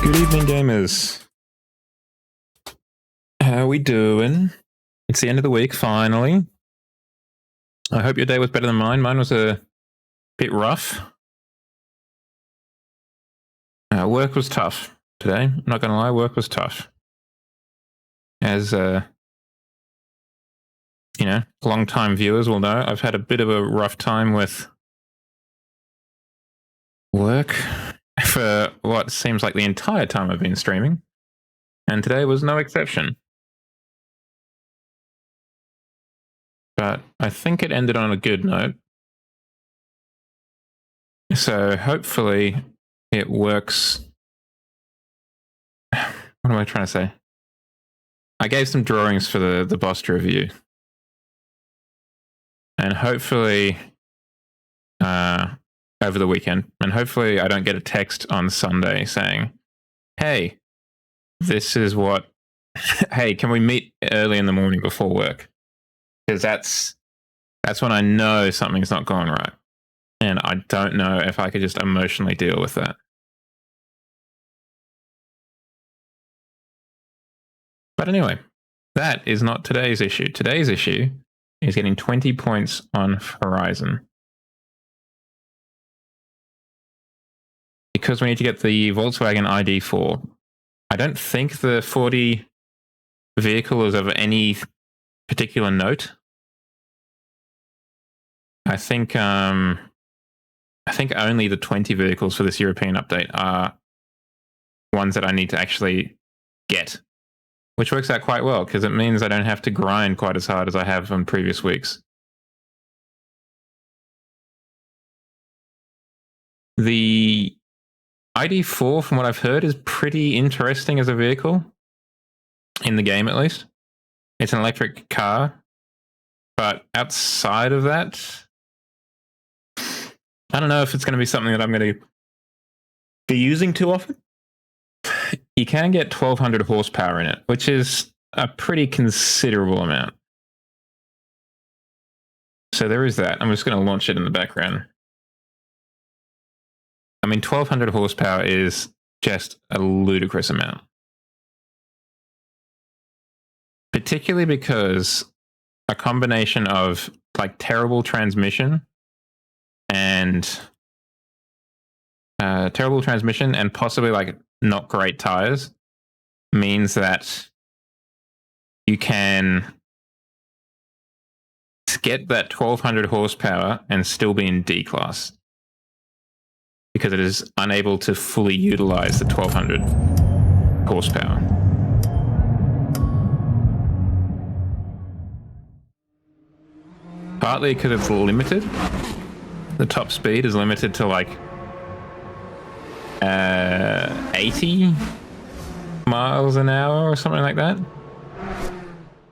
Good evening, gamers. How we doing? It's the end of the week, finally. I hope your day was better than mine. Mine was a bit rough. Work was tough today. I'm not going to lie, work was tough. As, long-time viewers will know, I've had a bit of a rough time with work for what seems like the entire time I've been streaming. And today was no exception. But I think it ended on a good note. So hopefully it works. What am I trying to say? I gave some drawings for the boss review. And hopefully over the weekend, and hopefully I don't get a text on Sunday saying, hey, this is what, hey, can we meet early in the morning before work? Because that's when I know something's not going right. And I don't know if I could just emotionally deal with that. But anyway, that is not today's issue. Today's issue is getting 20 points on Horizon. Because we need to get the Volkswagen ID4. I don't think the 40 vehicle is of any particular note. I think only the 20 vehicles for this European update are ones that I need to actually get. which works out quite well because it means I don't have to grind quite as hard as I have on previous weeks. The ID4, from what I've heard, is pretty interesting as a vehicle, in the game at least. It's an electric car, but outside of that, I don't know if it's going to be something that I'm going to be using too often. You can get 1200 horsepower in it, which is a pretty considerable amount. So there is that. I'm just going to launch it in the background. I mean, 1200 horsepower is just a ludicrous amount. Particularly because a combination of like terrible transmission and possibly like not great tires means that you can get that 1200 horsepower and still be in D class because it is unable to fully utilize the 1200 horsepower. Partly because it's limited. The top speed is limited to like 80 miles an hour or something like that.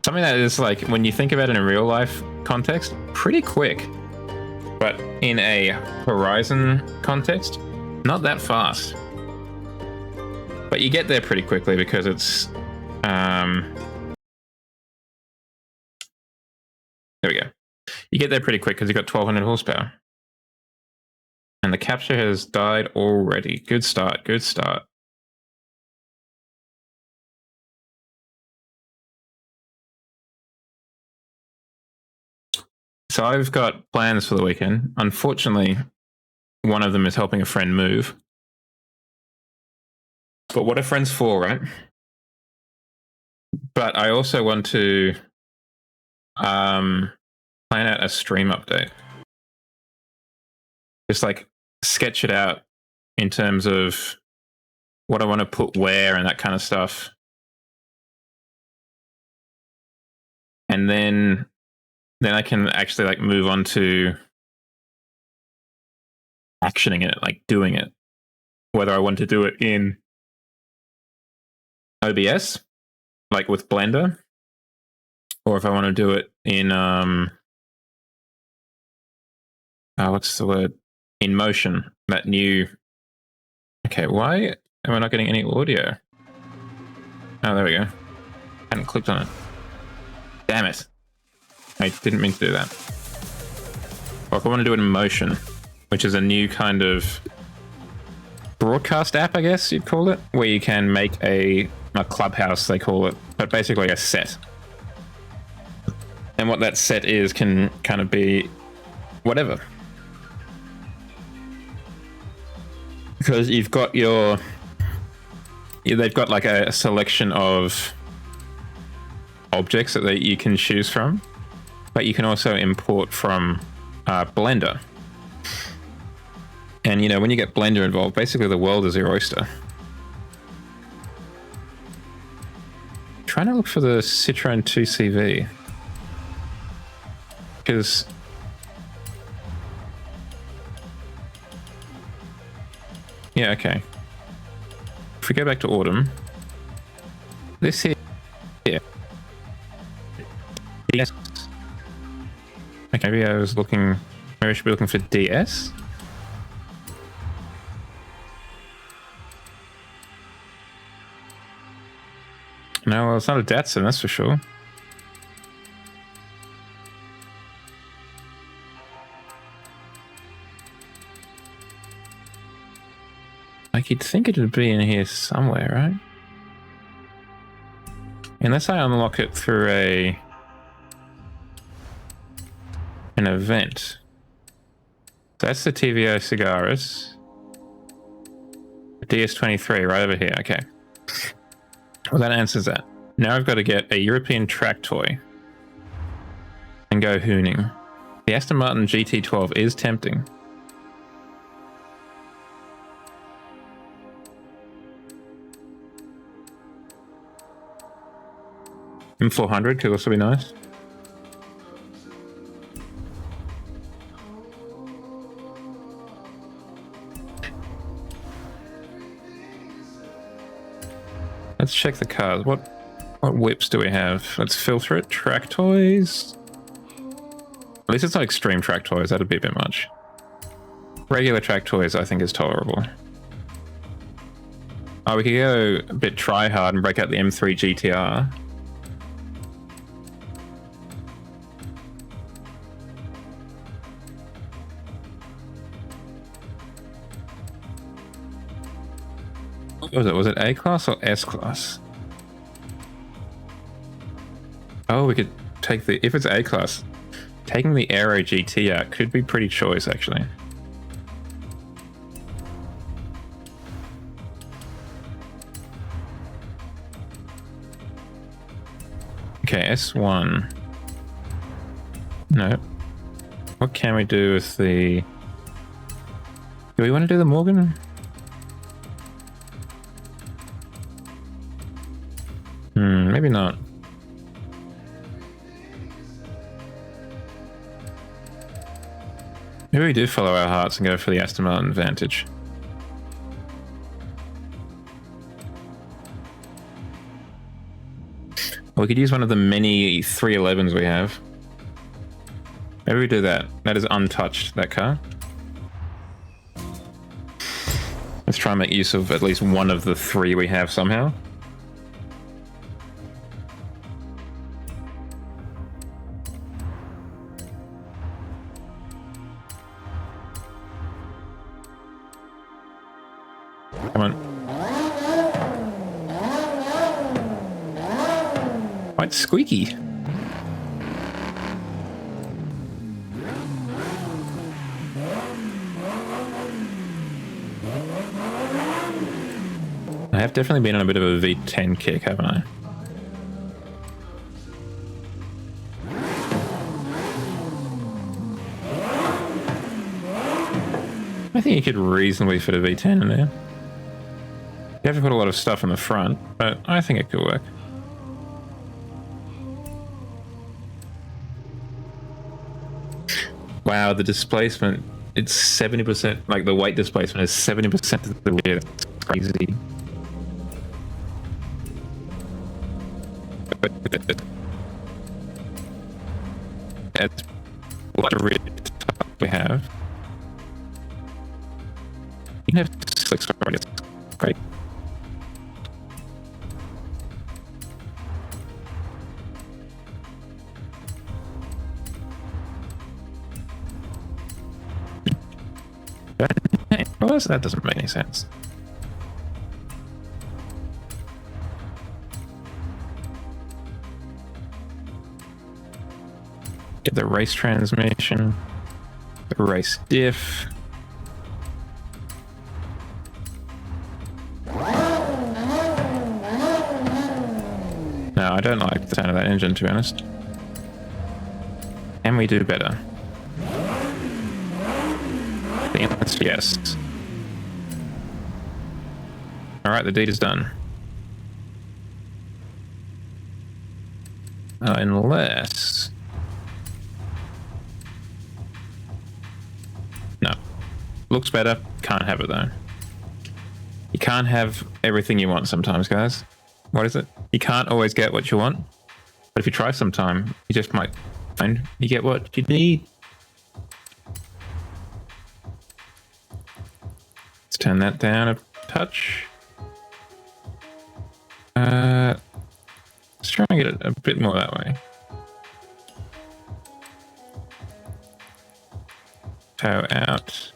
Something that is like, when you think about it in a real life context, pretty quick. But in a Horizon context, not that fast. But you get there pretty quickly because it's... there we go. You get there pretty quick because you've got 1200 horsepower. And the capture has died already. Good start, good start. So I've got plans for the weekend. Unfortunately, one of them is helping a friend move. But what are friends for, right? But I also want to plan out a stream update. Just like sketch it out in terms of what I want to put where and that kind of stuff. And then I can actually like move on to actioning it, like doing it. Whether I want to do it in OBS, like with Blender, or if I want to do it in what's the word? In Motion, that new... Okay, why am I not getting any audio? Oh, there we go. I hadn't clicked on it. Damn it. I didn't mean to do that. Or if I want to do it in Motion, which is a new kind of broadcast app, I guess you'd call it, where you can make a clubhouse, they call it, but basically a set. And what that set is can kind of be whatever. Because you've got they've got like a selection of objects that you can choose from, but you can also import from Blender. And, you know, when you get Blender involved, basically the world is your oyster. Trying to look for the Citroen 2CV. Because... yeah, okay. If we go back to Autumn, this here... DS. Okay, maybe I was looking... maybe I should be looking for DS? No, well, it's not a Datsun, that's for sure. Like, you'd think it would be in here somewhere, right? Unless I unlock it through an event. So that's the TVO Cigaris. DS23 right over here, okay. Well, that answers that. Now I've got to get a European track toy and go hooning. The Aston Martin GT12 is tempting. M400 could also be nice. Let's check the cars. What whips do we have? Let's filter it. Track toys. At least it's not extreme track toys. That'd be a bit much. Regular track toys, I think, is tolerable. Oh, we could go a bit try hard and break out the M3 GTR. What was it? Was it A class or S class? Oh, we could take the... If it's A class, taking the Aero GT out could be pretty choice, actually. Okay, S1. No. What can we do with the... Do we want to do the Morgan? Maybe not. Maybe we do follow our hearts and go for the Aston Martin Vantage. We could use one of the many 311s we have. Maybe we do that. That is untouched, that car. Let's try and make use of at least one of the three we have somehow. Come on. Quite squeaky. I have definitely been on a bit of a V10 kick, haven't I? I think you could reasonably fit a V10 in there. You have to put a lot of stuff in the front, but I think it could work. Wow, the displacement, it's 70%, like the weight displacement is 70% of the rear. That's crazy. That's what a rear we have. You can have slicks already, it's great. Well, that doesn't make any sense. Get the race transmission, the race diff. No, I don't like the sound of that engine, to be honest. Can we do better? The answer, yes. Alright, the deed is done. Unless... No. Looks better, can't have it though. You can't have everything you want sometimes, guys. What is it? You can't always get what you want. But if you try sometime, you just might find you get what you need. Let's turn that down a touch. Let's try and get it a bit more that way. Toe out.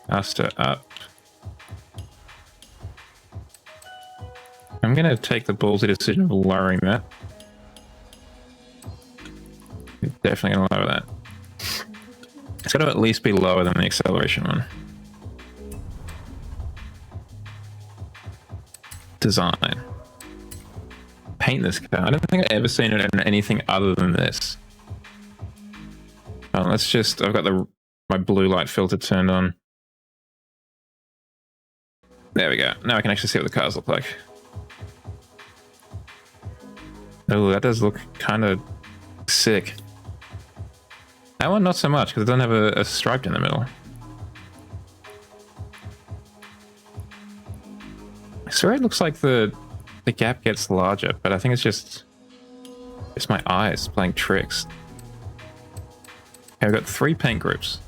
Master up. I'm going to take the ballsy decision of lowering that. Definitely going to lower that. It's got to at least be lower than the acceleration one. Design. Paint this car. I don't think I've ever seen it in anything other than this. Oh, let's just... I've got my blue light filter turned on. There we go. Now I can actually see what the cars look like. Oh, that does look kind of sick. That one not so much because it doesn't have a stripe in the middle. I swear it looks like the gap gets larger, but I think it's just my eyes playing tricks. Okay, we've got 3 paint groups.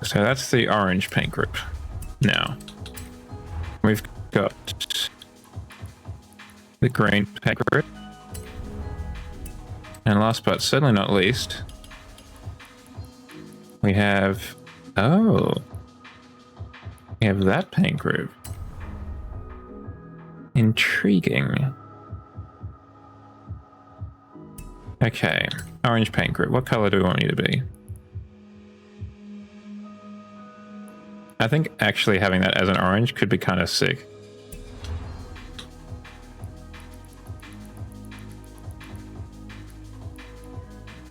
So that's the orange paint group. Now we've got the green paint group. And last but certainly not least, we have, oh, we have that paint group. Intriguing. Okay, orange paint group. What color do we want you to be? I think actually having that as an orange could be kind of sick.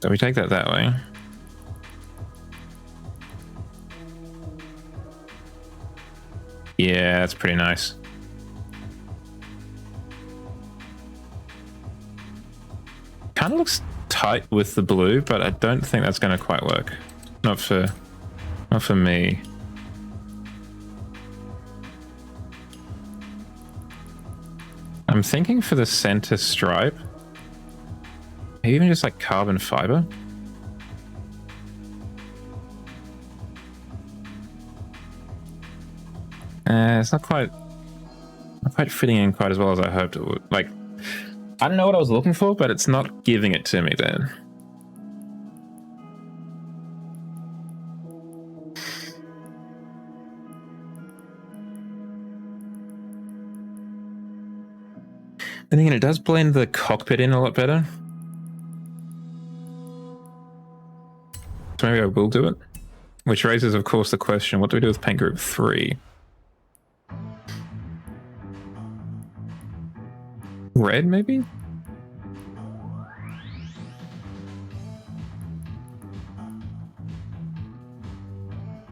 So we take that way. Yeah, that's pretty nice. Kind of looks tight with the blue, but I don't think that's going to quite work. Not for me. I'm thinking for the center stripe, even just like carbon fiber. It's not quite fitting in quite as well as I hoped it would. Like, I don't know what I was looking for, but it's not giving it to me then. And again, it does blend the cockpit in a lot better. So maybe I will do it. Which raises, of course, the question, what do we do with paint group 3? Red, maybe?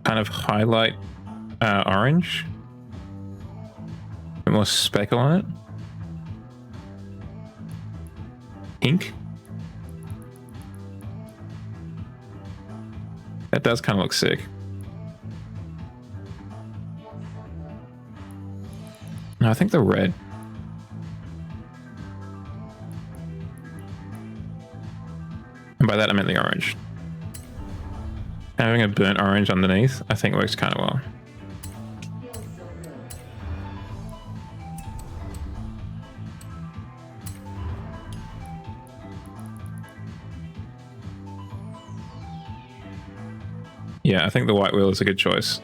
Kind of highlight orange. A bit more speckle on it. Pink. That does kind of look sick. No, I think the red. And by that I meant the orange. Having a burnt orange underneath, I think works kind of well. Yeah, I think the white wheel is a good choice.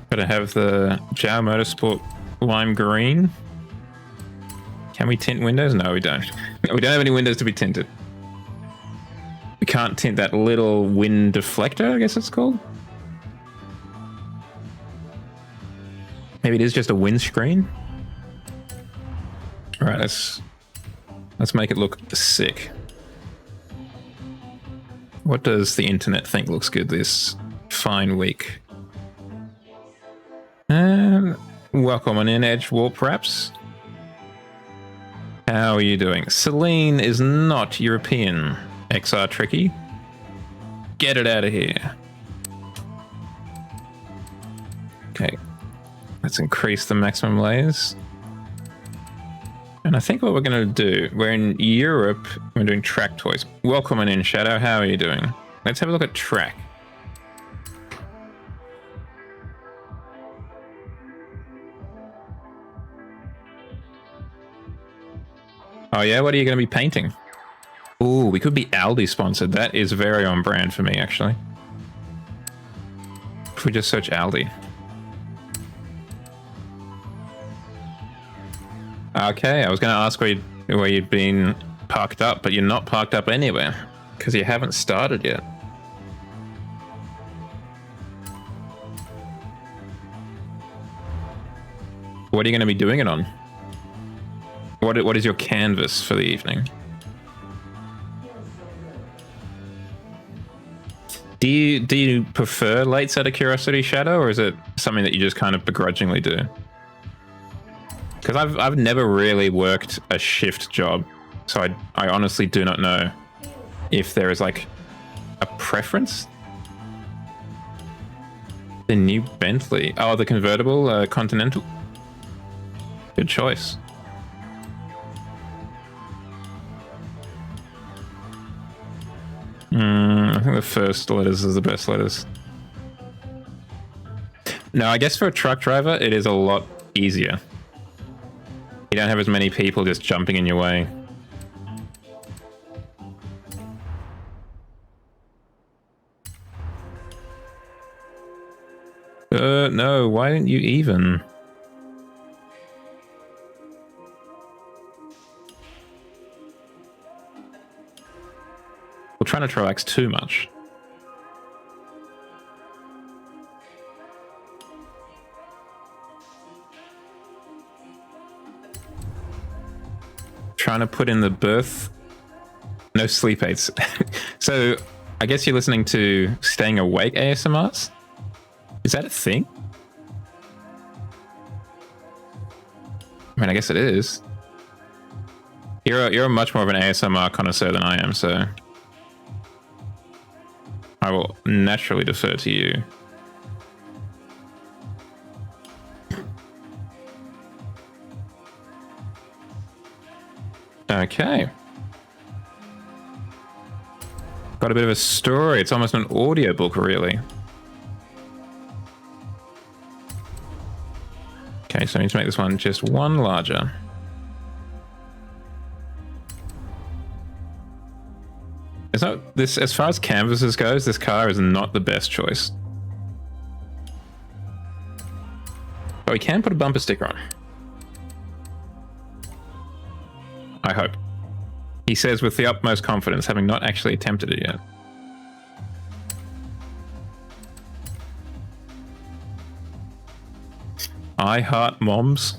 Gotta have the Jao Motorsport lime green. Can we tint windows? No, we don't. We don't have any windows to be tinted. We can't tint that little wind deflector, I guess it's called. Maybe it is just a windscreen. All right, let's make it look sick. What does the internet think looks good this fine week? Welcome on in, Edge Warp Wraps. How are you doing? Celine is not European. XR Tricky. Get it out of here. Okay. Let's increase the maximum layers. And I think what we're going to do, we're in Europe, we're doing track toys. Welcome on in, Shadow. How are you doing? Let's have a look at track. Oh yeah, what are you going to be painting? Ooh, we could be Aldi sponsored. That is very on brand for me, actually. If we just search Aldi. Okay, I was going to ask where you'd been parked up, but you're not parked up anywhere because you haven't started yet. What are you going to be doing it on? What is your canvas for the evening? Do you prefer lates out of curiosity, Shadow, or is it something that you just kind of begrudgingly do? Because I've never really worked a shift job, so I honestly do not know if there is like a preference. The new Bentley. Oh, the convertible Continental. Good choice. I think the first letters is the best letters. No, I guess for a truck driver, it is a lot easier. You don't have as many people just jumping in your way. No, why didn't you even? We're trying to trillax too much. Trying to put in the birth. No sleep aids. So I guess you're listening to staying awake ASMRs? Is that a thing? I mean, I guess it is. You're much more of an ASMR connoisseur than I am, so I will naturally defer to you. Okay. Got a bit of a story. It's almost an audiobook, really. Okay, so I need to make this one just one larger. It's not this, as far as canvases goes, this car is not the best choice. But we can put a bumper sticker on. I hope. He says with the utmost confidence, having not actually attempted it yet. I heart moms.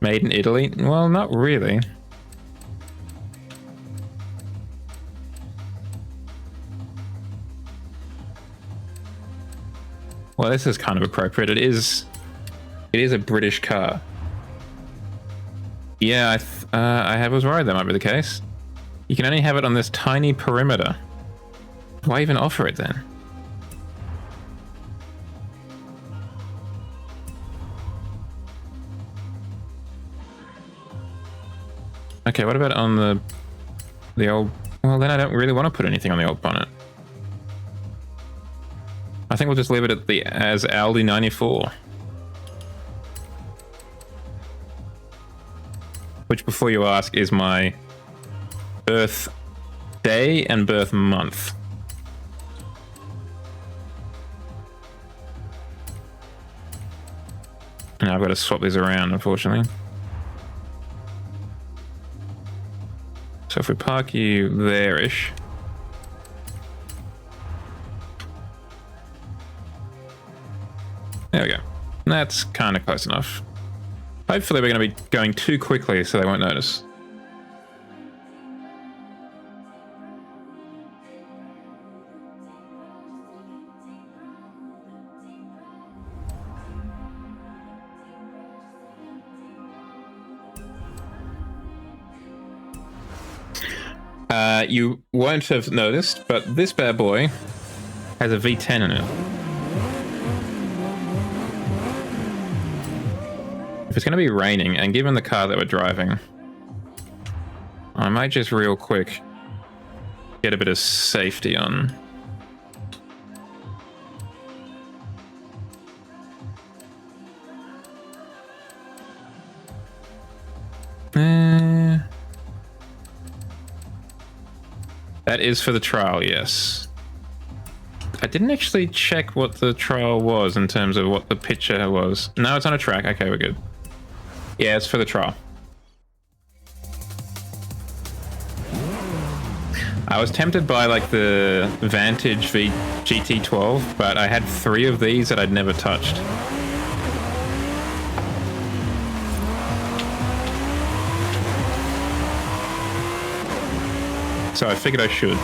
Made in Italy? Well, not really. Well, this is kind of appropriate. It is a British car. Yeah, I was worried that might be the case. You can only have it on this tiny perimeter. Why even offer it then? Okay, what about on the old... Well, then I don't really want to put anything on the old bonnet. I think we'll just leave it at the as Aldi 94. Which, before you ask, is my birth day and birth month. Now I've got to swap these around, unfortunately. So if we park you there-ish. There we go. That's kind of close enough. Hopefully we're going to be going too quickly so they won't notice. You won't have noticed, but this bad boy has a V10 in it. If it's going to be raining, and given the car that we're driving, I might just real quick get a bit of safety on. That is for the trial, yes. I didn't actually check what the trial was in terms of what the picture was. No, it's on a track. Okay, we're good. Yeah, it's for the trial. I was tempted by like the Vantage GT12, but I had 3 of these that I'd never touched. So I figured I should.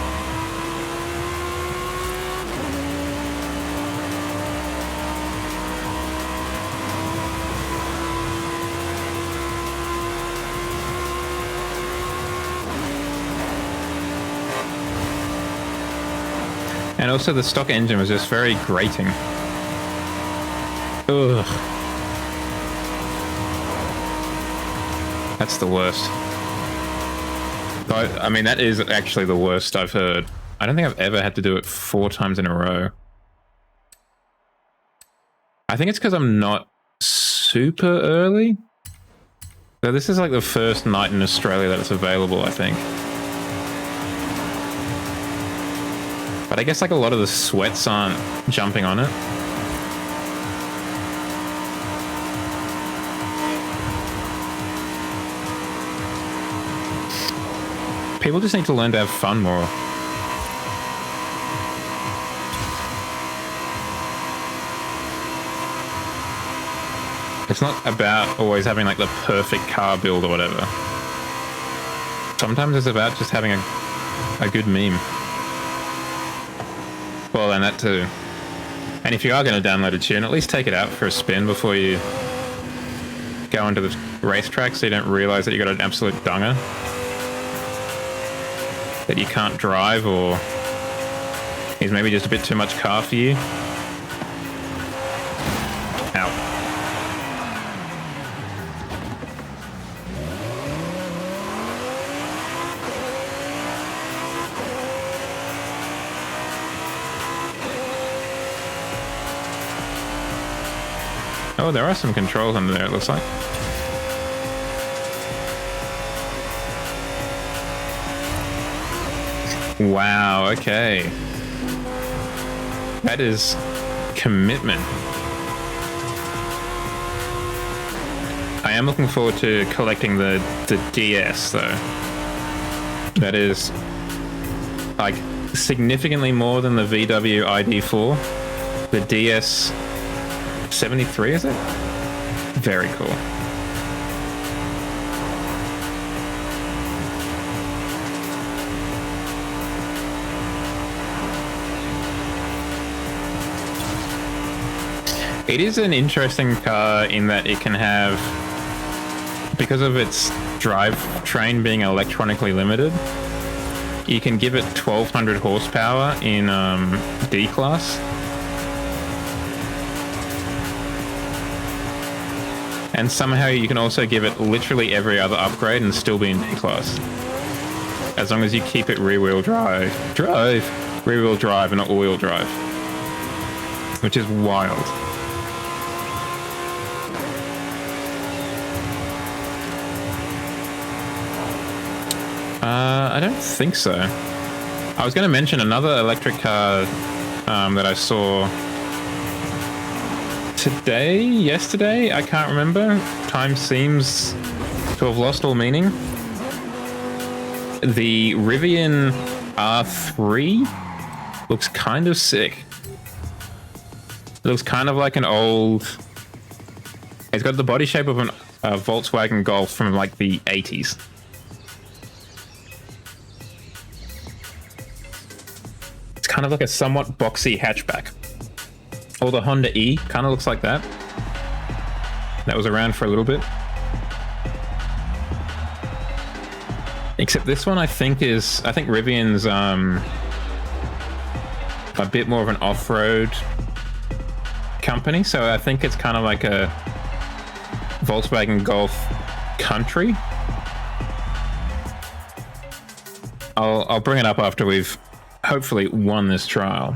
And also the stock engine was just very grating. Ugh. That's the worst. I mean, that is actually the worst I've heard. I don't think I've ever had to do it 4 times in a row. I think it's because I'm not super early. So this is like the first night in Australia that it's available, I think. But I guess like a lot of the sweats aren't jumping on it. People just need to learn to have fun more. It's not about always having like the perfect car build or whatever. Sometimes it's about just having a good meme. Well, and that too. And if you are going to download a tune, at least take it out for a spin before you go into the racetrack so you don't realize that you got an absolute dunger that you can't drive, or is maybe just a bit too much car for you. Ow. Oh, there are some controls under there, it looks like. Wow, okay. That is commitment. I am looking forward to collecting the DS, though. That is, like, significantly more than the VW ID4. The DS 73, is it? Very cool. It is an interesting car in that it can have, because of its drivetrain being electronically limited, you can give it 1200 horsepower in D class. And somehow you can also give it literally every other upgrade and still be in D class. As long as you keep it rear-wheel drive, rear-wheel drive and not all-wheel drive. Which is wild. I don't think so. I was going to mention another electric car that I saw yesterday, I can't remember. Time seems to have lost all meaning. The Rivian R3 looks kind of sick. It looks kind of like an old... It's got the body shape of a Volkswagen Golf from like the 80s. It's kind of like a somewhat boxy hatchback. Or the Honda E kind of looks like that. That was around for a little bit. Except this one I think Rivian's a bit more of an off-road company, so I think it's kind of like a Volkswagen Golf Country. I'll bring it up after we've hopefully won this trial.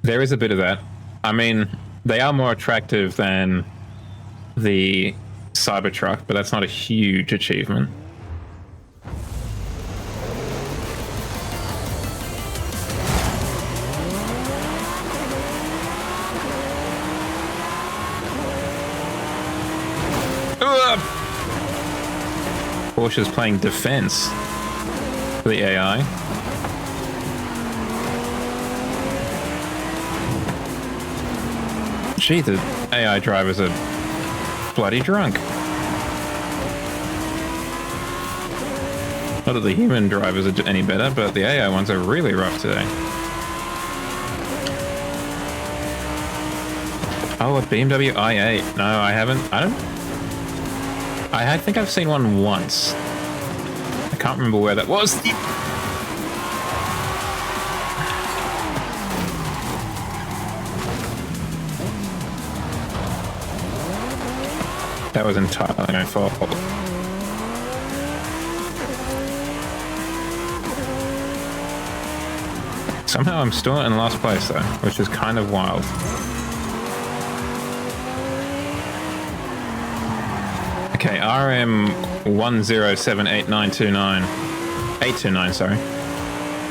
There is a bit of that. I mean, they are more attractive than the Cybertruck, but that's not a huge achievement. Porsche's playing defense for the AI. Gee, the AI drivers are bloody drunk. Not that the human drivers are any better, but the AI ones are really rough today. Oh, a BMW i8. No, I haven't. I think I've seen one once. I can't remember where that was. That was entirely my fault. Somehow I'm still in last place though, which is kind of wild. Okay, RM 1078929. 829, sorry.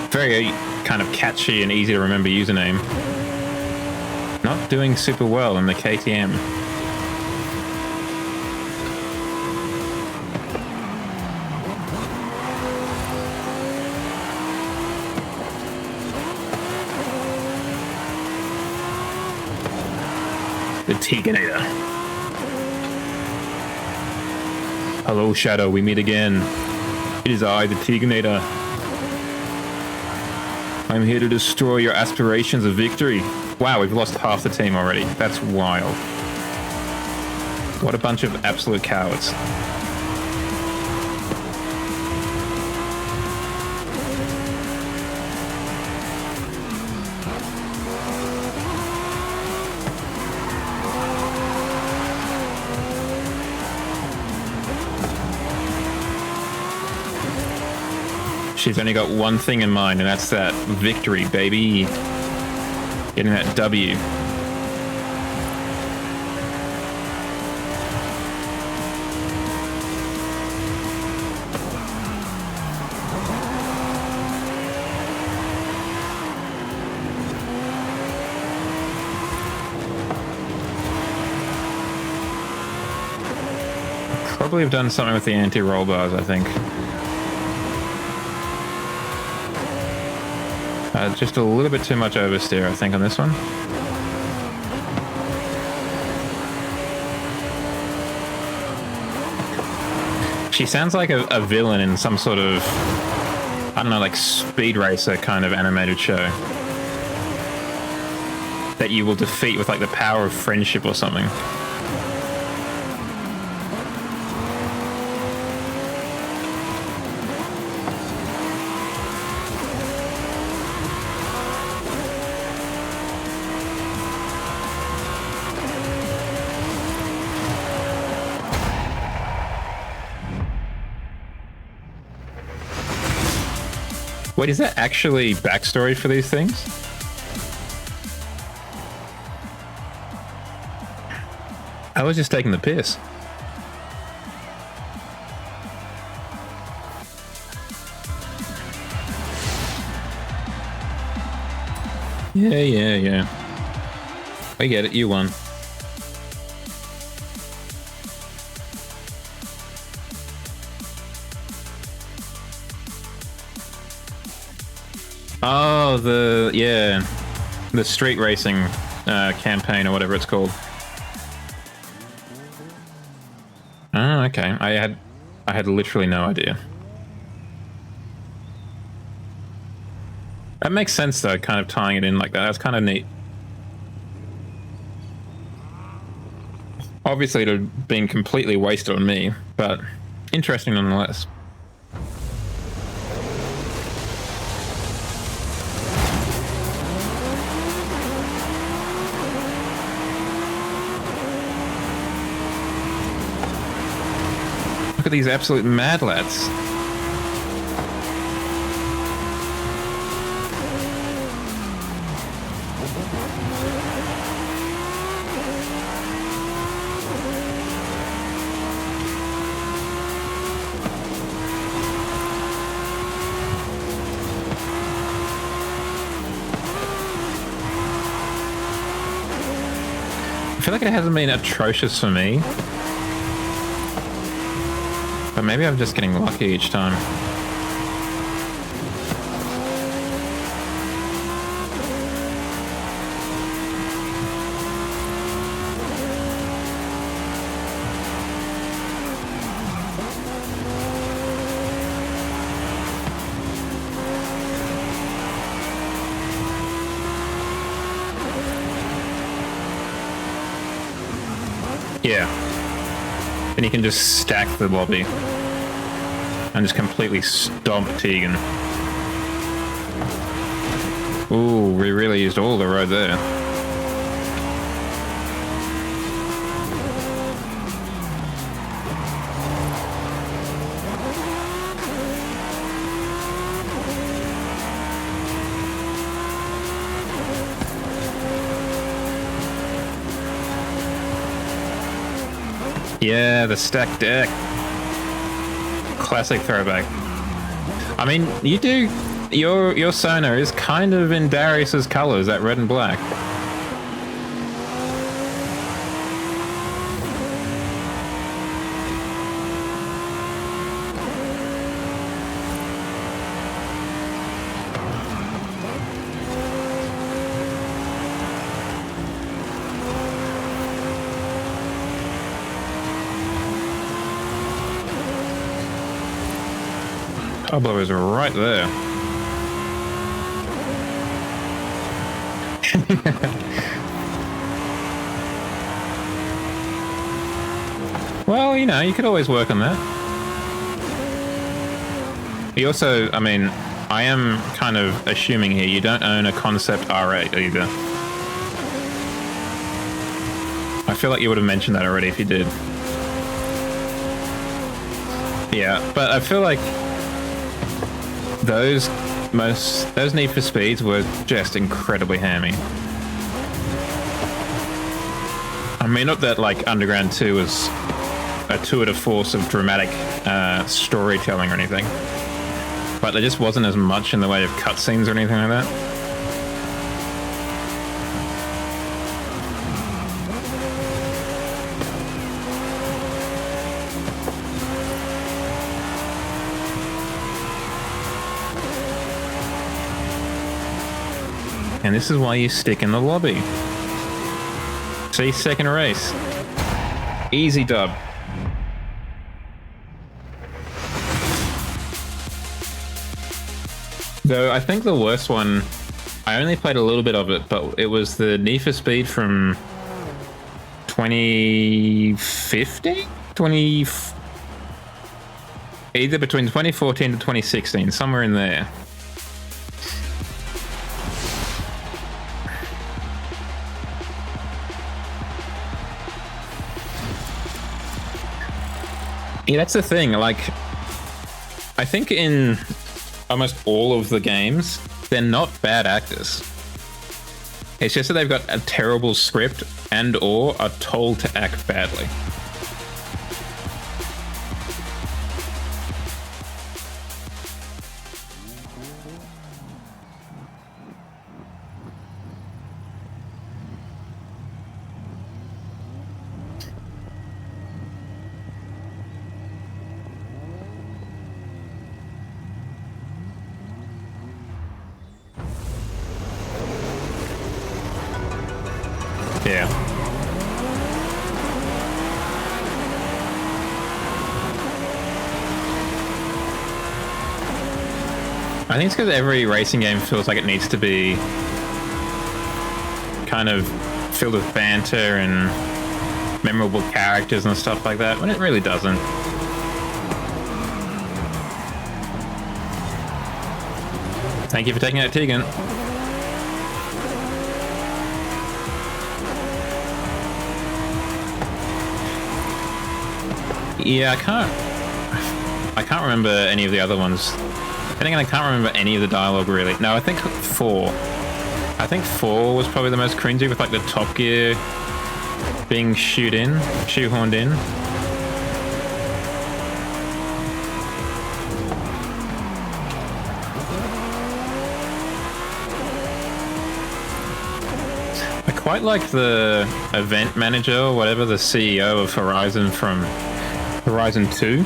Very kind of catchy and easy to remember username. Not doing super well in the KTM. The Tiganator. Hello, Shadow, we meet again. It is I, the Tiganator. I'm here to destroy your aspirations of victory. Wow, we've lost half the team already. That's wild. What a bunch of absolute cowards. She's only got one thing in mind, and that's that victory, baby. Getting that W. Probably have done something with the anti-roll bars, I think. Just a little bit too much oversteer, I think, on this one. She sounds like a villain in some sort of, I don't know, like Speed Racer kind of animated show that you will defeat with like the power of friendship or something. Wait, is that actually backstory for these things? I was just taking the piss. Yeah. I get it, you won. Oh, the street racing campaign or whatever it's called. Oh, okay. I had literally no idea. That makes sense though, kind of tying it in like that. That's kind of neat. Obviously it had been completely wasted on me, but interesting nonetheless. Look at these absolute mad lads. I feel like it hasn't been atrocious for me. But maybe I'm just getting lucky each time. Yeah. And you can just stack the lobby and just completely stomp Tegan. Ooh, we really used all the road there. Yeah, the stacked deck. Classic throwback. I mean, you do... Your Sona is kind of in Darius's colors, that red and black. Pablo is right there. Well, you know, you could always work on that. You also, I mean, I am kind of assuming here you don't own a Concept R8 either. I feel like you would have mentioned that already if you did. Yeah, but I feel like those Need for Speeds were just incredibly hammy. I mean, not that like Underground 2 was a tour de force of dramatic storytelling or anything, but there just wasn't as much in the way of cutscenes or anything like that. And this is why you stick in the lobby. See, second race. Easy dub. Though I think the worst one, I only played a little bit of it, but it was the Need for Speed from 2015? Either between 2014 to 2016, somewhere in there. Yeah, that's the thing. Like, I think in almost all of the games, they're not bad actors. It's just that they've got a terrible script and or are told to act badly. Yeah. I think it's because every racing game feels like it needs to be kind of filled with banter and memorable characters and stuff like that, when it really doesn't. Thank you for taking out Tegan. Yeah, I can't remember any of the other ones. I think I can't remember any of the dialogue really. No, I think 4. I think 4 was probably the most cringy, with like the Top Gear being shoehorned in. I quite like the event manager or whatever, the CEO of Horizon from Horizon 2.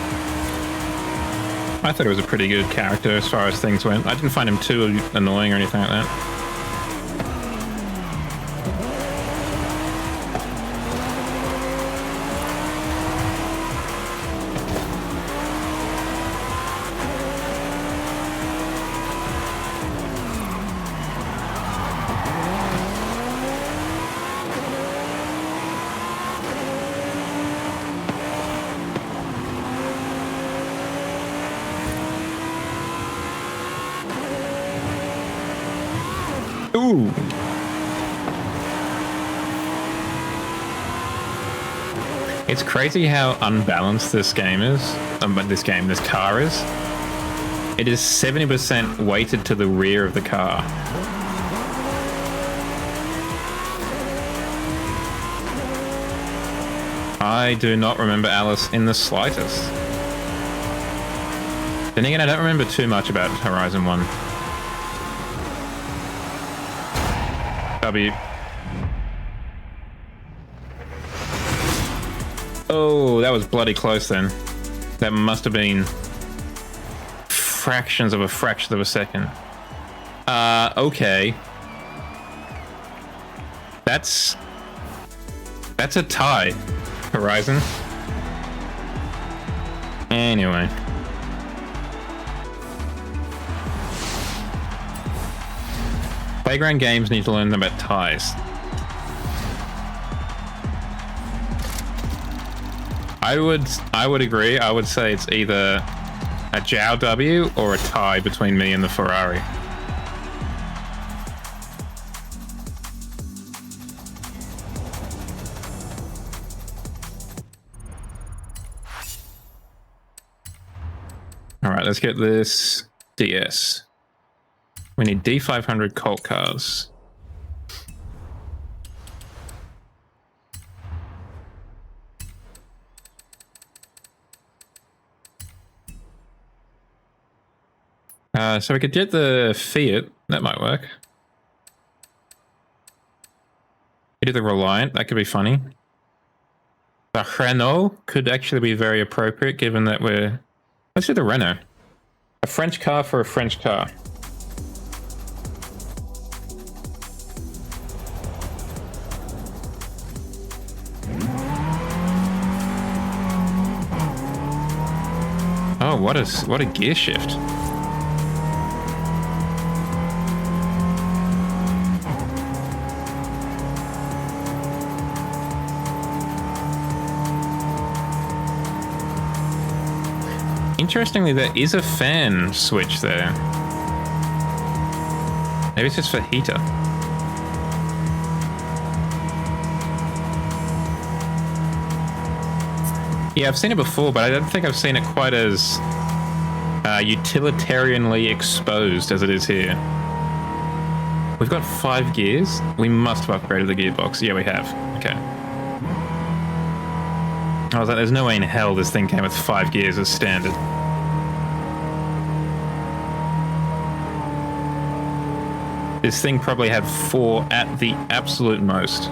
I thought it was a pretty good character as far as things went. I didn't find him too annoying or anything like that. Ooh. It's crazy how unbalanced this game is. This car is. It is 70% weighted to the rear of the car. I do not remember Alice in the slightest. Then again, I don't remember too much about Horizon 1. W. Oh, that was bloody close then. That must have been fractions of a fraction of a second. Okay. That's a tie, Horizon. Anyway. Playground games need to learn about ties. I would agree. I would say it's either a Jow W or a tie between me and the Ferrari. All right, let's get this DS. We need D500 Colt cars. So we could get the Fiat. That might work. We do the Reliant. That could be funny. The Renault could actually be very appropriate given that we're... Let's do the Renault. A French car for a French car. Oh, what a gear shift. Interestingly, there is a fan switch there. Maybe it's just for heater. Yeah, I've seen it before, but I don't think I've seen it quite as utilitarianly exposed as it is here. We've got 5 gears. We must have upgraded the gearbox. Yeah, we have. Okay. I was like, there's no way in hell this thing came with 5 gears as standard. This thing probably had 4 at the absolute most.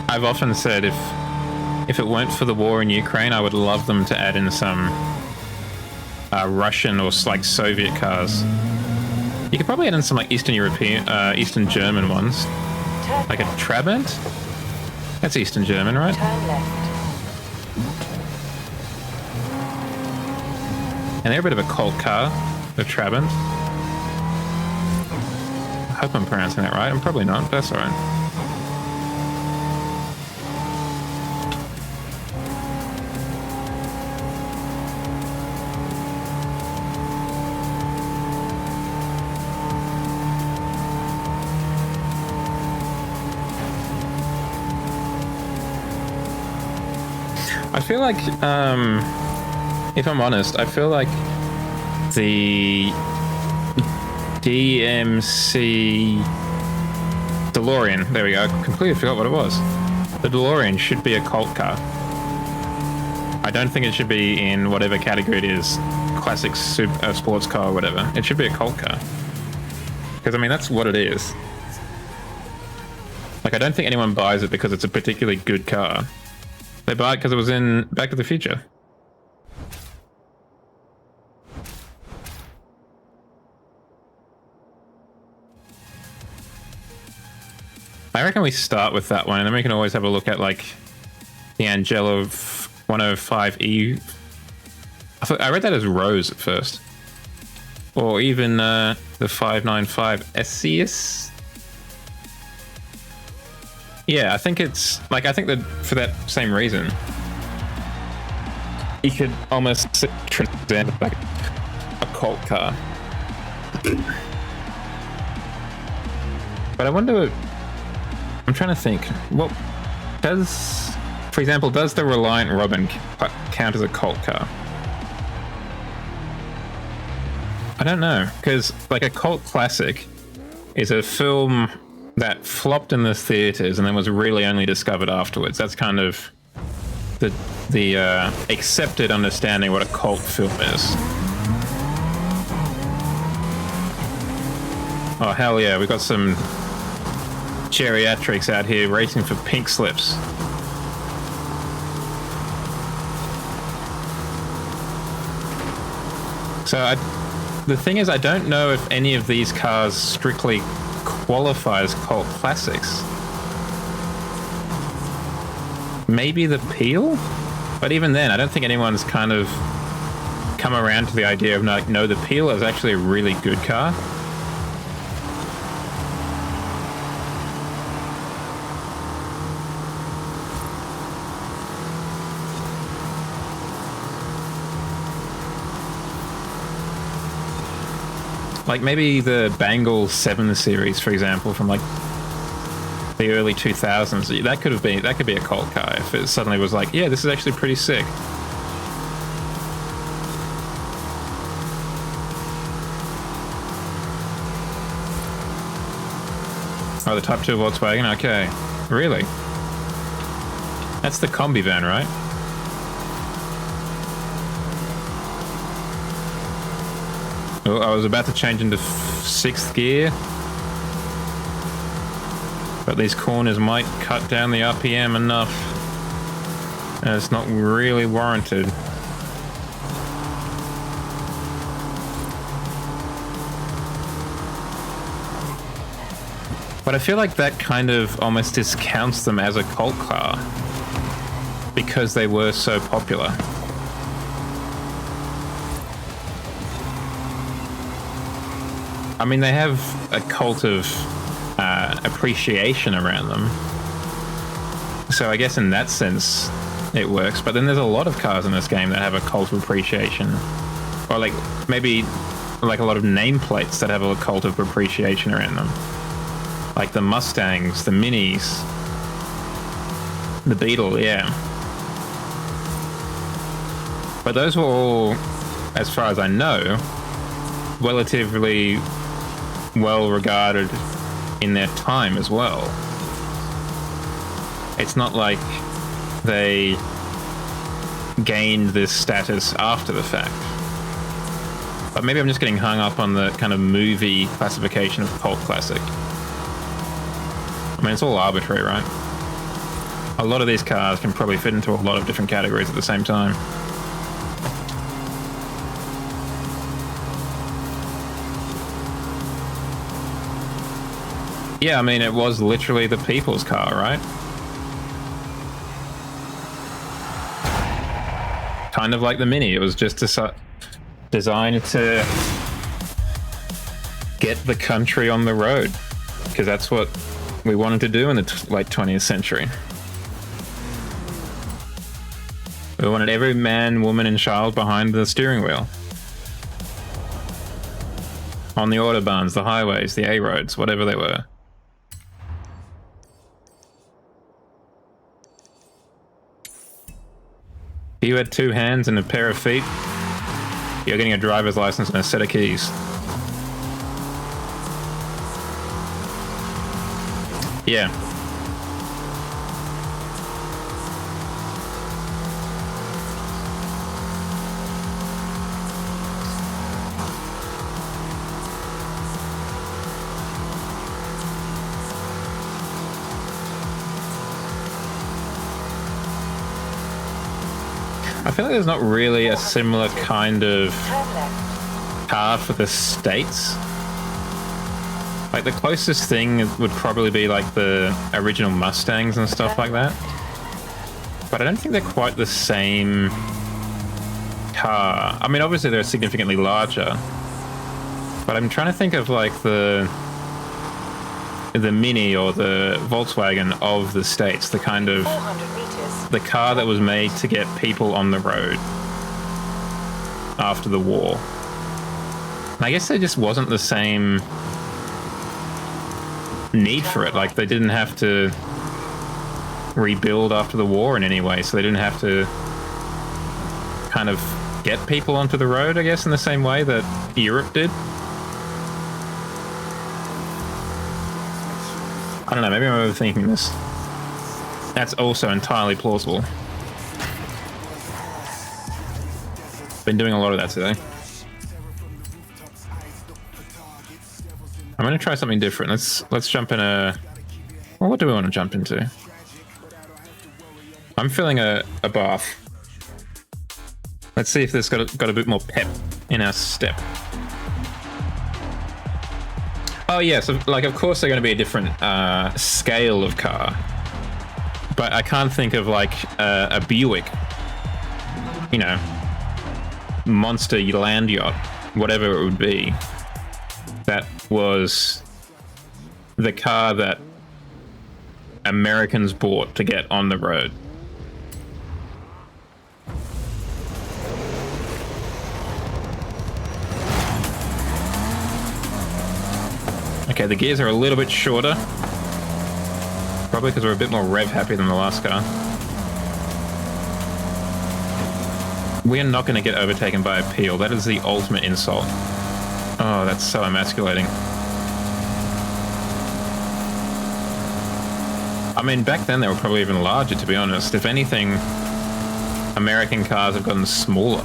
I've often said if it weren't for the war in Ukraine, I would love them to add in some Russian or like Soviet cars. You could probably add in some like Eastern European, Eastern German ones, like a Trabant. That's Eastern German, right? Turn left. And they're a bit of a cult car, the Trabant. I hope I'm pronouncing that right. I'm probably not, but that's alright. I feel like, if I'm honest, I feel like the DMC DeLorean, there we go, I completely forgot what it was. The DeLorean should be a cult car. I don't think it should be in whatever category it is, classic super, sports car or whatever. It should be a cult car. Because, I mean, that's what it is. Like, I don't think anyone buys it because it's a particularly good car. They buy it because it was in Back to the Future. I reckon we start with that one, and then we can always have a look at, like, the Angelo 105E. I read that as Rose at first. or even the 595 SCS. Yeah, I think it's like, I think that for that same reason, you could almost present like a cult car. But I wonder, I'm trying to think, what does, for example, does the Reliant Robin count as a cult car? I don't know, because like a cult classic is a film that flopped in the theaters and then was really only discovered afterwards. That's kind of the accepted understanding what a cult film is. Oh hell yeah, we got some geriatrics out here racing for pink slips. So the thing is, I don't know if any of these cars strictly qualify as cult classics. Maybe the Peel? But even then, I don't think anyone's kind of come around to the idea of like, no, the Peel is actually a really good car. Like maybe the Bangle 7 series, for example, from like the early 2000s, that could be a cult car if it suddenly was like, yeah, this is actually pretty sick. Oh, the Type 2 Volkswagen, okay. Really? That's the combi van, right? Oh, I was about to change into 6th gear. But these corners might cut down the RPM enough. And it's not really warranted. But I feel like that kind of almost discounts them as a cult car because they were so popular. I mean, they have a cult of appreciation around them. So I guess in that sense, it works. But then there's a lot of cars in this game that have a cult of appreciation. Or like, maybe like a lot of nameplates that have a cult of appreciation around them. Like the Mustangs, the Minis, the Beetle, yeah. But those were all, as far as I know, relatively well regarded in their time as well. It's not like they gained this status after the fact. But maybe I'm just getting hung up on the kind of movie classification of cult classic. I mean, it's all arbitrary, right? A lot of these cars can probably fit into a lot of different categories at the same time. Yeah, I mean, it was literally the people's car, right? Kind of like the Mini. It was just designed to get the country on the road, because that's what we wanted to do in the late 20th century. We wanted every man, woman, and child behind the steering wheel. On the autobahns, the highways, the A-roads, whatever they were. If you had 2 hands and a pair of feet, you're getting a driver's license and a set of keys. Yeah. I feel like there's not really a similar kind of car for the States. Like the closest thing would probably be like the original Mustangs and stuff like that. But I don't think they're quite the same car. I mean, obviously they're significantly larger. But I'm trying to think of like the Mini or the Volkswagen of the States, the kind of the car that was made to get people on the road after the war. And I guess there just wasn't the same need for it. Like, they didn't have to rebuild after the war in any way, so they didn't have to kind of get people onto the road, I guess, in the same way that Europe did. I don't know, maybe I'm overthinking this. That's also entirely plausible. Been doing a lot of that today. I'm gonna try something different. Let's jump in a... Well, what do we want to jump into? I'm feeling a bath. Let's see if this got a bit more pep in our step. Oh yeah, so like of course they're going to be a different scale of car, but I can't think of like a Buick, you know, monster land yacht, whatever it would be, that was the car that Americans bought to get on the road. Okay, the gears are a little bit shorter. Probably because we're a bit more rev happy than the last car. We are not going to get overtaken by a peel. That is the ultimate insult. Oh, that's so emasculating. I mean, back then they were probably even larger, to be honest. If anything, American cars have gotten smaller.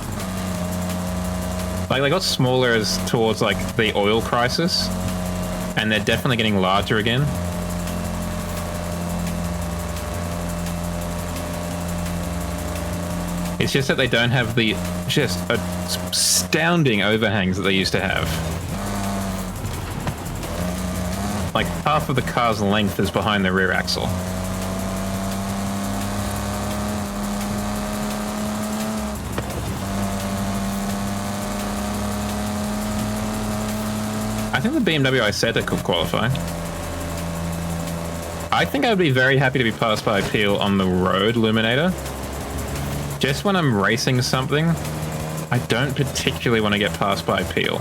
Like, they got smaller as towards, like, the oil crisis. And they're definitely getting larger again. It's just that they don't have the just astounding overhangs that they used to have. Like, half of the car's length is behind the rear axle. I think the BMW Isetta could qualify. I think I would be very happy to be passed by a peel on the road, Luminator. Just when I'm racing something, I don't particularly want to get passed by a peel.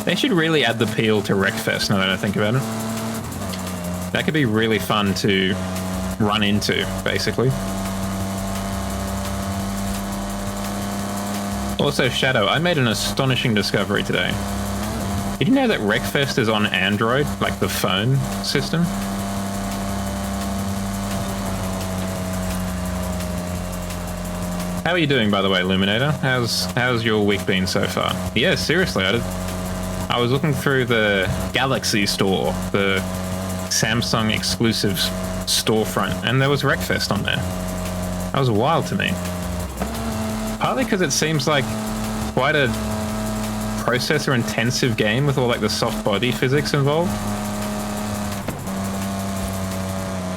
They should really add the peel to Wreckfest now that I think about it. That could be really fun to run into, basically. Also, Shadow, I made an astonishing discovery today. Did you know that Wreckfest is on Android, like the phone system? How are you doing, by the way, Luminator? How's your week been so far? Yeah, seriously, I was looking through the Galaxy store, the Samsung exclusive storefront, and there was Wreckfest on there. That was wild to me. Partly because it seems like quite a processor-intensive game with all like the soft body physics involved.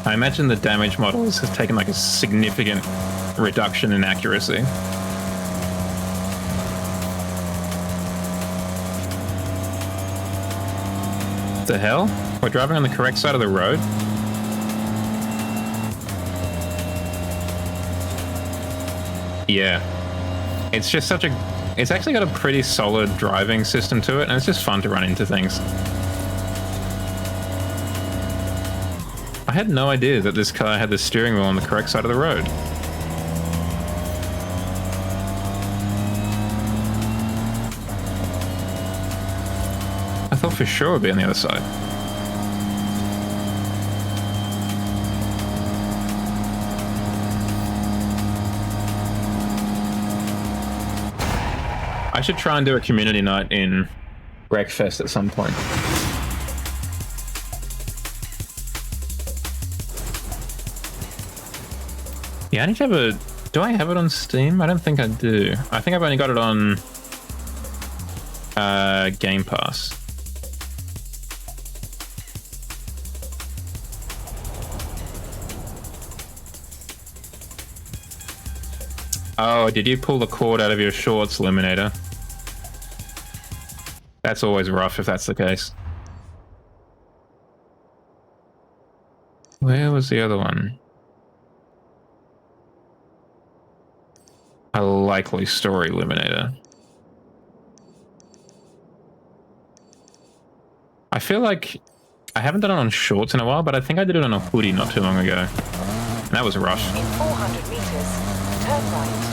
I imagine the damage models has taken like a significant reduction in accuracy. What the hell? We're driving on the correct side of the road? Yeah. It's just such a... It's actually got a pretty solid driving system to it, and it's just fun to run into things. I had no idea that this car had the steering wheel on the correct side of the road. I thought for sure it would be on the other side. I should try and do a community night in Wreckfest at some point. Yeah, I need to have a... Do I have it on Steam? I don't think I do. I think I've only got it on Game Pass. Oh, did you pull the cord out of your shorts, Eliminator? That's always rough if that's the case. Where was the other one? A likely story, Eliminator. I feel like I haven't done it on shorts in a while, but I think I did it on a hoodie not too long ago. And that was rough. In 400 meters, turn right.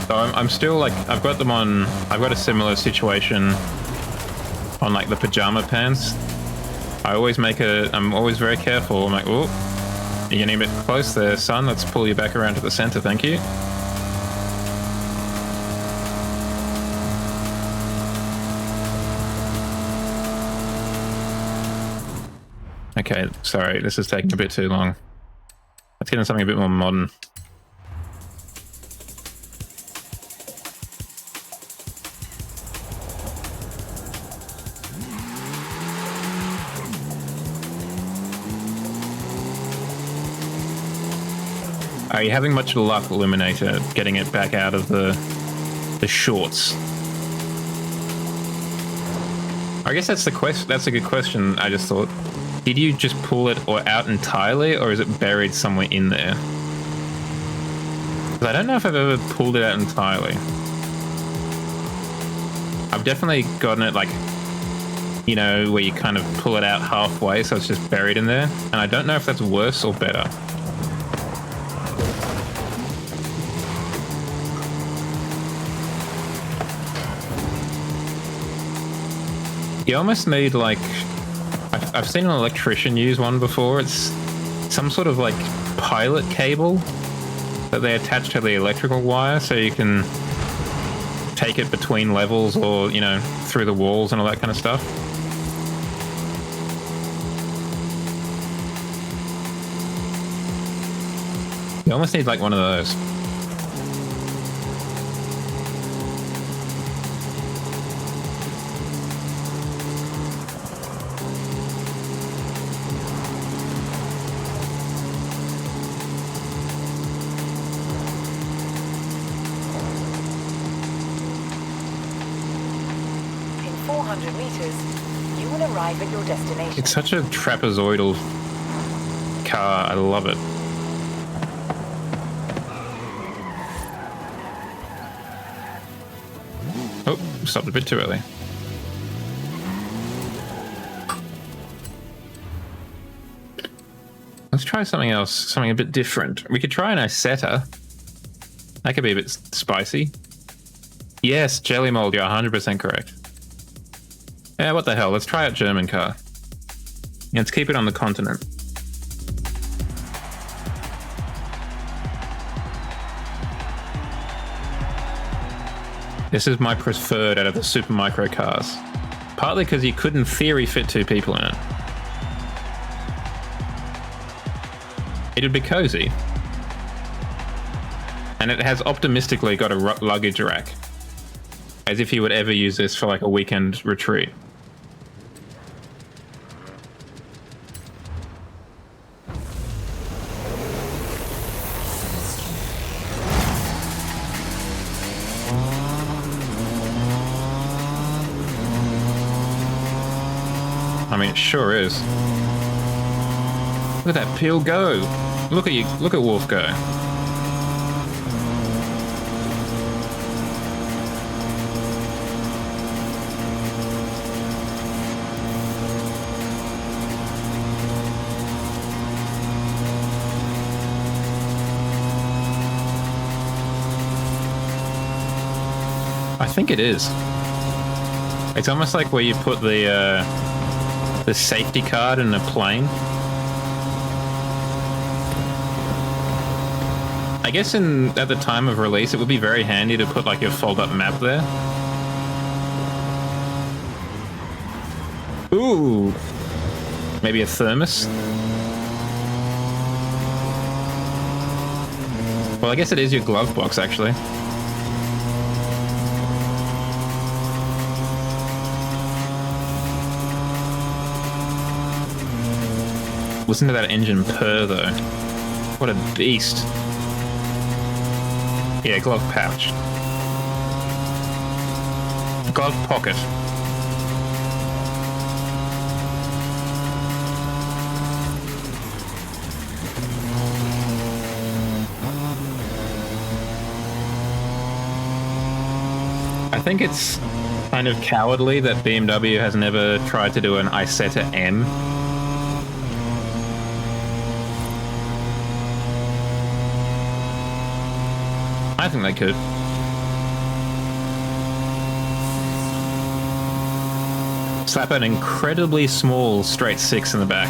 So I'm still like, I've got them on, I've got a similar situation on like the pajama pants. I'm always very careful. I'm like, oh, you're getting a bit close there, son. Let's pull you back around to the center, thank you. Okay, sorry, this is taking a bit too long. Let's get into something a bit more modern. Are you having much luck, Eliminator, getting it back out of the shorts? I guess that's the question. That's a good question. I just thought, did you just pull it out entirely, or is it buried somewhere in there? 'Cause I don't know if I've ever pulled it out entirely. I've definitely gotten it like, you know, where you kind of pull it out halfway, so it's just buried in there. And I don't know if that's worse or better. You almost need like, I've seen an electrician use one before. It's some sort of like pilot cable that they attach to the electrical wire, so you can take it between levels or, you know, through the walls and all that kind of stuff. You almost need like one of those. At your destination. It's such a trapezoidal car. I love it. Oh, stopped a bit too early. Let's try something else, something a bit different. We could try an Isetta. That could be a bit spicy. Yes, jelly mold, you're 100% correct. Yeah, what the hell? Let's try out German car. Let's keep it on the continent. This is my preferred out of the super micro cars. Partly because you could in theory fit 2 people in it. It'd be cozy. And it has optimistically got a luggage rack. As if you would ever use this for like a weekend retreat. I mean, it sure is. Look at that peel go. Look at you. Look at Wolf go. I think it is. It's almost like where you put the safety card in a plane. I guess at the time of release, it would be very handy to put like your fold-up map there. Ooh, maybe a thermos. Well, I guess it is your glove box, actually. Listen to that engine purr, though. What a beast. Yeah, glove pouch. Glove pocket. I think it's kind of cowardly that BMW has never tried to do an Isetta M. I think they could. Slap an incredibly small straight 6 in the back.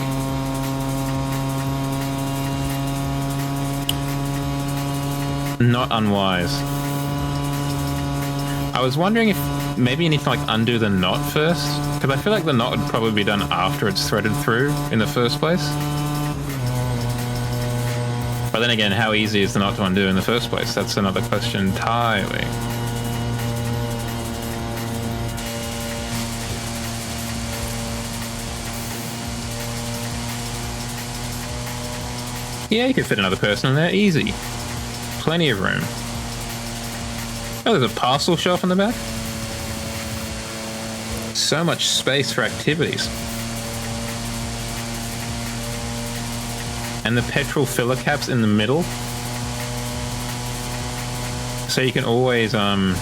Not unwise. I was wondering if maybe you need to like undo the knot first, because I feel like the knot would probably be done after it's threaded through in the first place. But then again, how easy is the knot to undo in the first place? That's another question entirely. Yeah, you could fit another person in there, easy. Plenty of room. Oh, there's a parcel shelf in the back? So much space for activities. And the petrol filler caps in the middle. So you can always fill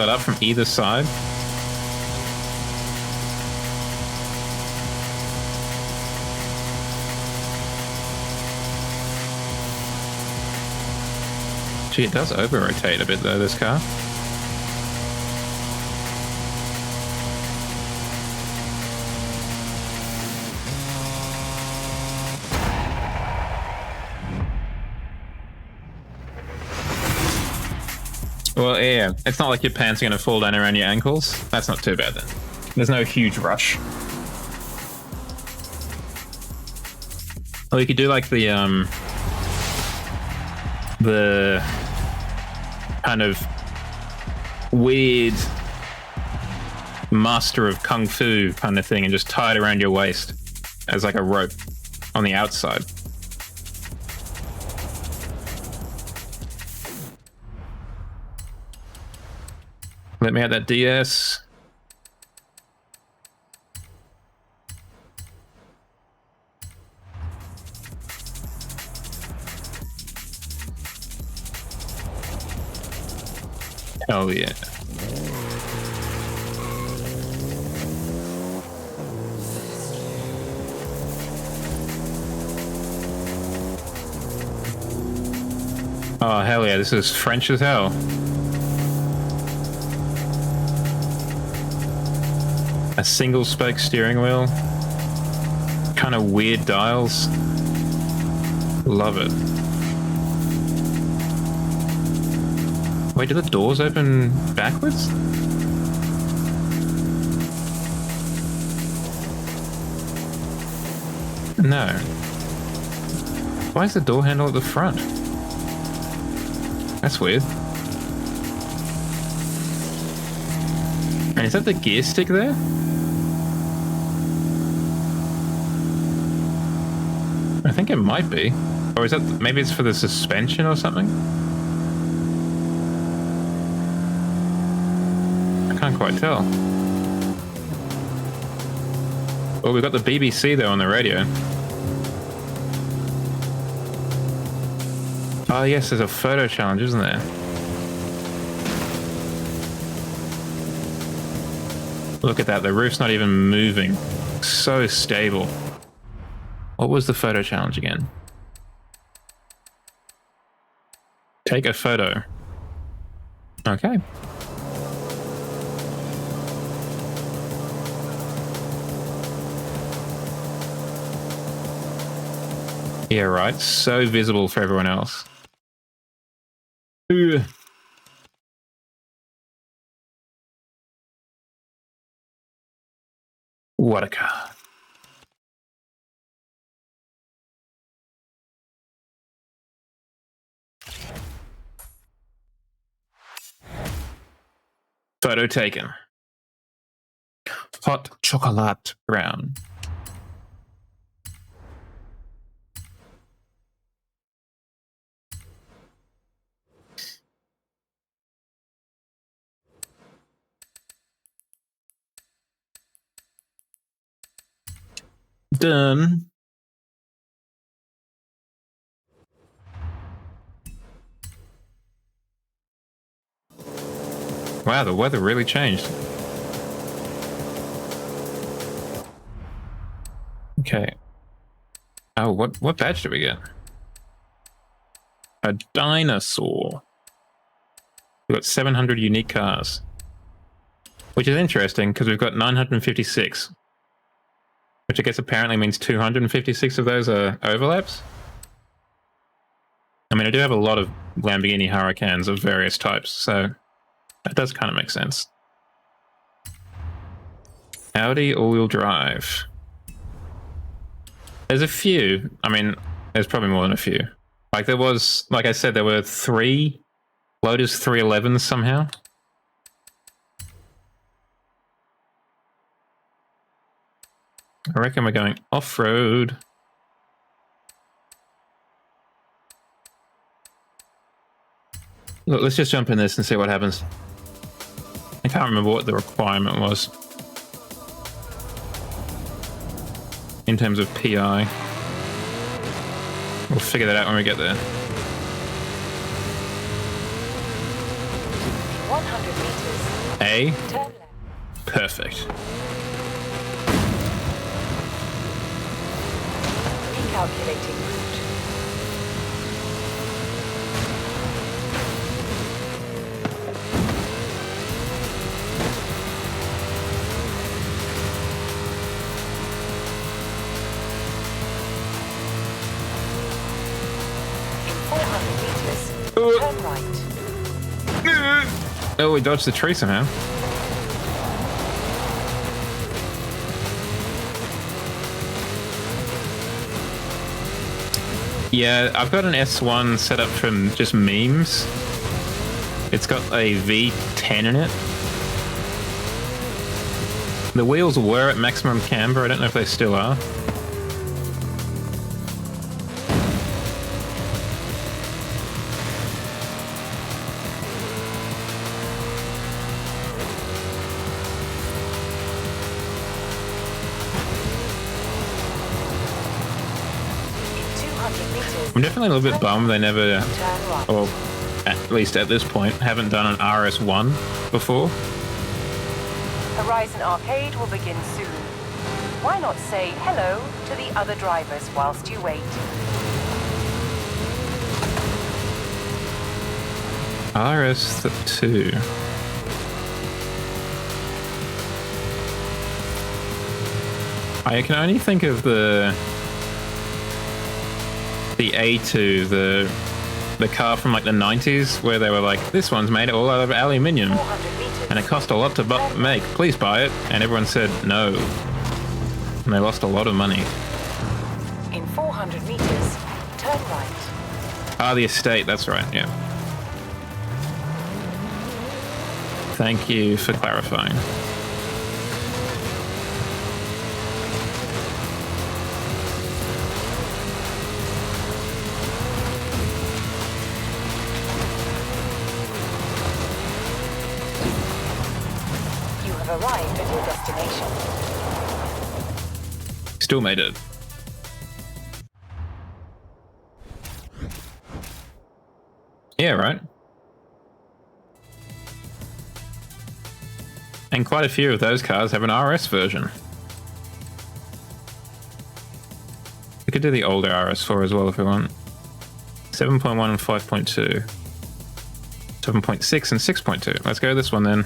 it up from either side. Gee, it does over-rotate a bit though, this car. Well, yeah, it's not like your pants are going to fall down around your ankles. That's not too bad then. There's no huge rush. Or you could do like the kind of weird master of kung fu kind of thing and just tie it around your waist as like a rope on the outside. Let me out that DS. Hell yeah. Oh, hell yeah, this is French as hell. A single spoke steering wheel. Kind of weird dials. Love it. Wait, do the doors open backwards? No. Why is the door handle at the front? That's weird. And is that the gear stick there? I think it might be. Or is that, maybe it's for the suspension or something? I can't quite tell. Well, we've got the BBC though on the radio. Oh yes, there's a photo challenge, isn't there? Look at that, the roof's not even moving. So stable. What was the photo challenge again? Take a photo. Okay. Yeah, right. So visible for everyone else. Ugh. What a car. Photo taken. Hot chocolate brown. done. Wow, the weather really changed. Okay. Oh, what badge did we get? A dinosaur. We've got 700 unique cars. Which is interesting, because we've got 956. Which I guess apparently means 256 of those are overlaps. I mean, I do have a lot of Lamborghini Hurricanes of various types, so that does kind of make sense. Audi all-wheel drive. There's a few. I mean, there's probably more than a few. Like there was, like I said, there were 3 Lotus 311s somehow. I reckon we're going off-road. Look, let's just jump in this and see what happens. I can't remember what the requirement was in terms of PI. We'll figure that out when we get there. 100 meters. A. Turn left. Perfect. Recalculating route. In 400 meters, turn right. Oh, we dodged the tree somehow. Yeah, I've got an S1 set up from just memes. It's got a V10 in it. The wheels were at maximum camber. I don't know if they still are. I'm definitely a little bit bummed they never, or at least at this point, haven't done an RS1 before. Horizon Arcade will begin soon. Why not say hello to the other drivers whilst you wait? RS2. I can only think of the A2, the car from like the 90s, where they were like, this one's made all out of aluminium and it cost a lot to make, please buy it. And everyone said no, and they lost a lot of money. In 400 meters, turn right. Ah, the estate, that's right, yeah. Thank you for clarifying. Arrived at your destination. Still made it. Yeah, right. And quite a few of those cars have an RS version. We could do the older RS4 as well if we want. 7.1 and 5.2. 7.6 and 6.2. Let's go this one then.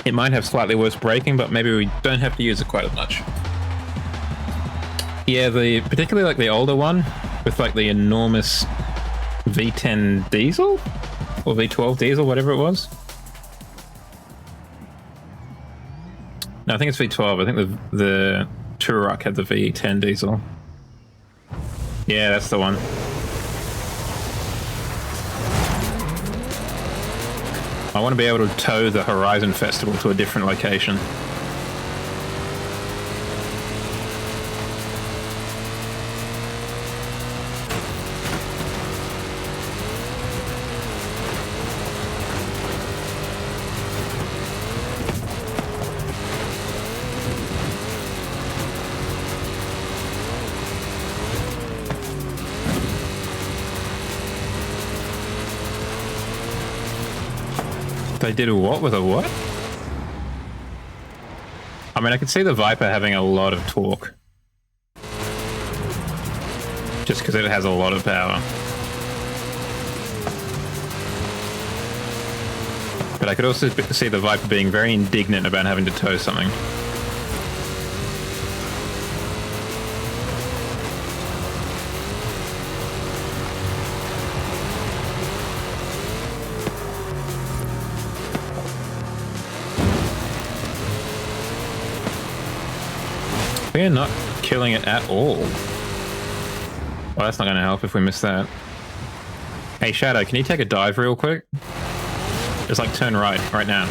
It might have slightly worse braking, but maybe we don't have to use it quite as much. Yeah, particularly like the older one with like the enormous V10 diesel or V12 diesel, whatever it was. No, I think it's V12. I think the Turok had the V10 diesel. Yeah, that's the one. I want to be able to tow the Horizon Festival to a different location. They did a what with a what? I mean, I could see the Viper having a lot of torque. Just because it has a lot of power. But I could also see the Viper being very indignant about having to tow something. We're not killing it at all. Well, that's not going to help if we miss that. Hey, Shadow, can you take a dive real quick? Just like turn right now.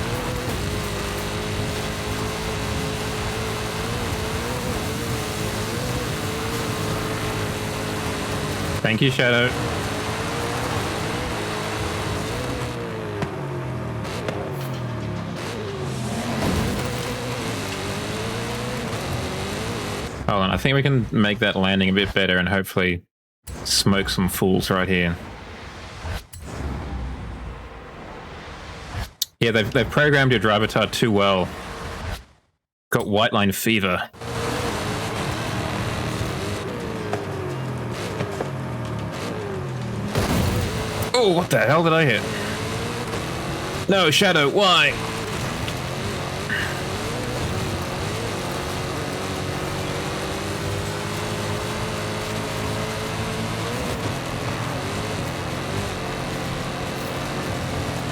Thank you, Shadow. Hold on, I think we can make that landing a bit better and hopefully smoke some fools right here. Yeah, they've programmed your driver tar too well. Got white line fever. Oh, what the hell did I hit? No, Shadow, why?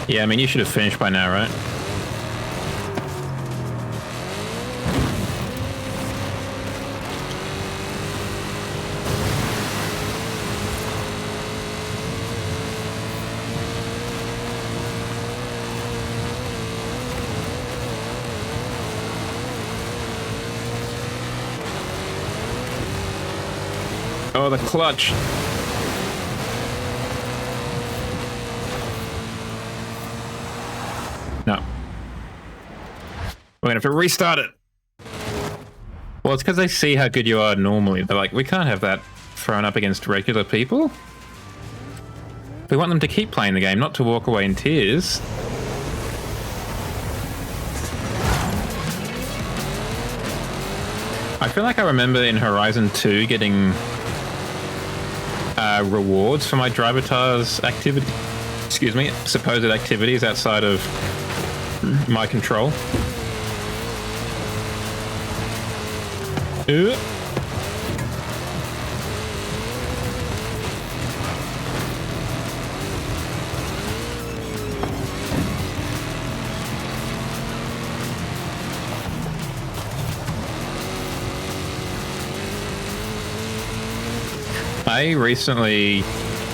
Yeah, I mean, you should have finished by now, right? Oh, the clutch. No. We're gonna have to restart it. Well, it's because they see how good you are normally. They're like, we can't have that thrown up against regular people. We want them to keep playing the game, not to walk away in tears. I feel like I remember in Horizon 2 getting rewards for my driver tars activity. Excuse me, supposed activities outside of my control.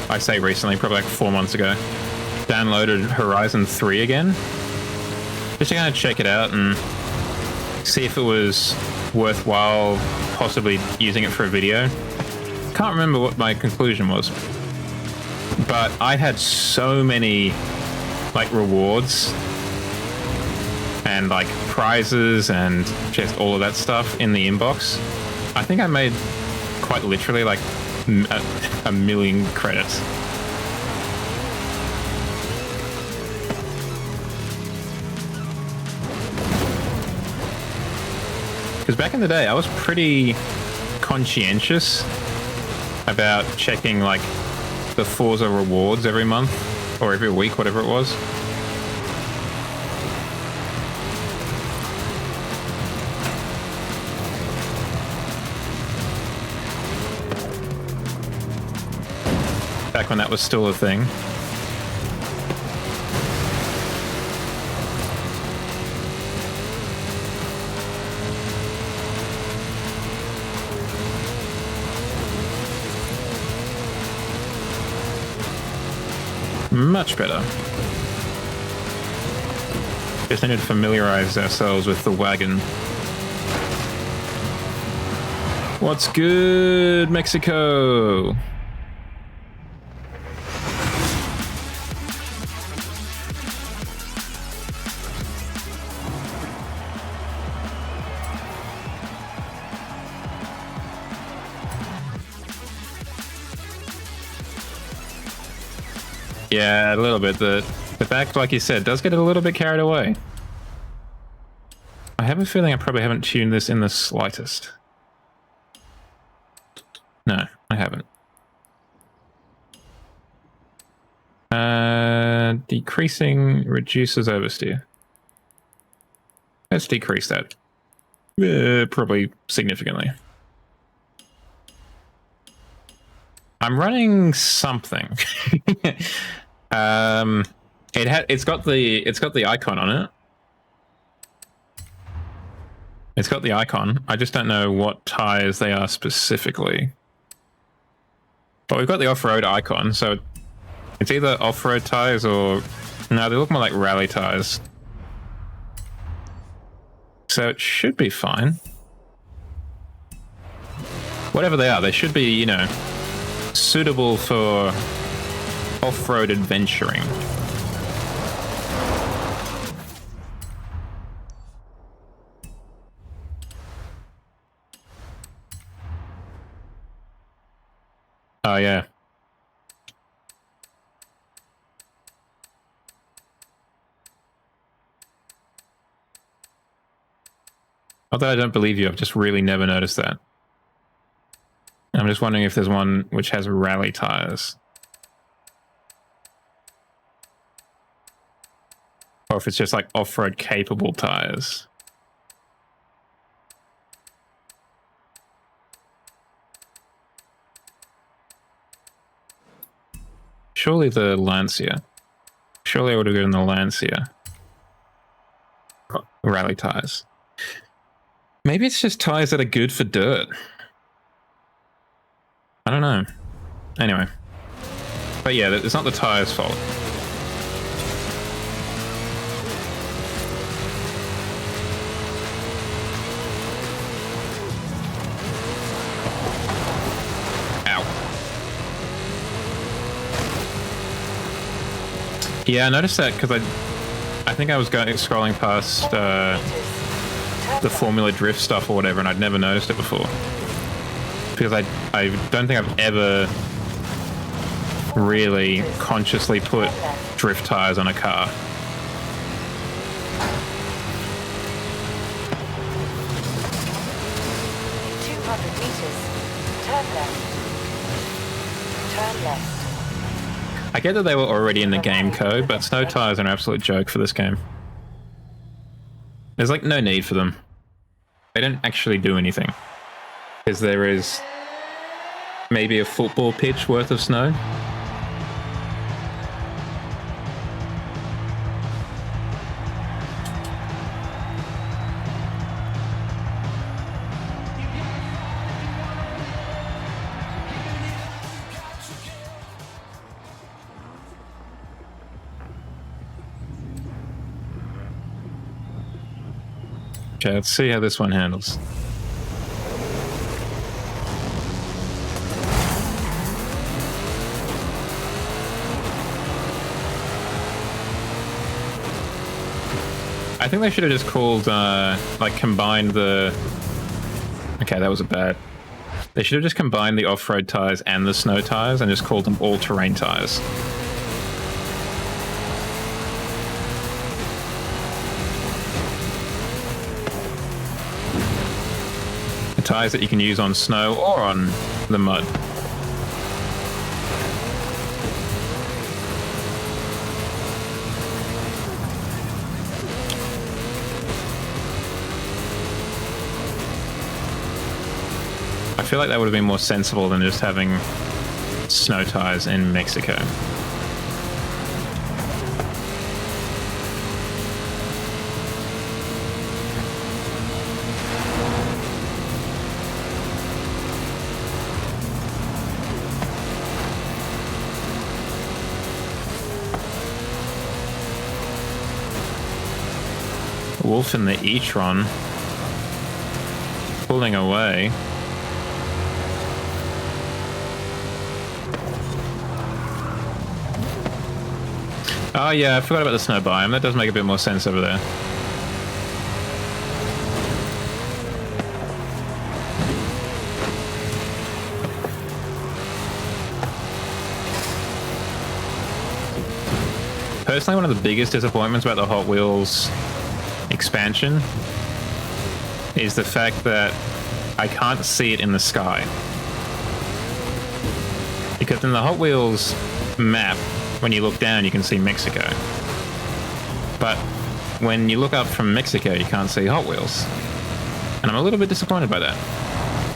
I say recently, probably like 4 months ago, downloaded Horizon 3 again. Just to kind of check it out and see if it was worthwhile possibly using it for a video. Can't remember what my conclusion was. But I had so many like rewards and like prizes and just all of that stuff in the inbox. I think I made quite literally like a million credits. Because back in the day, I was pretty conscientious about checking like the Forza rewards every month or every week, whatever it was. Back when that was still a thing. Much better. Just need to familiarize ourselves with the wagon. What's good, Mexico? Yeah, a little bit. The The back, like you said, does get a little bit carried away. I have a feeling I probably haven't tuned this in the slightest. No, I haven't. Decreasing reduces oversteer. Let's decrease that. Probably significantly. I'm running something. It's got the icon on it. It's got the icon. I just don't know what tires they are specifically. But we've got the off-road icon, so it's either off-road tires or... No, they look more like rally tires. So it should be fine. Whatever they are, they should be, you know, suitable for off-road adventuring. Oh, yeah. Although I don't believe you, I've just really never noticed that. I'm just wondering if there's one which has rally tires. Or if it's just like off-road capable tires. Surely the Lancia. Surely I would have given the Lancia rally tires. Maybe it's just tires that are good for dirt. I don't know. Anyway. But yeah, it's not the tire's fault. Yeah, I noticed that because I think I was scrolling past the Formula Drift stuff or whatever, and I'd never noticed it before. Because I don't think I've ever really consciously put drift tires on a car. Turn left. I get that they were already in the game code, but snow tires are an absolute joke for this game. There's like no need for them. They don't actually do anything. Because there is maybe a football pitch worth of snow. Okay, let's see how this one handles. I think they should have just called, like, combined the... Okay, that was a bad... They should have just combined the off-road tires and the snow tires and just called them all-terrain tires. Tires that you can use on snow or on the mud. I feel like that would have been more sensible than just having snow tires in Mexico. Wolf in the e-tron pulling away. Oh yeah, I forgot about the snow biome. That does make a bit more sense over there. Personally, one of the biggest disappointments about the Hot Wheels expansion is the fact that I can't see it in the sky. Because in the Hot Wheels map, when you look down, you can see Mexico. But when you look up from Mexico, you can't see Hot Wheels. And I'm a little bit disappointed by that.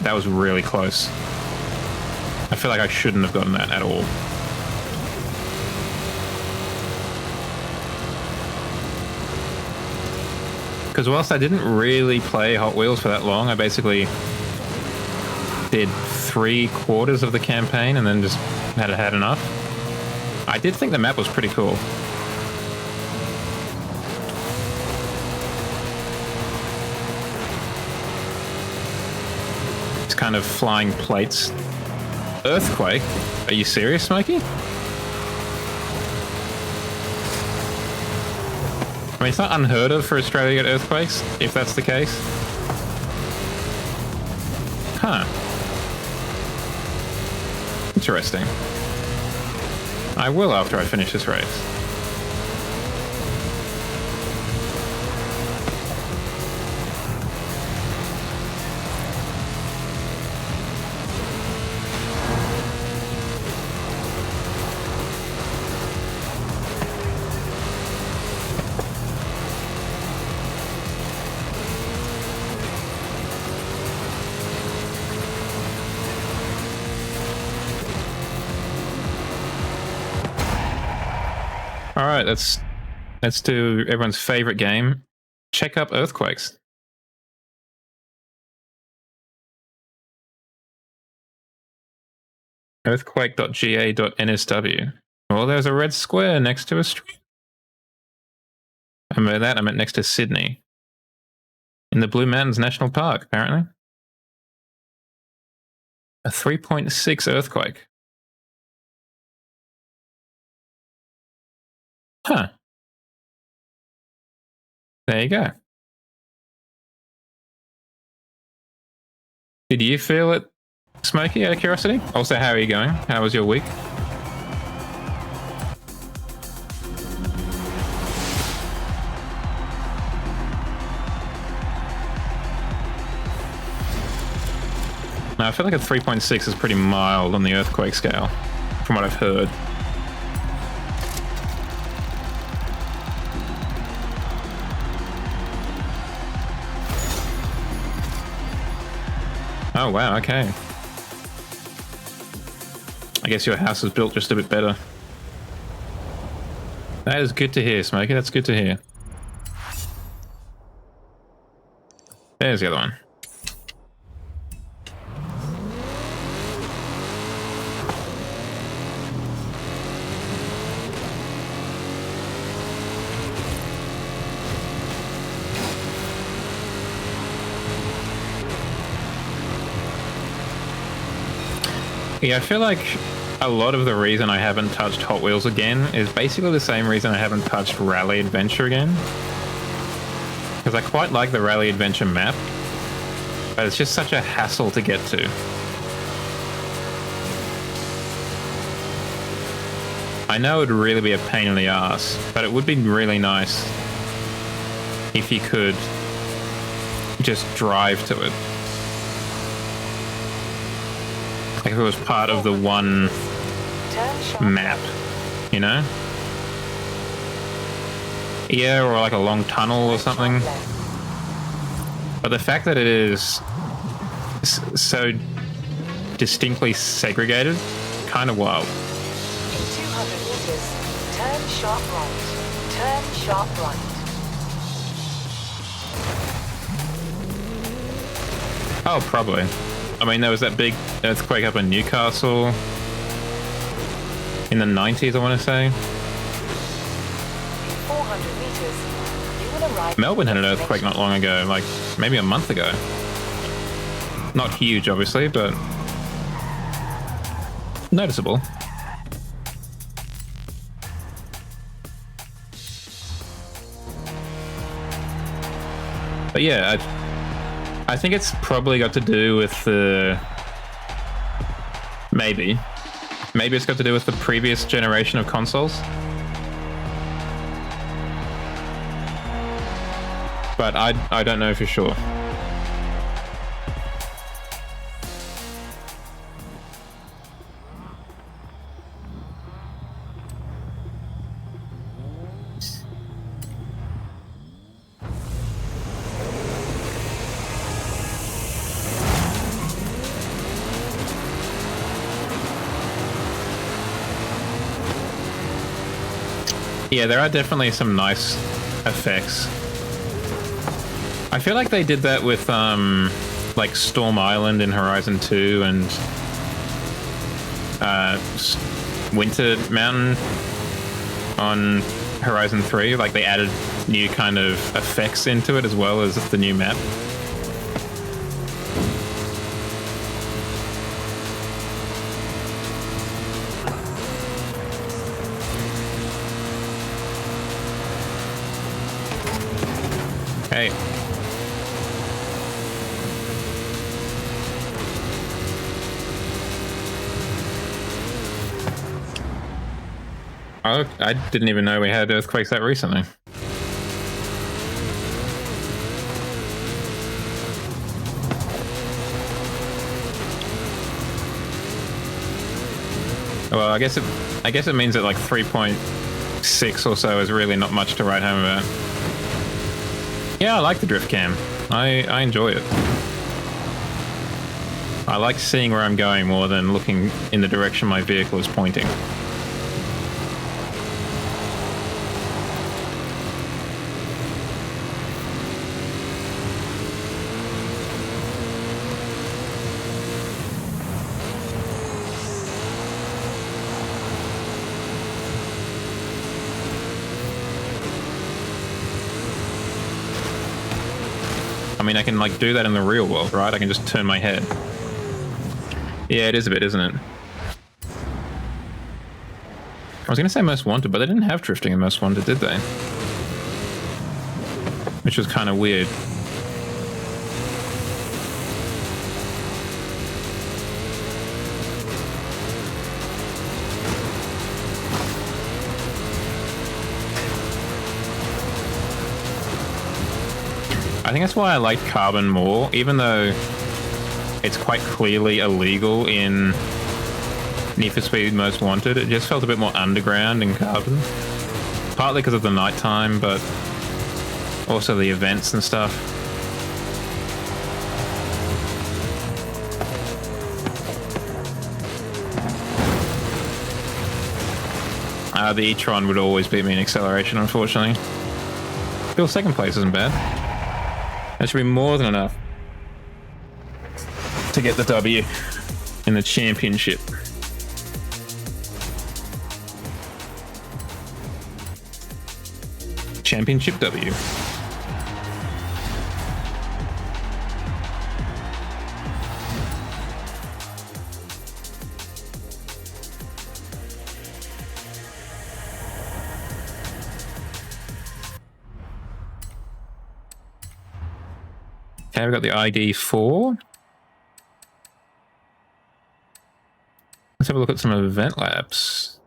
That was really close. I feel like I shouldn't have gotten that at all. Because whilst I didn't really play Hot Wheels for that long, I basically did 3/4 of the campaign and then just had enough. I did think the map was pretty cool. It's kind of flying plates. Earthquake? Are you serious, Smokey? I mean, it's not unheard of for Australia to get earthquakes, if that's the case. Huh. Interesting. I will after I finish this race. All right, let's do everyone's favorite game. Check up earthquakes. Earthquake.ga.nsw. Well, there's a red square next to a street. I meant that. I meant next to Sydney. In the Blue Mountains National Park, apparently. A 3.6 earthquake. Huh. There you go. Did you feel it, Smokey, out of curiosity? Also, how are you going? How was your week? No, I feel like a 3.6 is pretty mild on the earthquake scale, from what I've heard. Oh, wow, okay. I guess your house is built just a bit better. That is good to hear, Smokey. That's good to hear. There's the other one. Yeah, I feel like a lot of the reason I haven't touched Hot Wheels again is basically the same reason I haven't touched Rally Adventure again. Because I quite like the Rally Adventure map, but it's just such a hassle to get to. I know it would really be a pain in the ass, but it would be really nice if you could just drive to it. Like if it was part of the one map, you know? Yeah, or like a long tunnel or something. But the fact that it is so distinctly segregated, kind of wild. In 200 meters, turn sharp right. Turn sharp right. Oh, probably. I mean, there was that big earthquake up in Newcastle in the 90s, I want to say. In 400 meters, you will arrive. Melbourne had an earthquake not long ago, like maybe a month ago. Not huge, obviously, but noticeable. But yeah, I think it's probably got to do with the... Maybe it's got to do with the previous generation of consoles. but I don't know for sure. Yeah, there are definitely some nice effects. I feel like they did that with like Storm Island in Horizon 2 and Winter Mountain on Horizon 3. Like they added new kind of effects into it as well as the new map. Hey. Oh, I didn't even know we had earthquakes that recently. Well, I guess it means that like 3.6 or so is really not much to write home about. Yeah, I like the drift cam. I enjoy it. I like seeing where I'm going more than looking in the direction my vehicle is pointing. I mean, I can like do that in the real world, right? I can just turn my head. Yeah, it is a bit, isn't it? I was going to say Most Wanted, but they didn't have drifting in Most Wanted, did they? Which was kind of weird. I think that's why I like Carbon more, even though it's quite clearly illegal in Need for Speed Most Wanted. It just felt a bit more underground in Carbon. Partly because of the nighttime, but also the events and stuff. The e-tron would always beat me in acceleration, unfortunately. Still, second place isn't bad. That should be more than enough to get the W in the championship. Championship W. Okay, we've got the ID4. Let's have a look at some event labs.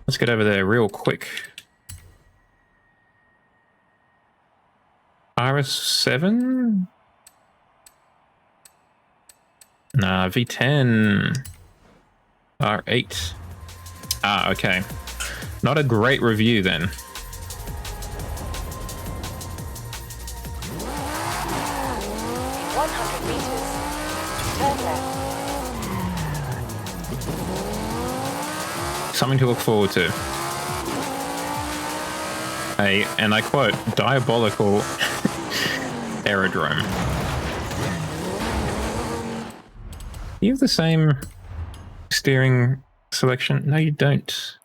Let's get over there real quick. RS7? Nah, V10. R8. Ah, okay. Not a great review then. 100 meters. Turn left. Something to look forward to. And I quote, diabolical aerodrome. You have the same steering selection? No, you don't.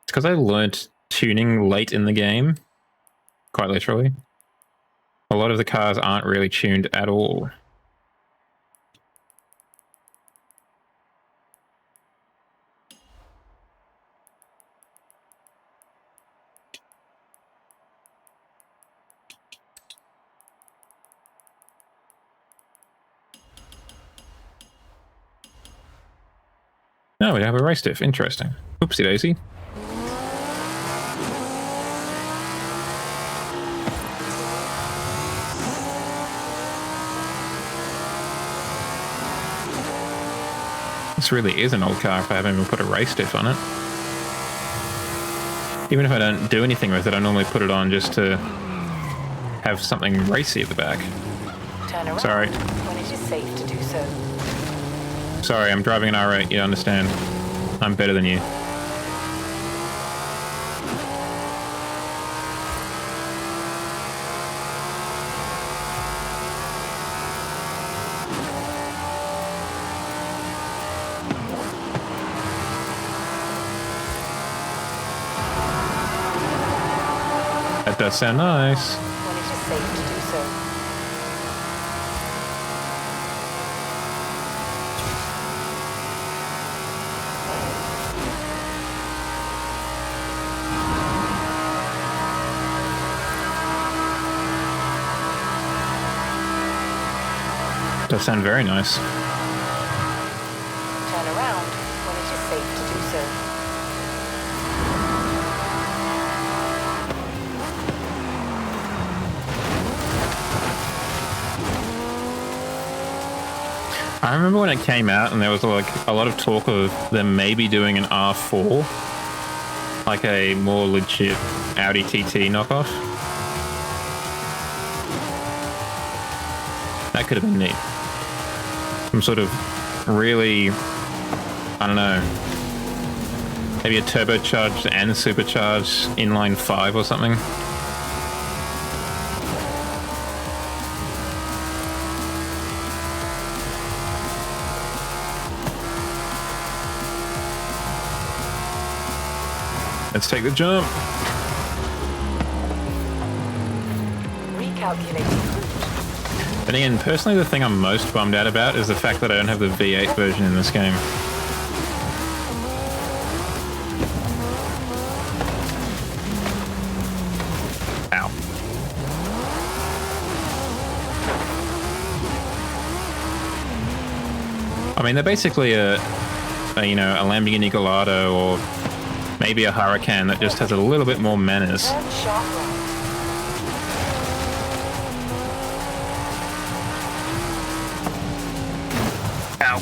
It's because I learnt tuning late in the game, quite literally. A lot of the cars aren't really tuned at all. No, we have a race diff. Interesting. Oopsie daisy. This really is an old car if I haven't even put a race diff on it. Even if I don't do anything with it, I normally put it on just to have something racy at the back. Turn around Sorry. when it is safe to do so. Sorry, I'm driving an R8, you understand. I'm better than you. That does sound nice. When it is safe to do so. Does sound very nice. Turn around when it is safe to do so. I remember when it came out and there was like a lot of talk of them maybe doing an R4, like a more legit Audi TT knockoff. That could have been neat. Some sort of really, I don't know, maybe a turbocharged and supercharged inline 5 or something. Let's take the jump. Recalculating route. But again, personally, the thing I'm most bummed out about is the fact that I don't have the V8 version in this game. Ow. I mean, they're basically a Lamborghini Gallardo or maybe a Huracan that just has a little bit more manners. Turn sharp right. Ow.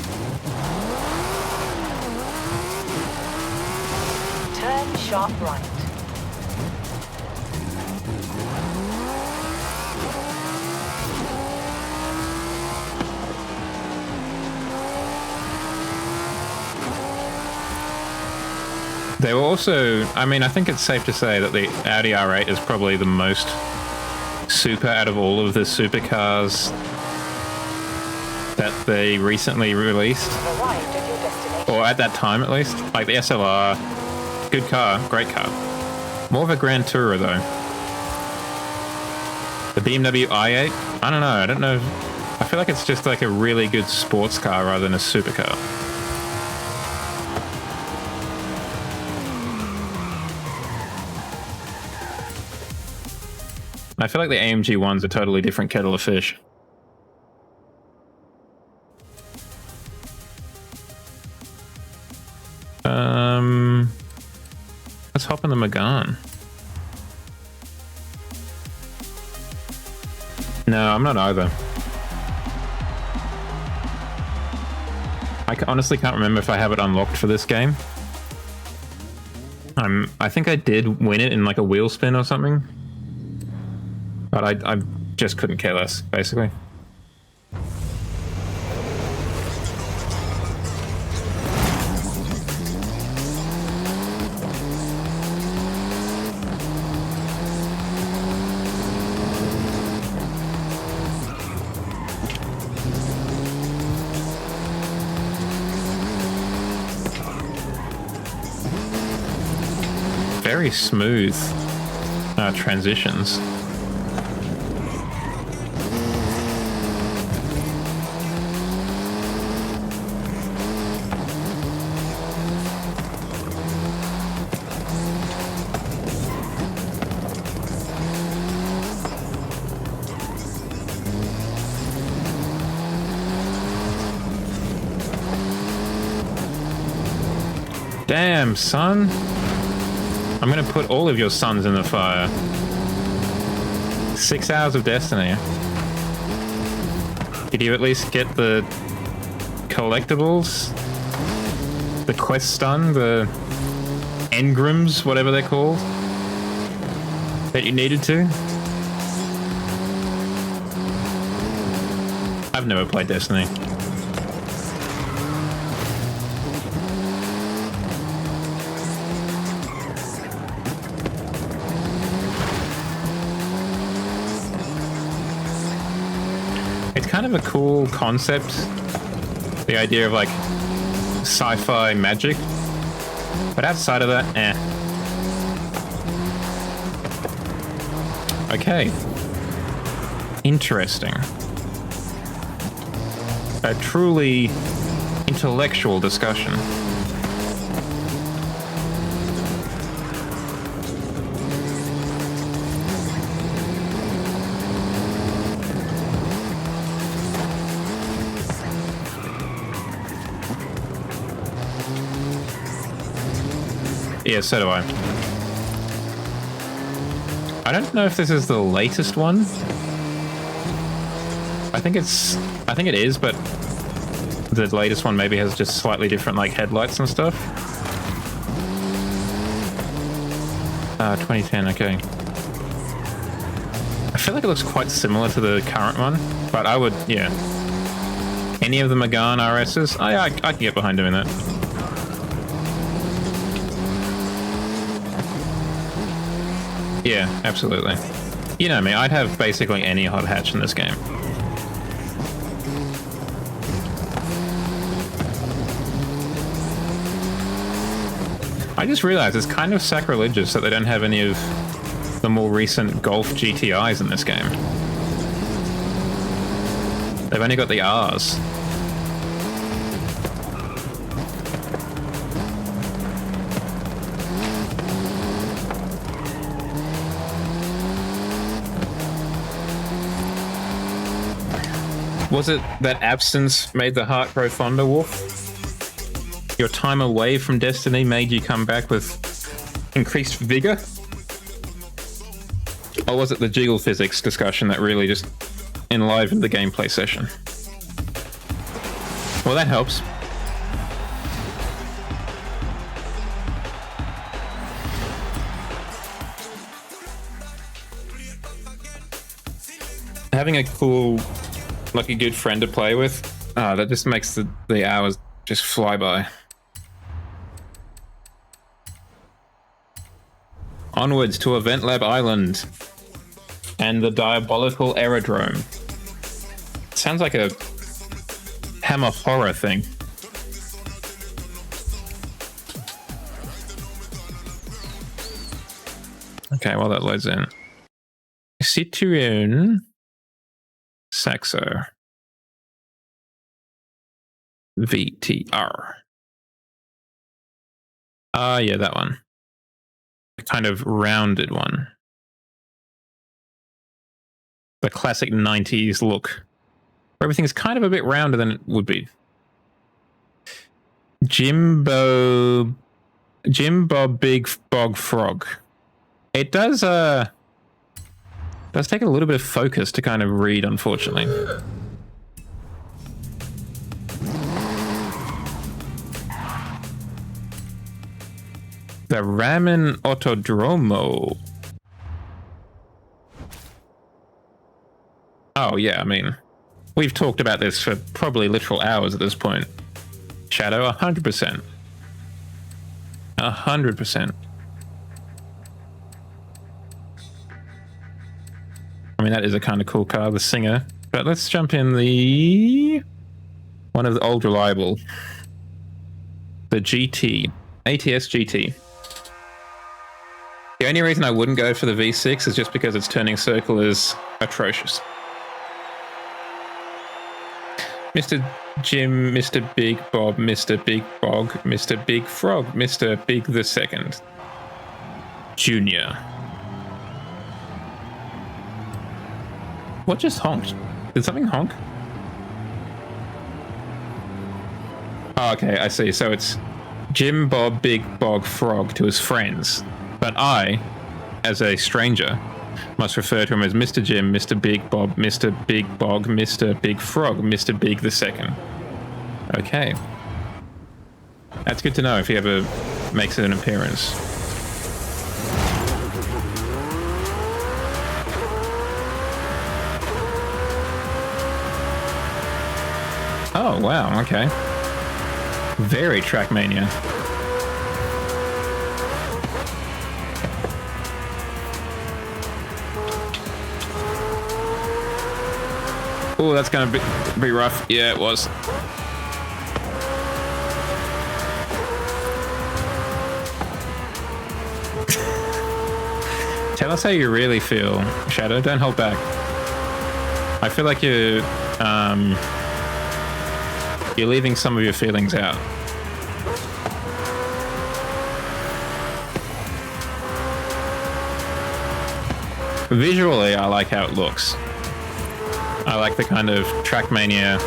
Turn sharp right. They were also, I mean, I think it's safe to say that the Audi R8 is probably the most super out of all of the supercars that they recently released. Arrived at your destination. Or at that time, at least. Like the SLR, good car, great car. More of a Grand Tourer, though. The BMW i8, I don't know. I feel like it's just like a really good sports car rather than a supercar. I feel like the AMG one's a totally different kettle of fish. Let's hop in the Megane. No, I'm not either. I honestly can't remember if I have it unlocked for this game. I think I did win it in like a wheel spin or something. But I just couldn't care less, basically. Very smooth transitions. Damn, son. I'm gonna put all of your sons in the fire. 6 hours of destiny. Did you at least get the collectibles? The quest done? The engrams, whatever they're called? That you needed to? I've never played Destiny. It's kind of a cool concept, the idea of like sci-fi magic, but outside of that, eh. Okay. Interesting. A truly intellectual discussion. Yeah, so do I. I don't know if this is the latest one. I think it is, but the latest one maybe has just slightly different like headlights and stuff. 2010, okay. I feel like it looks quite similar to the current one, but I would, yeah. Any of the Megane RSs, I can get behind doing that. Yeah, absolutely. You know me, I'd have basically any hot hatch in this game. I just realized it's kind of sacrilegious that they don't have any of the more recent Golf GTIs in this game. They've only got the Rs. Was it that absence made the heart grow fonder, Wolf? Your time away from Destiny made you come back with increased vigor? Or was it the jiggle physics discussion that really just enlivened the gameplay session? Well, that helps. Having a cool, like a good friend to play with, that just makes the hours just fly by. Onwards to Event Lab Island and the diabolical aerodrome. Sounds like a Hammer horror thing. Okay, while that loads in. Citroën Saxo VTR. Yeah, that one. The kind of rounded one. The classic 90s look. Where everything's kind of a bit rounder than it would be. Jimbo Big Bog Frog. It does take a little bit of focus to kind of read, unfortunately. The Ramen Autodromo. Oh, yeah, I mean, we've talked about this for probably literal hours at this point. Shadow, 100%. 100%. I mean, that is a kind of cool car, the Singer. But let's jump in the... one of the old reliable. The GT. ATS GT. The only reason I wouldn't go for the V6 is just because its turning circle is atrocious. Mr. Jim, Mr. Big Bob, Mr. Big Bog, Mr. Big Frog, Mr. Big the Second. Junior. What just honked? Did something honk? Oh, okay, I see. So it's Jim, Bob, Big, Bog, Frog to his friends, but I, as a stranger, must refer to him as Mr. Jim, Mr. Big Bob, Mr. Big Bog, Mr. Big Frog, Mr. Big the Second. Okay. That's good to know if he ever makes an appearance. Oh, wow, okay. Very Trackmania. Oh, that's gonna be rough. Yeah, it was. Tell us how you really feel, Shadow. Don't hold back. I feel like you're leaving some of your feelings out. Visually, I like how it looks. I like the kind of Trackmania,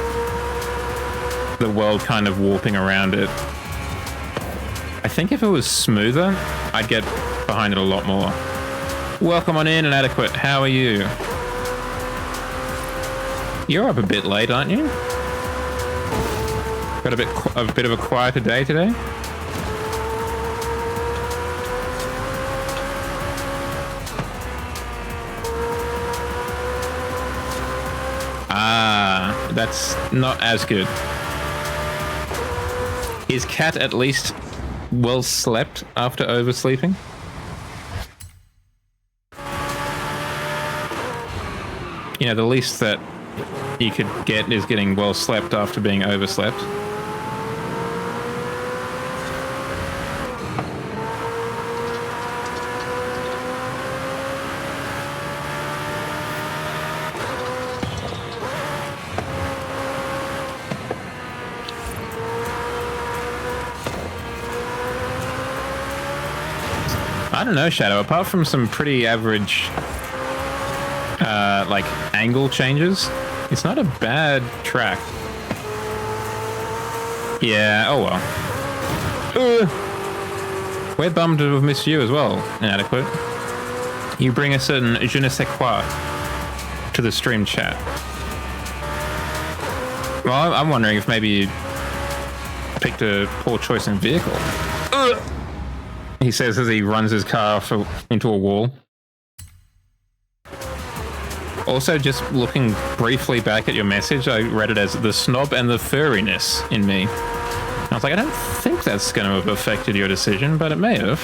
the world kind of warping around it. I think if it was smoother, I'd get behind it a lot more. Welcome on in, Inadequate. How are you? You're up a bit late, aren't you? Got a bit of a quieter day today? Ah, that's not as good. Is Cat at least well slept after oversleeping? You know, the least that you could get is getting well slept after being overslept. I don't know, Shadow. Apart from some pretty average, like, angle changes, it's not a bad track. Yeah, oh well. We're bummed to have missed you as well, Inadequate. You bring a certain je ne sais quoi to the stream chat. Well, I'm wondering if maybe you picked a poor choice in vehicle. He says as he runs his car off into a wall. Also, just looking briefly back at your message, I read it as the snob and the furriness in me. I was like, I don't think that's going to have affected your decision, but it may have.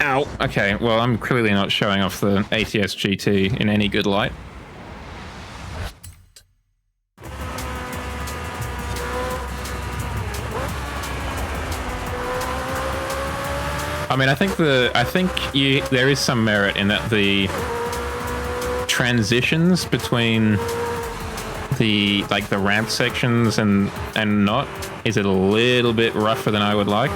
Ow. Okay, well, I'm clearly not showing off the ATS GT in any good light. I mean, I think there is some merit in that the transitions between the ramp sections and not is a little bit rougher than I would like.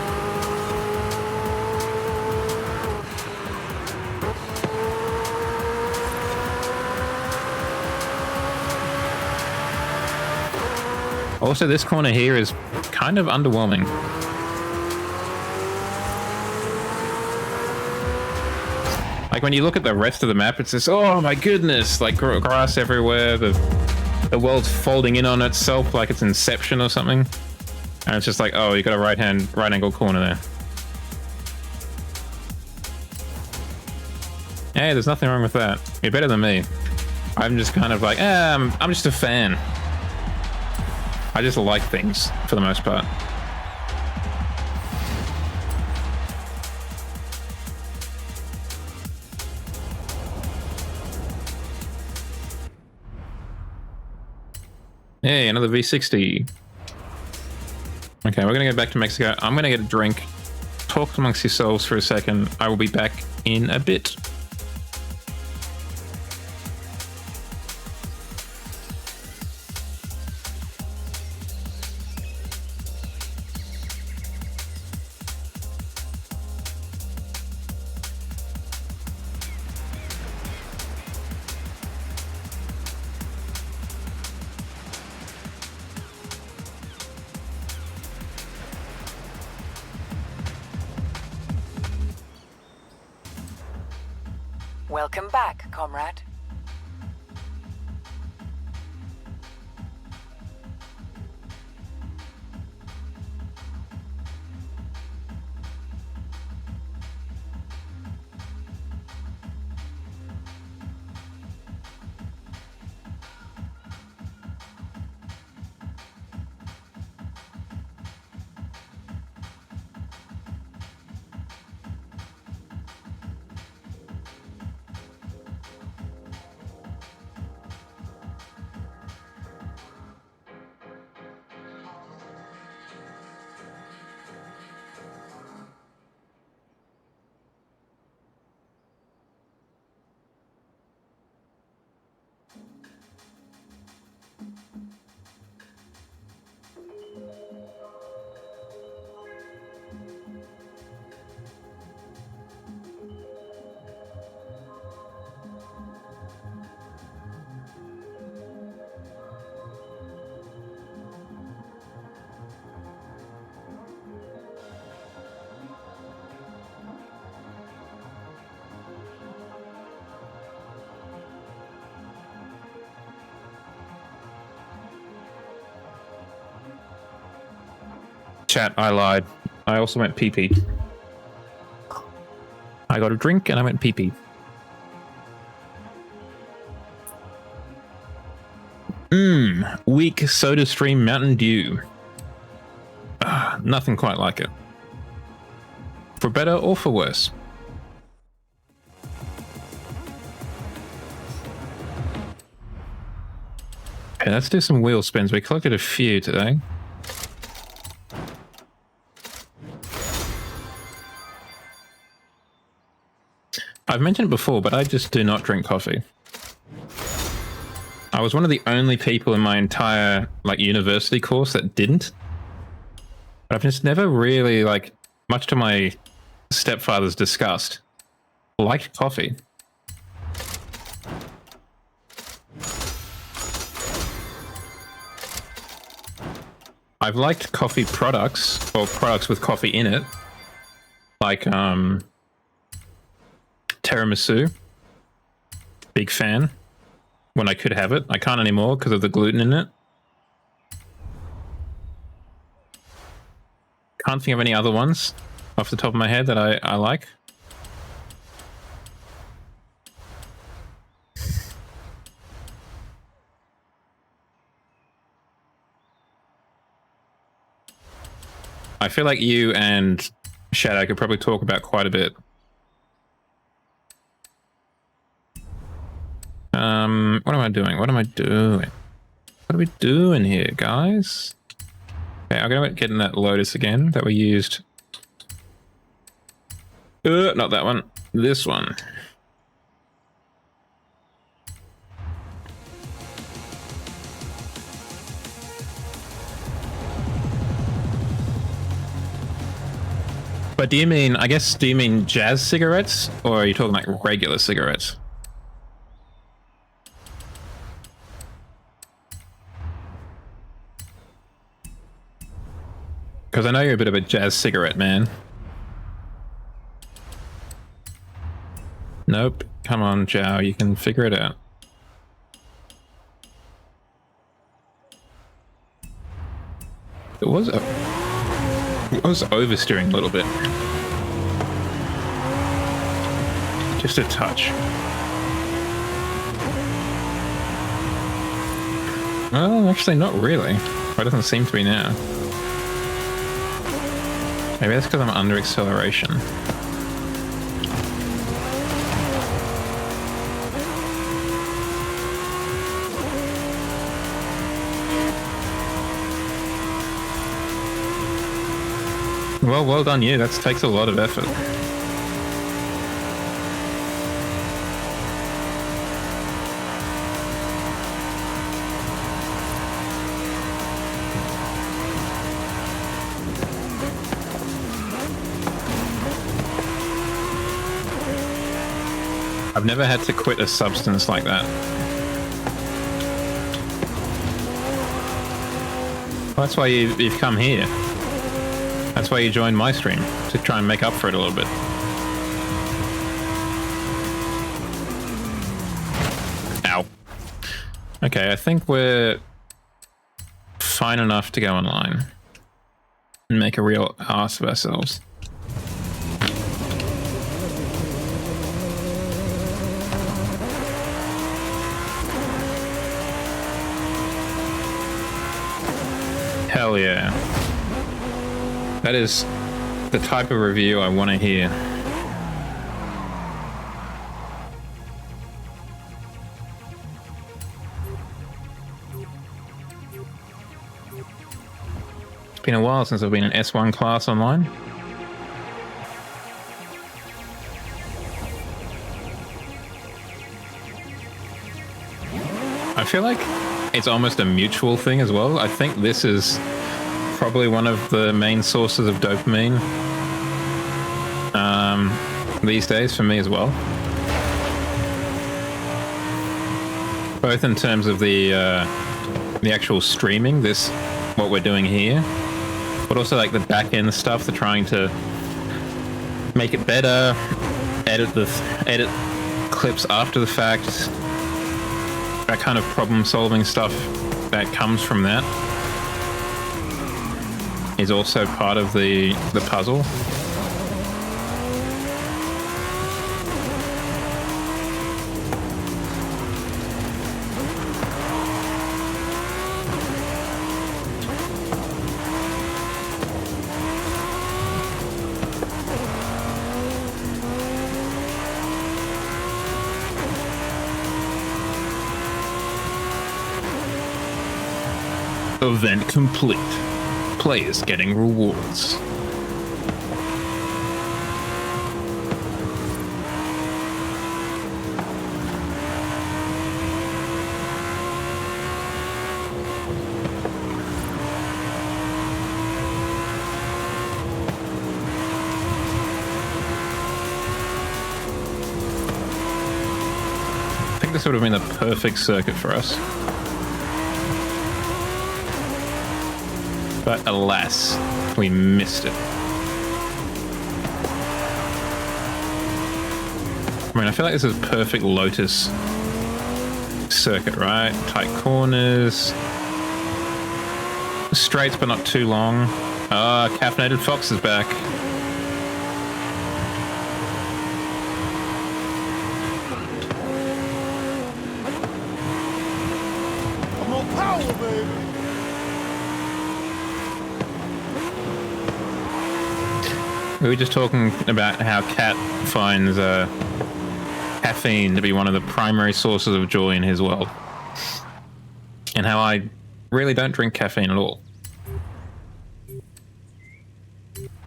Also, this corner here is kind of underwhelming. Like, when you look at the rest of the map, it's just, oh my goodness, like grass everywhere, the world's folding in on itself like it's Inception or something. And it's just like, oh, you got a right angle corner there. Hey, there's nothing wrong with that. You're better than me. I'm just kind of like, I'm just a fan. I just like things, for the most part. Hey, another V60. Okay, we're gonna go back to Mexico. I'm gonna get a drink. Talk amongst yourselves for a second. I will be back in a bit. Welcome back, comrade. Chat, I lied. I also went pee-pee. I got a drink and I went pee-pee. Weak SodaStream Mountain Dew. Nothing quite like it. For better or for worse. Okay, let's do some wheel spins. We collected a few today. I've mentioned it before, but I just do not drink coffee. I was one of the only people in my entire university course that didn't. But I've just never really, much to my stepfather's disgust, liked coffee. I've liked coffee products, or products with coffee in it, like tiramisu. Big fan. When I could have it. I can't anymore because of the gluten in it. Can't think of any other ones off the top of my head that I like. I feel like you and Shadow could probably talk about quite a bit. What am I doing? What am I doing? What are we doing here, guys? Okay, I'm gonna get in that Lotus again that we used. Not that one. This one. But do you mean jazz cigarettes, or are you talking like regular cigarettes? Because I know you're a bit of a jazz cigarette man. Nope. Come on, Zhao. You can figure it out. It was oversteering a little bit. Just a touch. Well, actually not really. It doesn't seem to be now. Maybe that's because I'm under acceleration. Well done you. That takes a lot of effort. I've never had to quit a substance like that. Well, that's why you've come here. That's why you joined my stream, to try and make up for it a little bit. Okay, I think we're fine enough to go online and make a real ass of ourselves. Hell yeah. That is the type of review I want to hear. It's been a while since I've been in S1 class online. I feel like it's almost a mutual thing as well. I think this is probably one of the main sources of dopamine these days for me as well. Both in terms of the actual streaming, what we're doing here, but also like the back end stuff, the trying to make it better, edit clips after the fact, that kind of problem solving stuff that comes from that is also part of the puzzle. Event complete. Players getting rewards. I think this would have been the perfect circuit for us. But alas, we missed it. I mean, I feel like this is perfect Lotus circuit, right? Tight corners. Straights, but not too long. Ah, Caffeinated Fox is back. More power, baby. We were just talking about how Kat finds caffeine to be one of the primary sources of joy in his world. And how I really don't drink caffeine at all.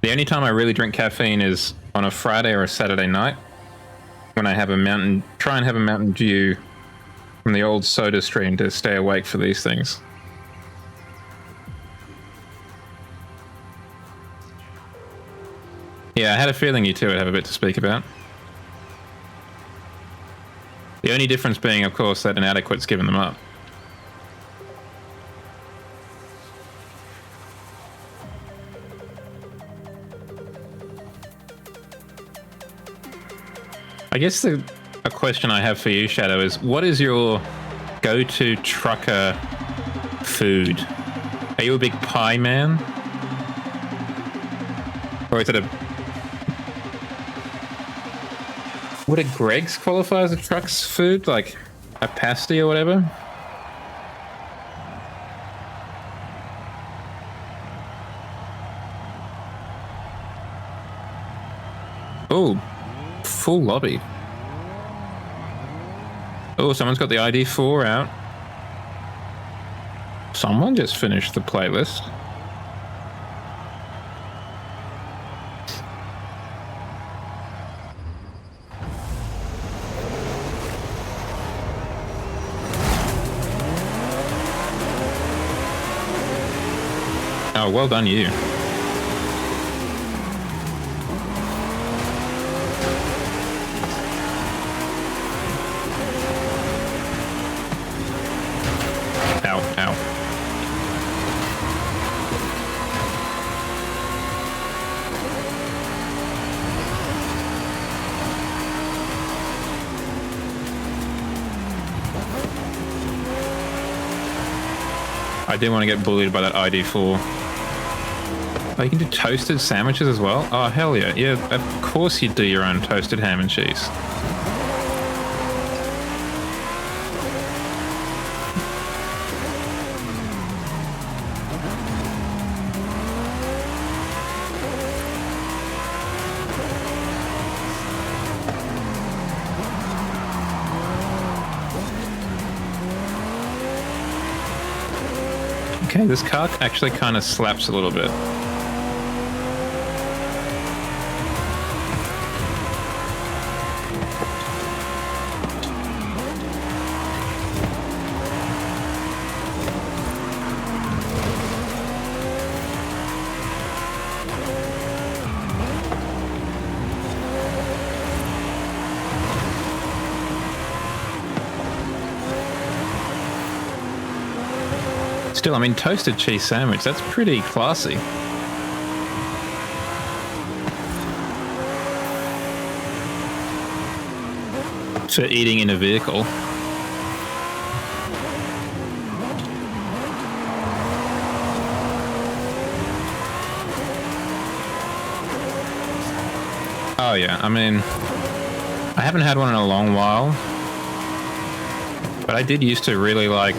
The only time I really drink caffeine is on a Friday or a Saturday night when I have try and have a Mountain Dew from the old soda stream to stay awake for these things. Yeah, I had a feeling you two would have a bit to speak about. The only difference being, of course, that Inadequate's given them up. I guess a question I have for you, Shadow, is what is your go-to trucker food? Are you a big pie man? Or is it would a Greg's qualify as a truck's food? Like a pasty or whatever? Oh, full lobby. Oh, someone's got the ID4 out. Someone just finished the playlist. Oh, well done you. Ow, ow. I didn't want to get bullied by that ID4. Oh, you can do toasted sandwiches as well? Oh, hell yeah. Yeah, of course you do your own toasted ham and cheese. Okay, this car actually kind of slaps a little bit. Still, I mean, toasted cheese sandwich, that's pretty classy. For eating in a vehicle. Oh yeah, I mean, I haven't had one in a long while, but I did used to really like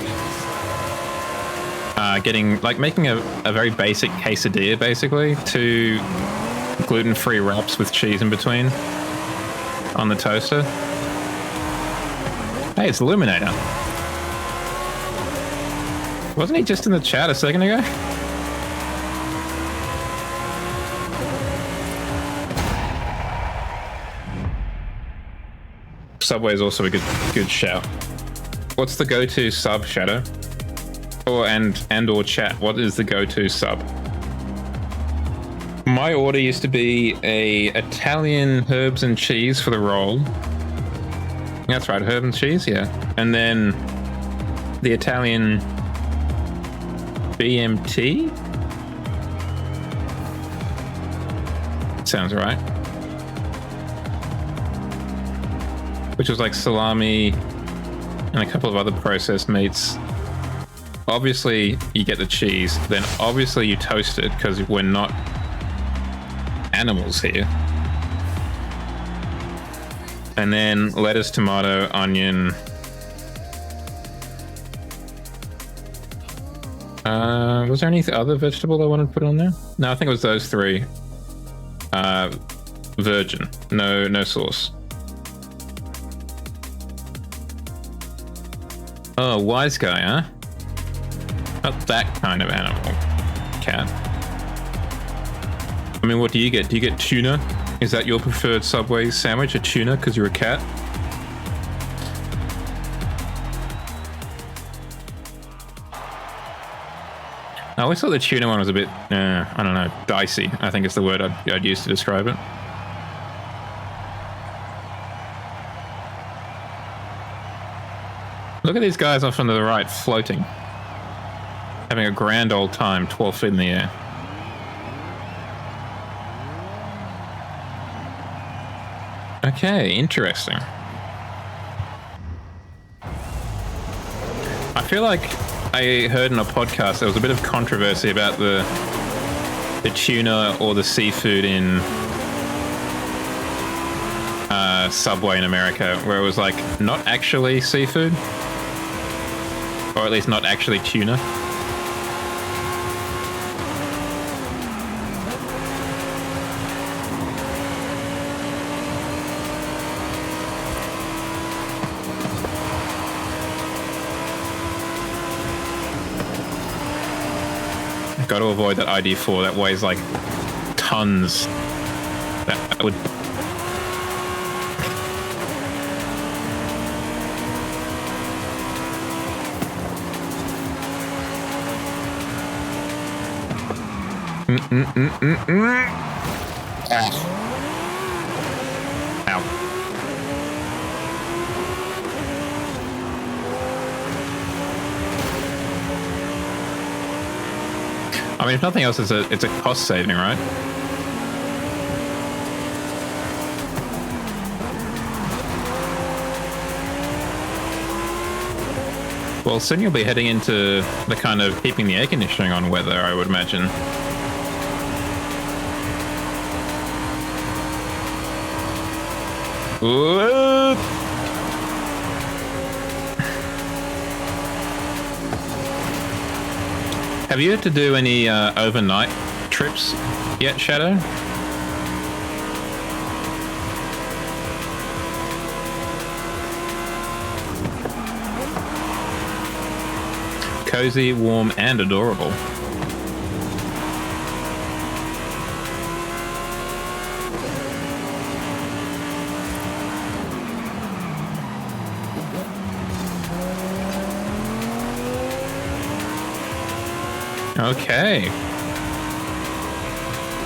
making a very basic quesadilla, basically, 2 gluten-free wraps with cheese in between on the toaster. Hey, it's Illuminator. Wasn't he just in the chat a second ago? Subway is also a good shout. What's the go-to sub, Shadow? Or or chat, what is the go-to sub? My order used to be a Italian herbs and cheese for the roll. That's right, herb and cheese, yeah. And then the Italian BMT? Sounds right. Which was like salami and a couple of other processed meats. Obviously, you get the cheese, then obviously you toast it because we're not animals here. And then lettuce, tomato, onion. Was there any other vegetable I wanted to put on there? No, I think it was those 3. Virgin, no sauce. Oh, wise guy, huh? Not that kind of animal. Cat. I mean, what do you get? Do you get tuna? Is that your preferred Subway sandwich, a tuna, because you're a cat? I always thought the tuna one was a bit, I don't know, dicey, I think is the word I'd use to describe it. Look at these guys off on the right, floating. Having a grand old time, 12 feet in the air. Okay, interesting. I feel like I heard in a podcast there was a bit of controversy about the tuna or the seafood in Subway in America, where it was like not actually seafood, or at least not actually tuna. Got to avoid that ID4 that weighs like tons. That would. Ow. I mean, if nothing else, it's a cost saving, right? Well, soon you'll be heading into the kind of keeping the air conditioning on weather, I would imagine. Whoop. Have you had to do any overnight trips yet, Shadow? Cozy, warm, and adorable. Okay.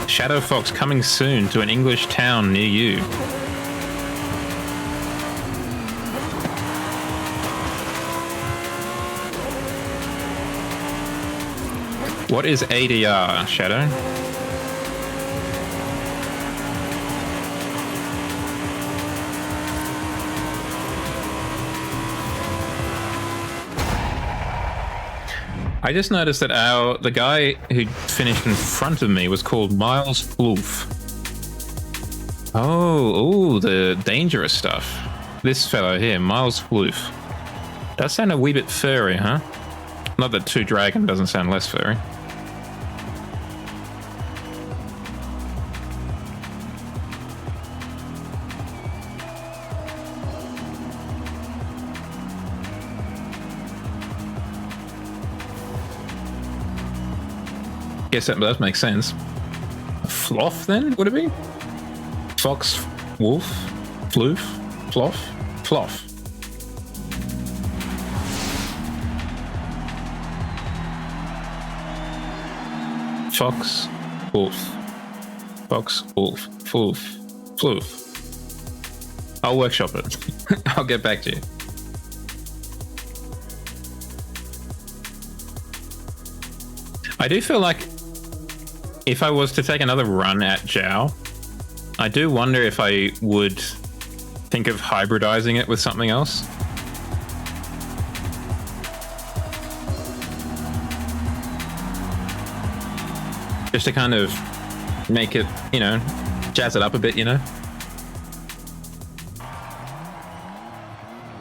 Shadow Fox coming soon to an English town near you. What is ADR, Shadow? I just noticed that the guy who finished in front of me was called Miles Floof. Oh, the dangerous stuff. This fellow here, Miles Floof. Does sound a wee bit furry, huh? Not that Two Dragon doesn't sound less furry. Guess that does make sense. Floff, then, would it be? Fox, wolf, floof, floff, floff. Fox, wolf, floof, floof. I'll workshop it. I'll get back to you. I do feel like if I was to take another run at Zhao, I do wonder if I would think of hybridizing it with something else. Just to kind of make it, you know, jazz it up a bit, you know?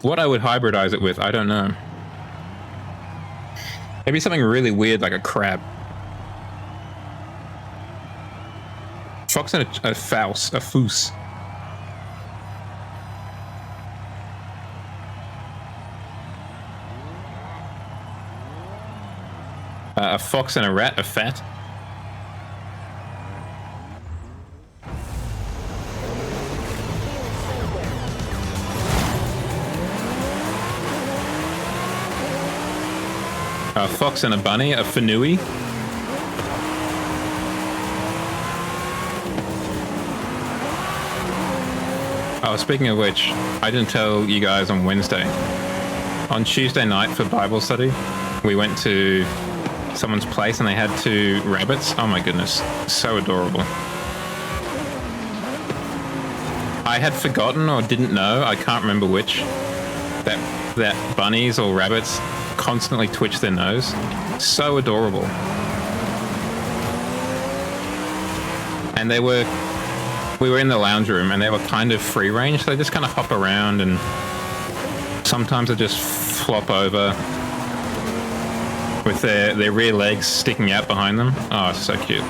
What I would hybridize it with, I don't know. Maybe something really weird like a crab. Fox and a fouse, a foose. A fox and a rat, a fat. A fox and a bunny, a fanui. Oh, speaking of which, I didn't tell you guys on Wednesday. On Tuesday night for Bible study, we went to someone's place and they had 2 rabbits. Oh my goodness, so adorable. I had forgotten or didn't know, I can't remember which, that bunnies or rabbits constantly twitch their nose. So adorable. And we were in the lounge room and they were kind of free range, so they just kind of hop around and sometimes they just flop over with their rear legs sticking out behind them. Oh, it's so cute.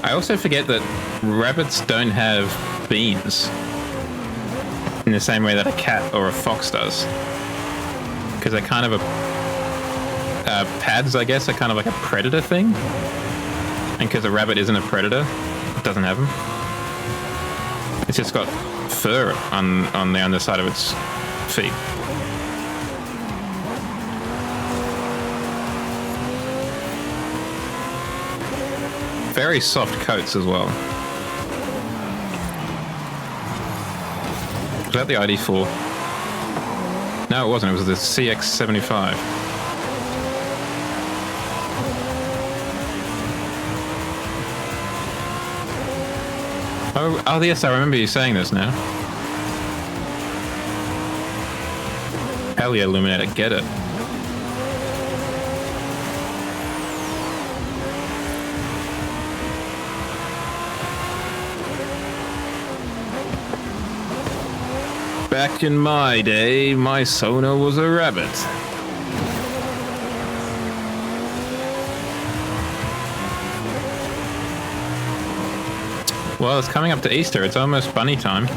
I also forget that rabbits don't have beams in the same way that a cat or a fox does, because they're kind of pads, I guess, are kind of like a predator thing, and because a rabbit isn't a predator, it doesn't have them. It's just got fur on the underside of its feet. Very soft coats as well. Was that the ID4? No, it wasn't. It was the CX-75. Oh, yes, I remember you saying this now. Hell yeah, Illuminator, get it. Back in my day, my sonar was a rabbit. Well, it's coming up to Easter. It's almost bunny time.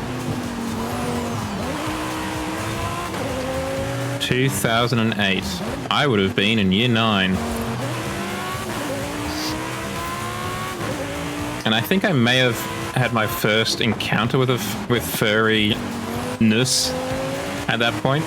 2008. I would have been in year 9. And I think I may have had my first encounter with furry-ness at that point.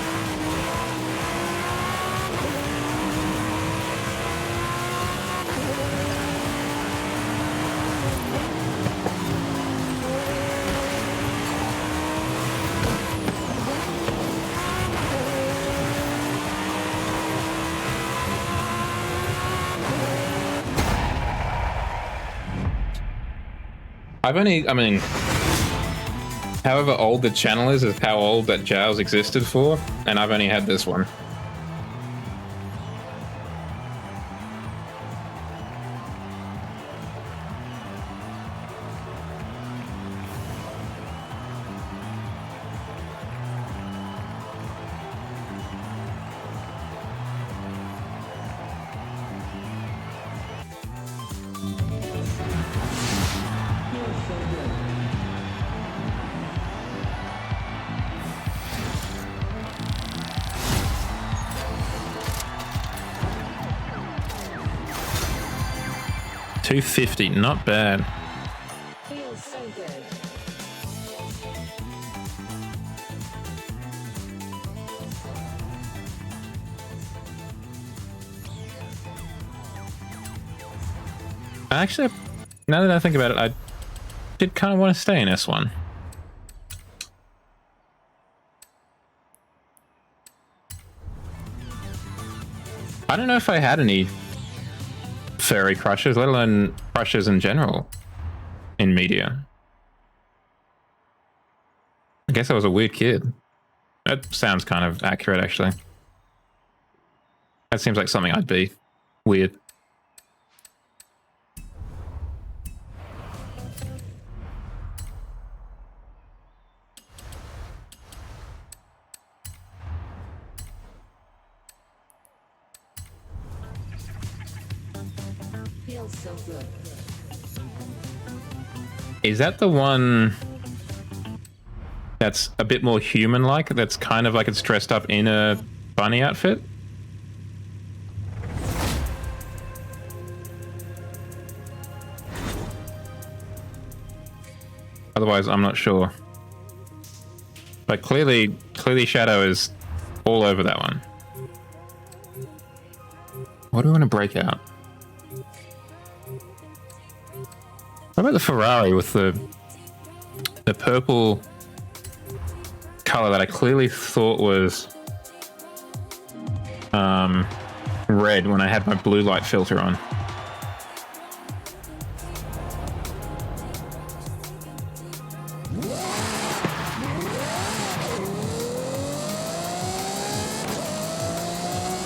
However old the channel is how old that Giles existed for, and I've only had this one. $250, not bad. Feels so good. Actually, now that I think about it, I did kind of want to stay in S1. I don't know if I had any furry crushes, let alone crushes in general in media. I guess I was a weird kid. That sounds kind of accurate, actually. That seems like something I'd be. Weird. Feels so good. Is that the one that's a bit more human-like? That's kind of like it's dressed up in a bunny outfit? Otherwise, I'm not sure. But clearly Shadow is all over that one. What do we want to break out? What about the Ferrari with the purple color that I clearly thought was red when I had my blue light filter on?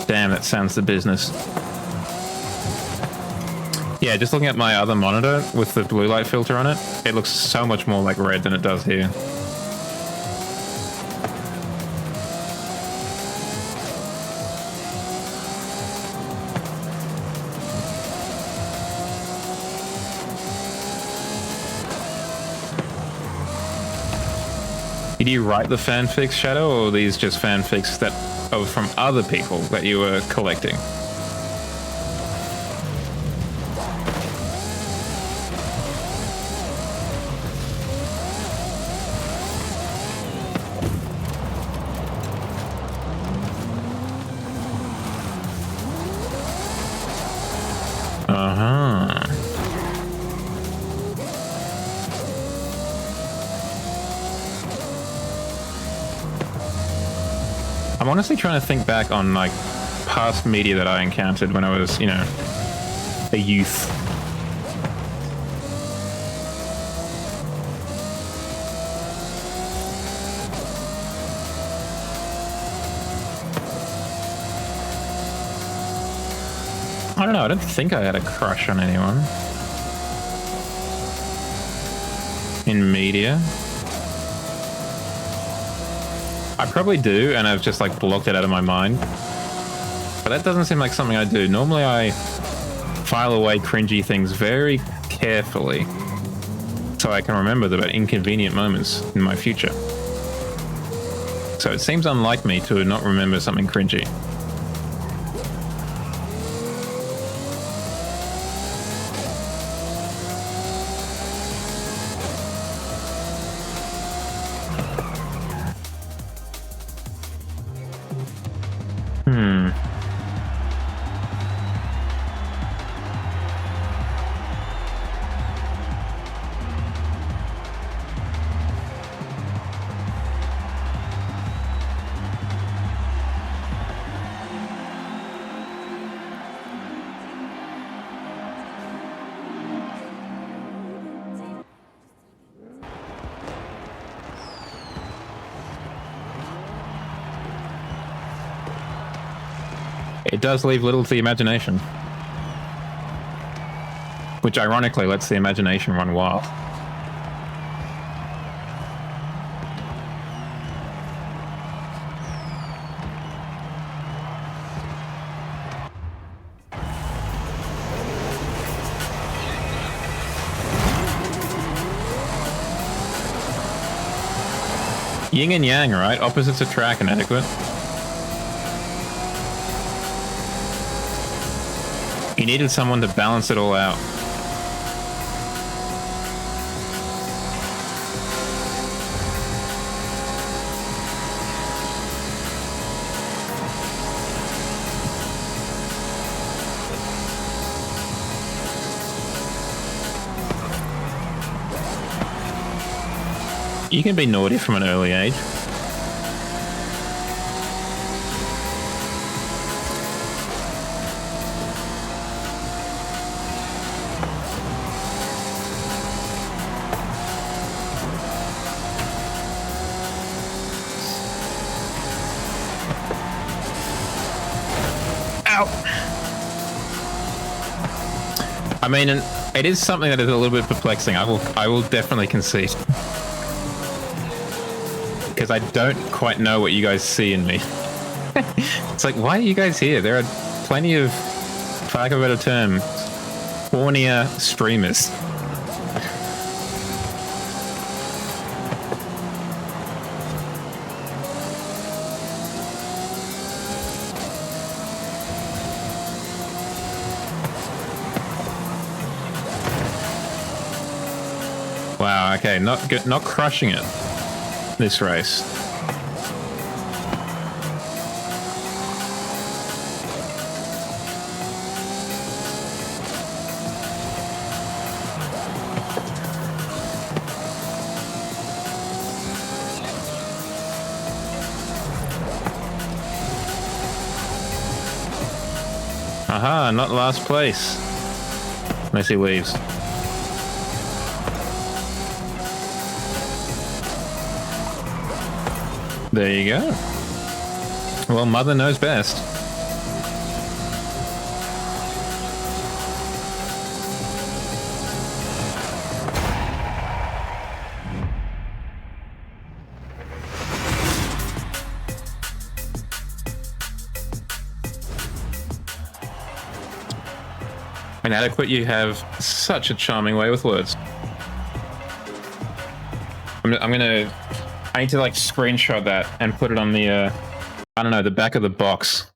Damn, that sounds the business. Yeah, just looking at my other monitor with the blue light filter on it, it looks so much more like red than it does here. Did you write the fanfics, Shadow, or are these just fanfics that are from other people that you were collecting? I'm honestly trying to think back on like past media that I encountered when I was, you know, a youth. I don't know, I don't think I had a crush on anyone. In media. I probably do, and I've just like blocked it out of my mind. But that doesn't seem like something I do. Normally I file away cringy things very carefully so I can remember them at inconvenient moments in my future. So it seems unlike me to not remember something cringy. It does leave little to the imagination. Which ironically lets the imagination run wild. Yin and yang, right? Opposites attract, inadequate. You needed someone to balance it all out. You can be naughty from an early age. I mean, it is something that is a little bit perplexing. I will definitely concede. Because I don't quite know what you guys see in me. It's like, why are you guys here? There are plenty of, for lack of a better term, hornier streamers. Wow, okay, not good, not crushing it this race. Aha, not last place. Unless he leaves. There you go. Well, Mother knows best. Inadequate, you have such a charming way with words. I need to like screenshot that and put it on the, I don't know, the back of the box.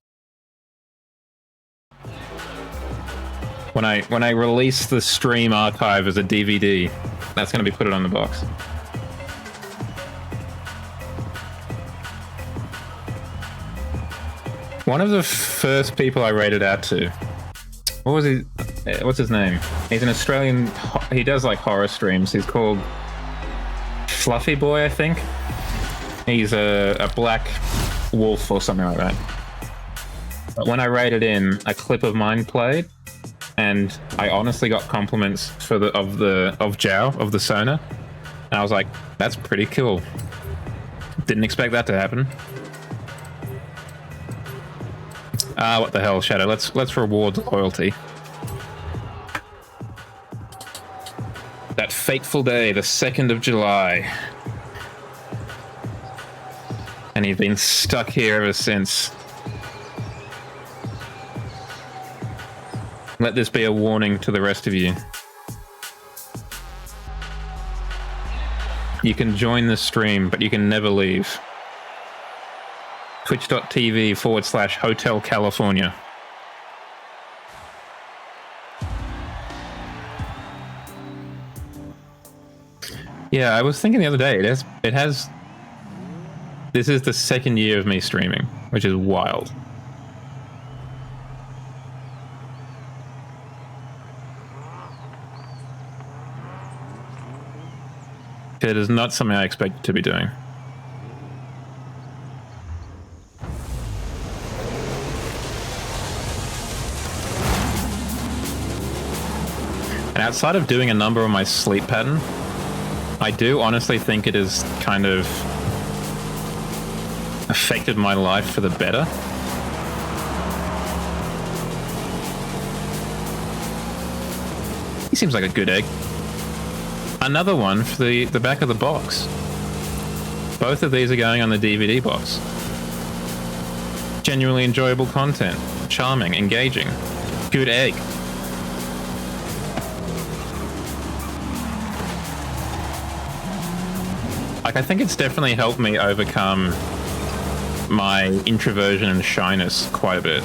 When I release the stream archive as a DVD, that's going to be put it on the box. One of the first people I rated out to, what was he? What's his name? He's an Australian. He does like horror streams. He's called Fluffy Boy, I think. He's a black wolf or something like that. But when I rated in, a clip of mine played, and I honestly got compliments for of Jow of the Sona, and I was like, "That's pretty cool." Didn't expect that to happen. Ah, what the hell, Shadow? Let's reward loyalty. That fateful day, the 2nd of July. And you've been stuck here ever since. Let this be a warning to the rest of you. You can join the stream, but you can never leave. Twitch.tv/Hotel California. Yeah, I was thinking the other day, it has this is the 2nd year of me streaming, which is wild. It is not something I expected to be doing. And outside of doing a number on my sleep pattern, I do honestly think it has kind of affected my life for the better. He seems like a good egg. Another one for the back of the box. Both of these are going on the DVD box. Genuinely enjoyable content. Charming, engaging. Good egg. Like, I think it's definitely helped me overcome my introversion and shyness quite a bit.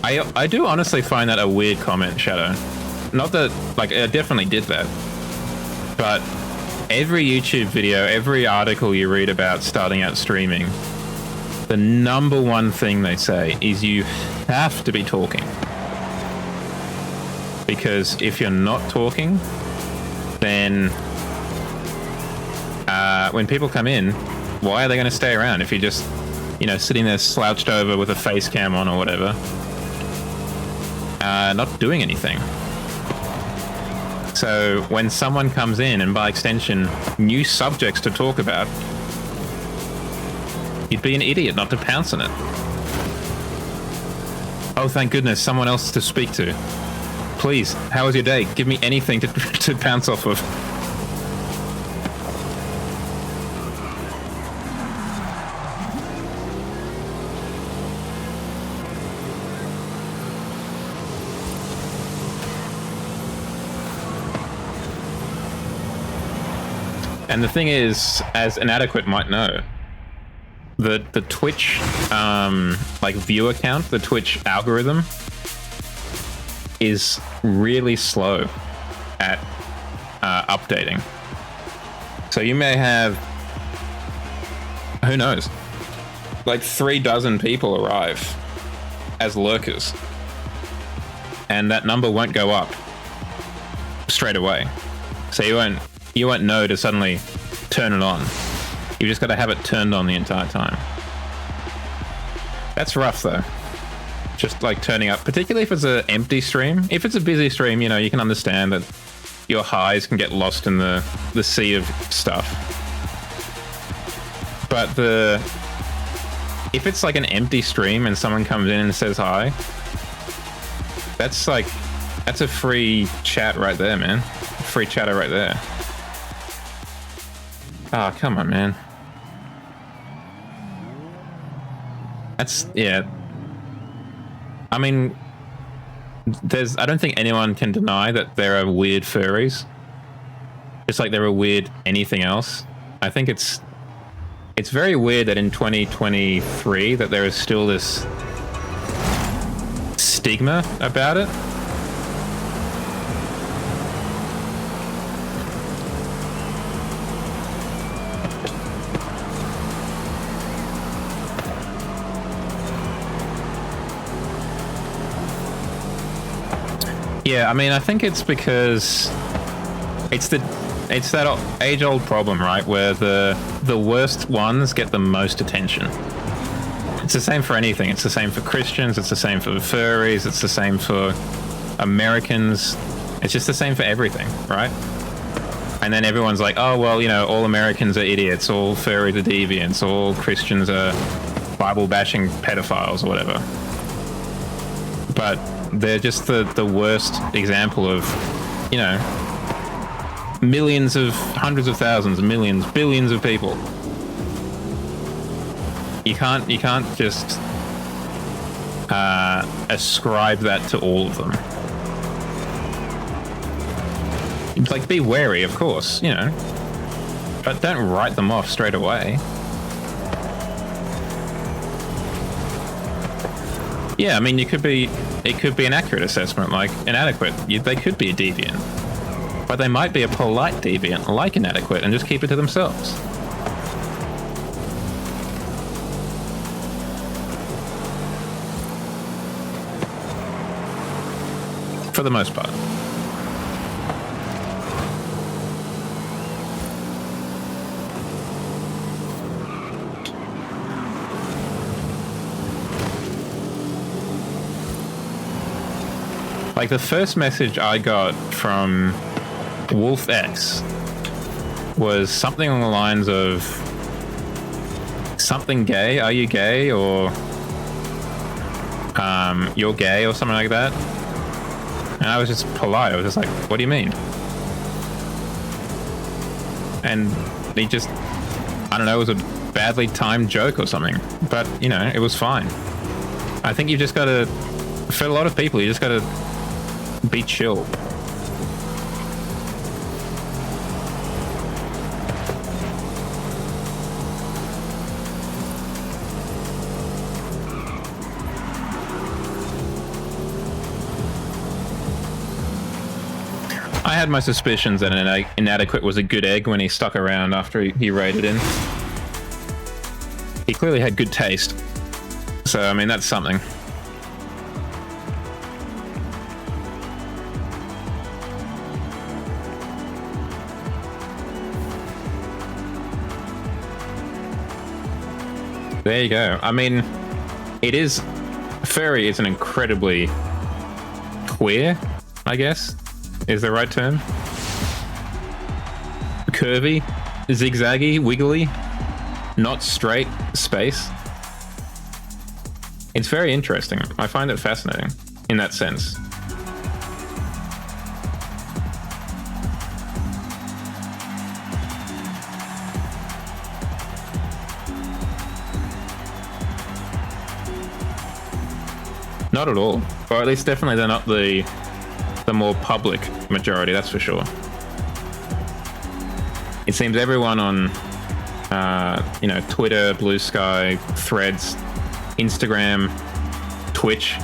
I do honestly find that a weird comment, Shadow. Not that, like, I definitely did that. But every YouTube video, every article you read about starting out streaming, the number one thing they say is you have to be talking. Because if you're not talking, then when people come in, why are they going to stay around if you're just, you know, sitting there slouched over with a face cam on or whatever, not doing anything? So when someone comes in and by extension new subjects to talk about, you'd be an idiot not to pounce on it. Oh, thank goodness, someone else to speak to. Please, how was your day? Give me anything to pounce off of. And the thing is, as Inadequate might know, the Twitch like viewer count, the Twitch algorithm is really slow at updating. So you may have, who knows, like 36 people arrive as lurkers, and that number won't go up straight away. So you won't know to suddenly turn it on. You just got to have it turned on the entire time. That's rough though. Just like turning up, particularly if it's an empty stream. If it's a busy stream, you know, you can understand that your highs can get lost in the sea of stuff. But if it's like an empty stream and someone comes in and says hi, that's a free chat right there, man. Free chatter right there. Ah, oh, come on, man. Yeah. I mean, I don't think anyone can deny that there are weird furries. Just like there are weird anything else. I think it's very weird that in 2023 that there is still this stigma about it. Yeah, I mean, I think it's because it's that age-old problem, right? Where the worst ones get the most attention. It's the same for anything. It's the same for Christians. It's the same for furries. It's the same for Americans. It's just the same for everything, right? And then everyone's like, oh, well, you know, all Americans are idiots, all furries are deviants, all Christians are Bible-bashing pedophiles or whatever. But they're just the worst example of, you know, millions of, hundreds of thousands, millions, billions of people. You can't just ascribe that to all of them. Like, be wary, of course, you know, but don't write them off straight away. Yeah, I mean, it could be an accurate assessment, like inadequate. They could be a deviant, but they might be a polite deviant, like inadequate, and just keep it to themselves. For the most part. Like, the first message I got from Wolf X was something along the lines of something gay, are you gay, or you're gay, or something like that. And I was just polite. I was just like, what do you mean? And he just, I don't know, it was a badly timed joke or something. But, you know, it was fine. I think you just got to, for a lot of people, you just got to be chill. I had my suspicions that an inadequate was a good egg when he stuck around after he raided in. He clearly had good taste. So, I mean, that's something. There you go. I mean, furry is an incredibly queer, I guess, is the right term. Curvy, zigzaggy, wiggly, not straight space. It's very interesting. I find it fascinating in that sense. Not at all. Or at least definitely they're not the more public majority, that's for sure. It seems everyone on, you know, Twitter, Blue Sky, Threads, Instagram, Twitch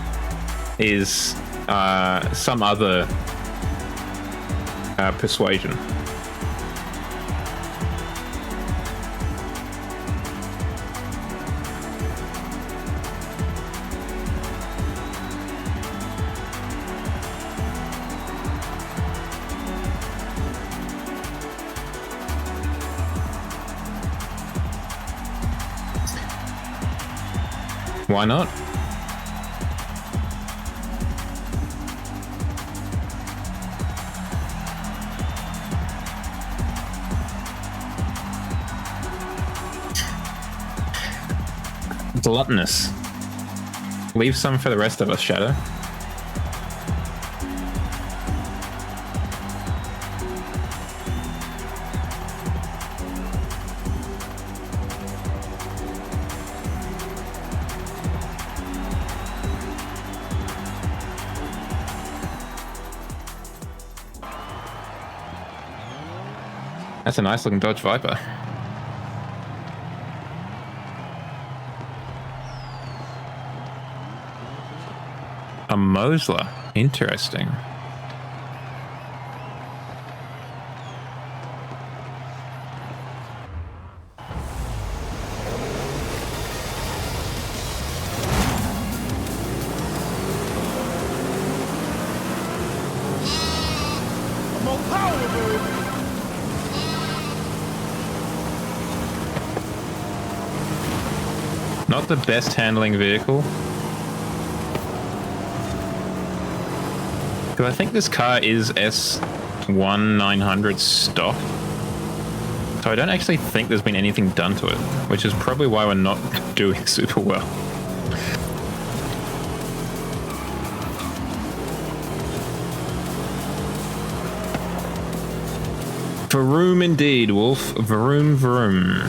is some other persuasion. Why not? Gluttonous. Leave some for the rest of us, Shadow. That's a nice looking Dodge Viper. A Mosler. Interesting. More power, baby. Not the best handling vehicle. Because I think this car is S 1900 stock. So I don't actually think there's been anything done to it, which is probably why we're not doing super well. Vroom indeed, Wolf. Vroom vroom.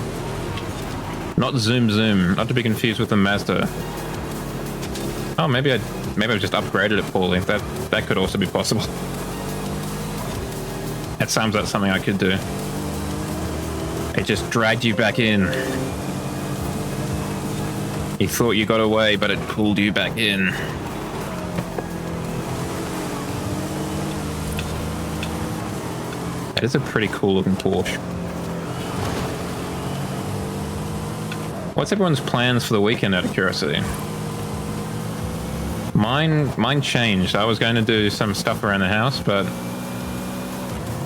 Not zoom zoom. Not to be confused with the Mazda. Oh, maybe I've just upgraded it poorly. That could also be possible. That sounds like something I could do. It just dragged you back in. You thought you got away, but it pulled you back in. That is a pretty cool looking Porsche. What's everyone's plans for the weekend, out of curiosity? Mine changed. I was going to do some stuff around the house, but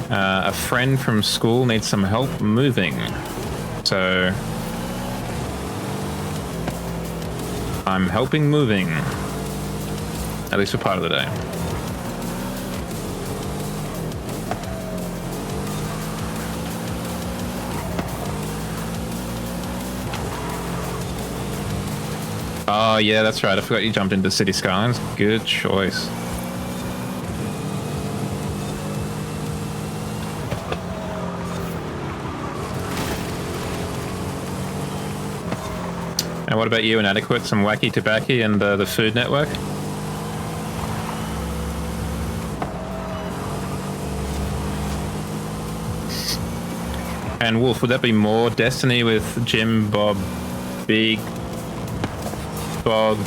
a friend from school needs some help moving. So I'm helping moving, at least for part of the day. Oh yeah, that's right. I forgot you jumped into City Skylines. Good choice. And what about you, Inadequate? Some wacky tobacco and the Food Network? And Wolf, would that be more Destiny with Jim, Bob, Big, Bog,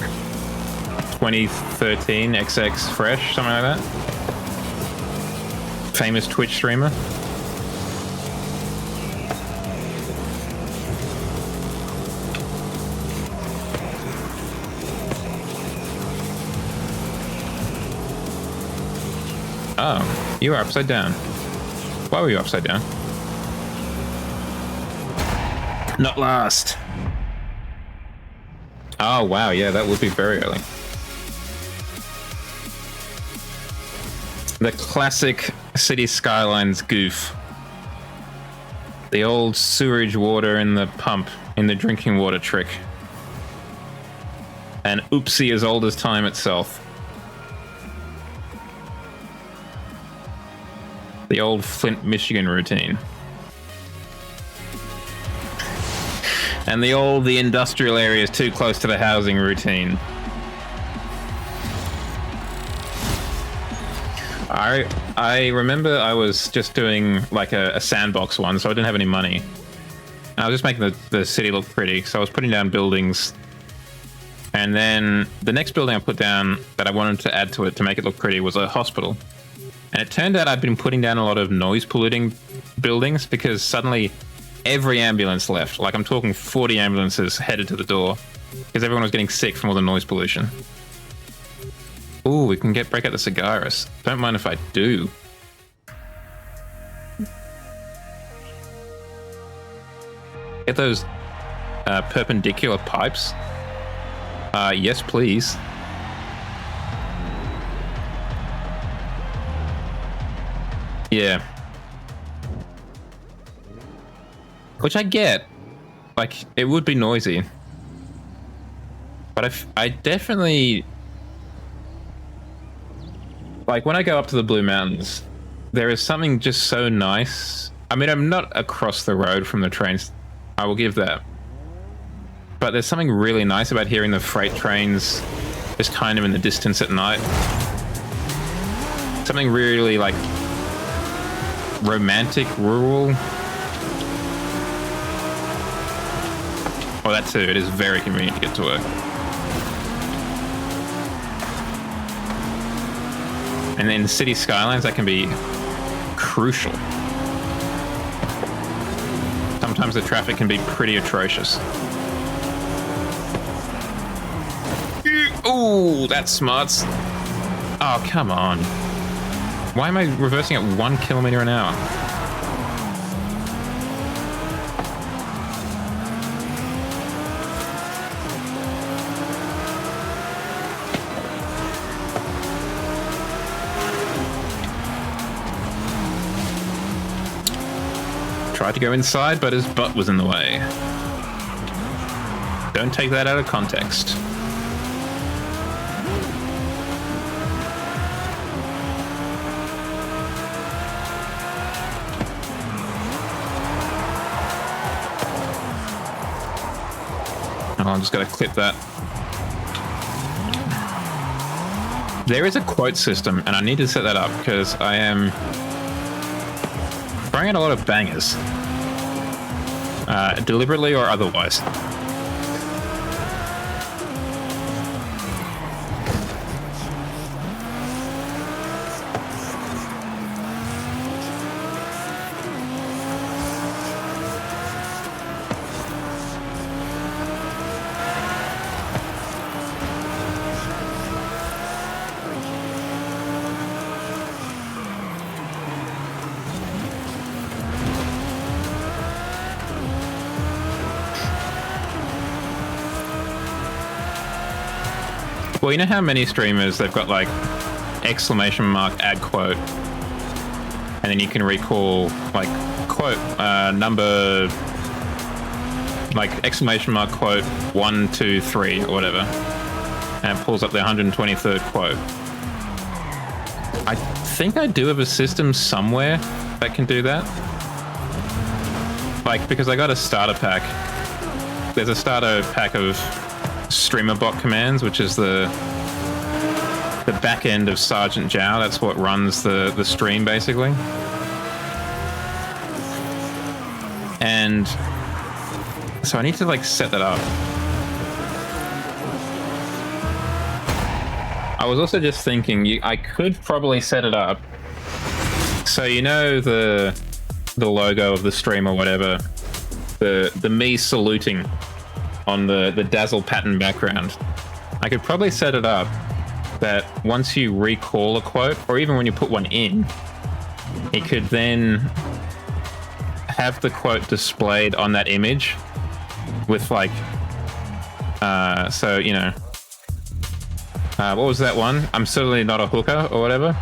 2013, XX Fresh, something like that? Famous Twitch streamer? Oh, you were upside down. Why were you upside down? Not last. Oh, wow, yeah, that would be very early. The classic City Skylines goof. The old sewerage water in the pump, in the drinking water trick. An oopsie as old as time itself. The old Flint, Michigan routine. And the industrial area is too close to the housing routine. I remember I was just doing like a sandbox one, so I didn't have any money. I was just making the city look pretty, so I was putting down buildings. And then the next building I put down that I wanted to add to it to make it look pretty was a hospital. And it turned out I'd been putting down a lot of noise polluting buildings because suddenly every ambulance left. Like, I'm talking 40 ambulances headed to the door because everyone was getting sick from all the noise pollution. Ooh, we can break out the cigaris. Don't mind if I do. Get those perpendicular pipes. Yes, please. Yeah. Which I get. Like, it would be noisy. But I definitely... Like, when I go up to the Blue Mountains, there is something just so nice. I mean, I'm not across the road from the trains. I will give that. But there's something really nice about hearing the freight trains just kind of in the distance at night. Something really, like, romantic, rural. Well, that too. It is very convenient to get to work. And in the city skylines, that can be crucial. Sometimes the traffic can be pretty atrocious. Ooh, that's smarts. Oh, come on. Why am I reversing at 1 kilometer an hour? Tried to go inside, but his butt was in the way. Don't take that out of context. Oh, I'm just going to clip that. There is a quote system, and I need to set that up because I am throwing out a lot of bangers, deliberately or otherwise. Well, you know how many streamers, they've got like exclamation mark add quote, and then you can recall like quote number, like exclamation mark quote 1, 2, 3 or whatever, and it pulls up the 123rd quote. I think I do have a system somewhere that can do that. Like, because I got a starter pack. There's a starter pack of streamer bot commands, which is the back end of Sergeant Zhao. That's what runs the stream basically. And so I need to like set that up. I was also just thinking I could probably set it up so you know the logo of the stream or whatever, the me saluting on the dazzle pattern background. I could probably set it up that once you recall a quote, or even when you put one in, it could then have the quote displayed on that image with like, so, you know, what was that one? I'm certainly not a hooker or whatever.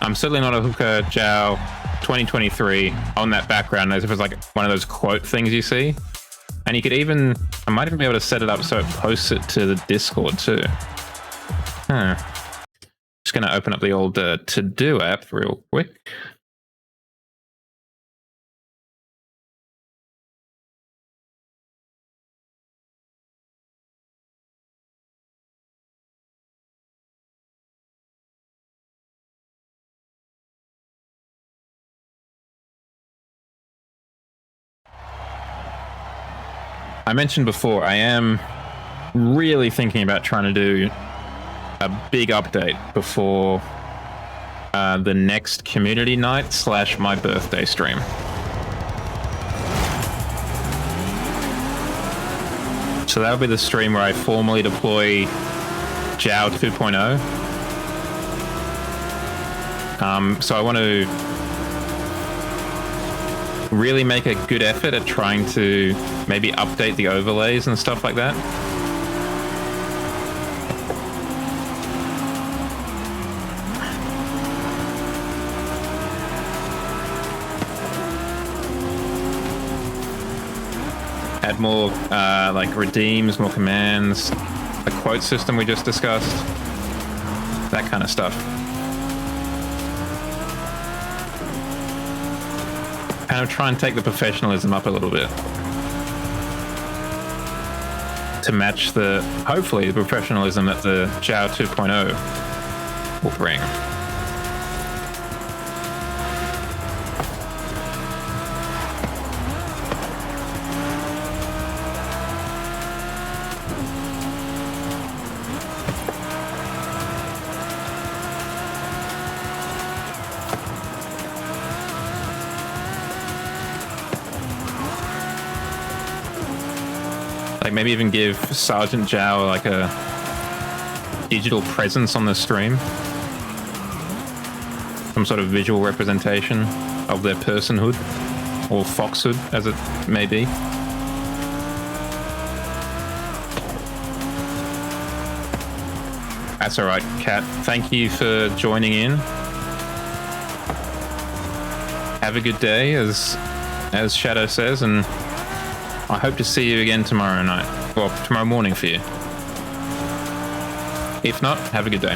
I'm certainly not a hooker, Zhao 2023 on that background, as if it's like one of those quote things you see. And you could even, I might even be able to set it up so it posts it to the Discord too. Huh. Just going to open up the old to-do app real quick. I mentioned before, I am really thinking about trying to do a big update before the next community night / my birthday stream. So that'll be the stream where I formally deploy Zhao 2.0. So I want to really make a good effort at trying to maybe update the overlays and stuff like that. Add more like redeems, more commands, the quote system we just discussed, that kind of stuff. Kind of try and take the professionalism up a little bit to match the, hopefully, the professionalism that the Zhao 2.0 will bring. Like maybe even give Sergeant Zhao like a digital presence on the stream. Some sort of visual representation of their personhood or foxhood, as it may be. That's all right, Kat. Thank you for joining in. Have a good day as as Shadow says, and I hope to see you again tomorrow night. Well, tomorrow morning for you. If not, have a good day.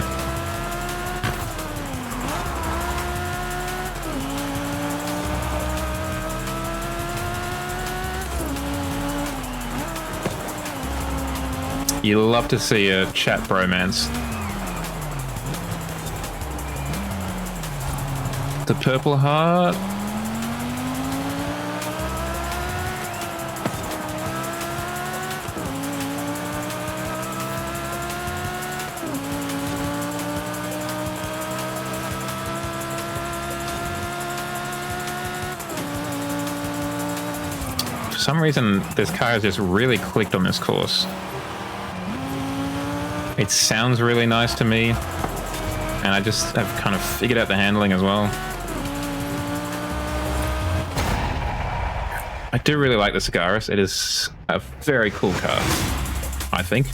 You love to see a chat bromance. The purple heart. For some reason, this car has just really clicked on this course. It sounds really nice to me, and I just have kind of figured out the handling as well. I do really like the Sagaris. It is a very cool car, I think.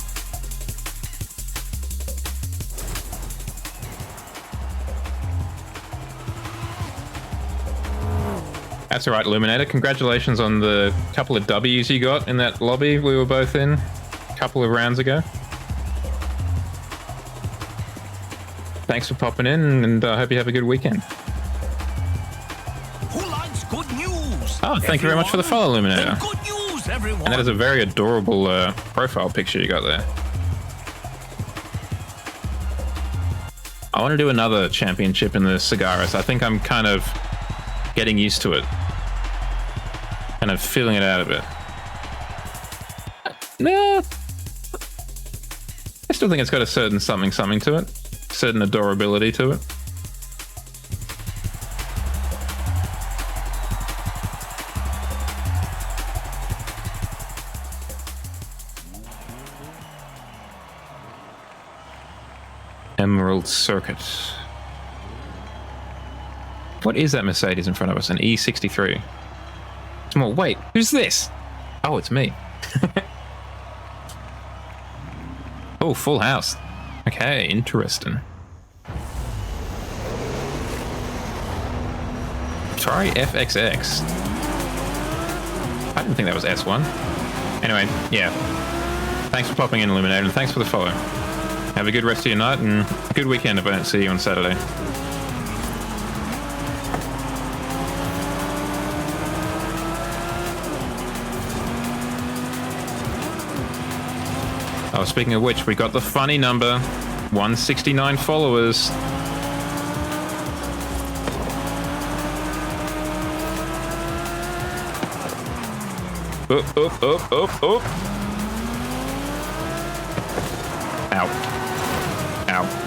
That's all right, Illuminator. Congratulations on the couple of W's you got in that lobby we were both in a couple of rounds ago. Thanks for popping in, and I hope you have a good weekend. Who likes good news? Oh, thank you very much for the follow, Illuminator. Good news, everyone. And that is a very adorable profile picture you got there. I want to do another championship in the Sagaris. I think I'm kind of getting used to it. Kind of feeling it out a bit. No. I still think it's got a certain something to it. Certain adorability to it. Emerald Circuit. What is that Mercedes in front of us? An E63. Small. Wait, who's this? Oh, it's me. Oh, full house. Okay, interesting. Ferrari FXX. I didn't think that was S1. Anyway, yeah. Thanks for popping in, Illuminator, and thanks for the follow. Have a good rest of your night, and a good weekend if I don't see you on Saturday. Oh, speaking of which, we got the funny number. 169 followers. Up. Ow. Ow.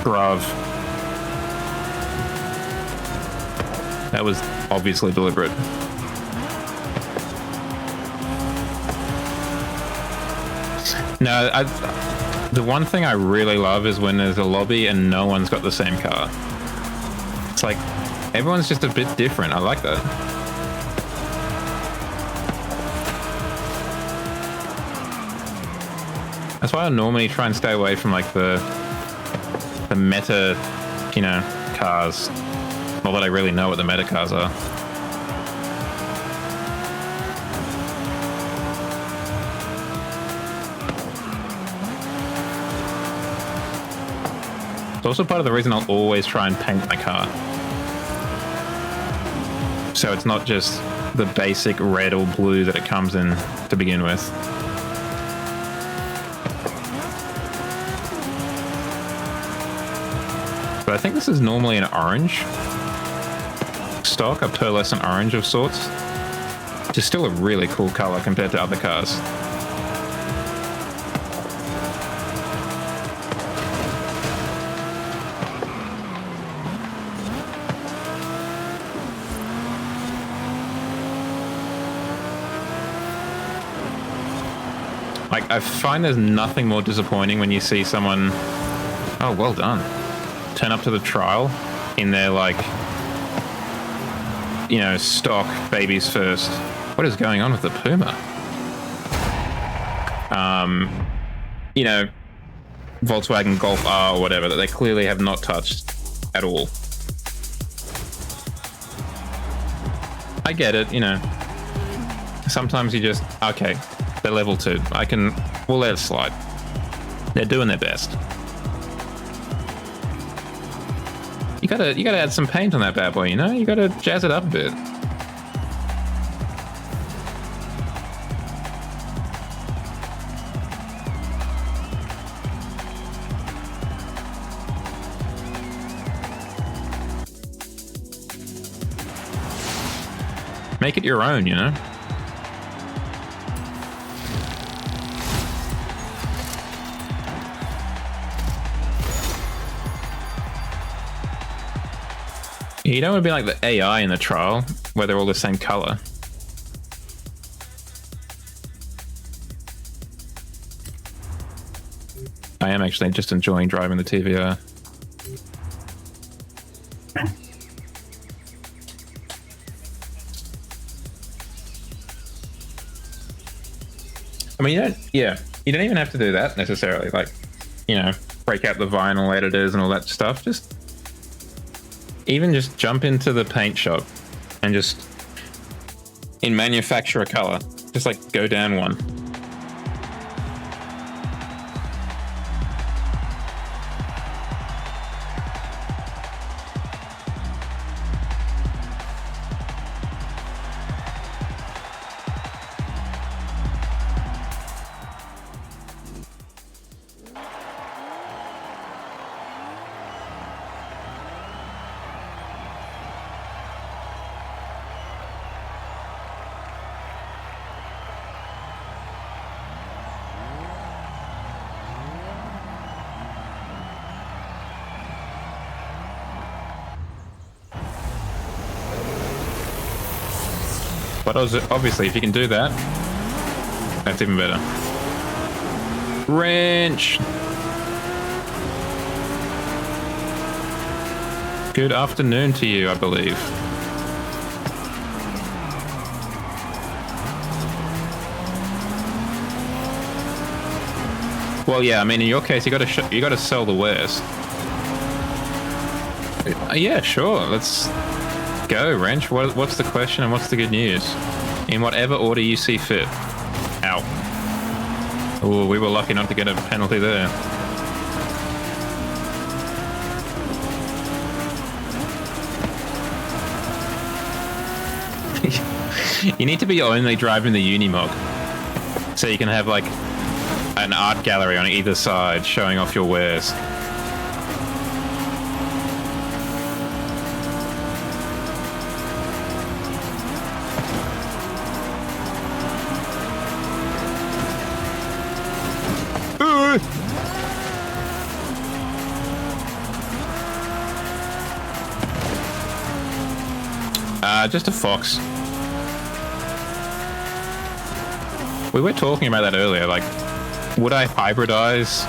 Bruv. That was obviously deliberate. No, the one thing I really love is when there's a lobby and no one's got the same car. It's like, everyone's just a bit different. I like that. That's why I normally try and stay away from like the meta, you know, cars. Not that I really know what the meta cars are. It's also part of the reason I'll always try and paint my car. So it's not just the basic red or blue that it comes in to begin with. But I think this is normally an orange stock, a pearlescent orange of sorts. Which is still a really cool color compared to other cars. Like, I find there's nothing more disappointing when you see someone, oh, well done, turn up to the trial in their, like, you know, stock babies first. What is going on with the Puma? You know, Volkswagen Golf R or whatever that they clearly have not touched at all. I get it, you know. Sometimes you just, okay, they're level 2. We'll let it slide. They're doing their best. You gotta add some paint on that bad boy, you know? You gotta jazz it up a bit. Make it your own, you know? You don't want to be like the AI in the trial, where they're all the same color. I am actually just enjoying driving the TVR. I mean, you don't even have to do that necessarily. Like, you know, break out the vinyl editors and all that stuff. Just jump into the paint shop and just in manufacturer color, just like go down one. But obviously, if you can do that, that's even better. Wrench! Good afternoon to you, I believe. Well, yeah, I mean, in your case, you got to sell the wares. Yeah, sure. Let's go, Wrench. What's the question and what's the good news? In whatever order you see fit. Ow. Oh, we were lucky not to get a penalty there. You need to be only driving the Unimog, so you can have like an art gallery on either side showing off your wares. Just a Fox. We were talking about that earlier, like, would I hybridize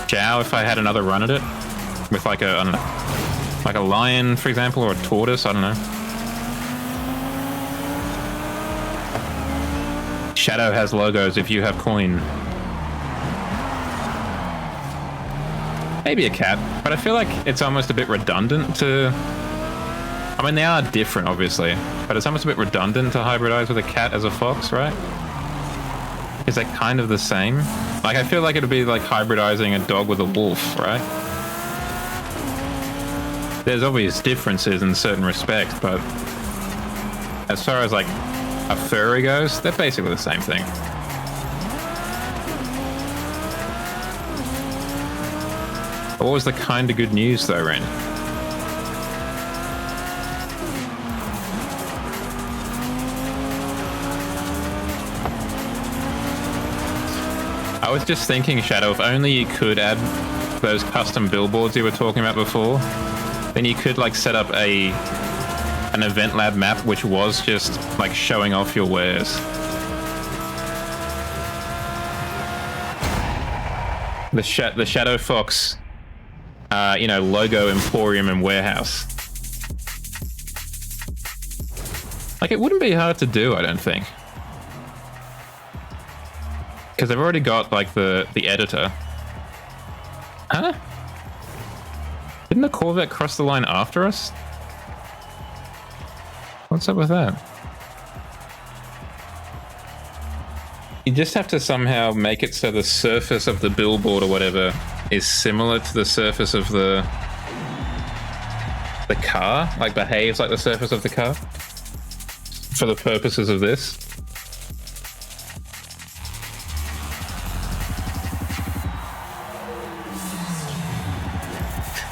Zhao if I had another run at it? With like a, I don't know, like a lion, for example, or a tortoise, I don't know. Shadow has logos if you have coin. Maybe a cat, but I feel like it's almost a bit redundant to... I mean, they are different, obviously, but it's almost a bit redundant to hybridize with a cat as a fox, right? Is that kind of the same? Like, I feel like it'd be like hybridizing a dog with a wolf, right? There's obvious differences in certain respects, but as far as like a furry goes, they're basically the same thing. What was the kind of good news though, Ren? I was just thinking, Shadow, if only you could add those custom billboards you were talking about before, then you could like set up an event lab map which was just like showing off your wares. The Shadow Fox, you know, logo, emporium, and warehouse. Like, it wouldn't be hard to do, I don't think. Because they've already got, like, the editor. Huh? Didn't the Corvette cross the line after us? What's up with that? You just have to somehow make it so the surface of the billboard or whatever is similar to the surface of the car, like behaves like the surface of the car for the purposes of this.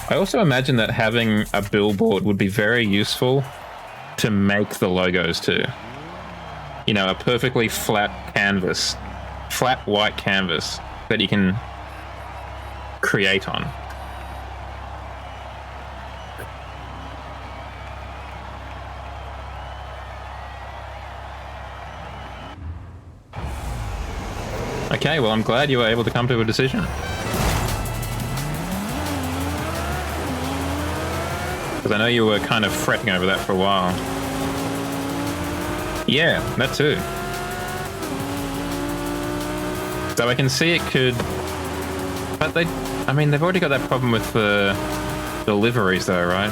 I also imagine that having a billboard would be very useful to make the logos too. You know, a perfectly flat canvas, flat white canvas that you can create on. Okay, well, I'm glad you were able to come to a decision. Because I know you were kind of fretting over that for a while. Yeah, that too. So I can see it could... But I mean, they've already got that problem with the deliveries though, right?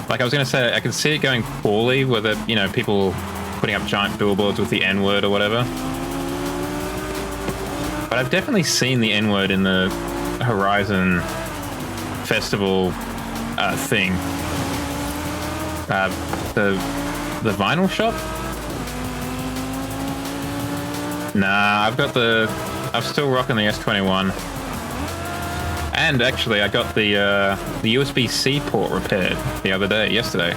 Like I was going to say, I could see it going poorly with it, you know, people putting up giant billboards with the N-word or whatever. But I've definitely seen the N-word in the Horizon Festival thing. The vinyl shop? Nah, I'm still rocking the S21. And actually, I got the USB-C port repaired the other day, yesterday,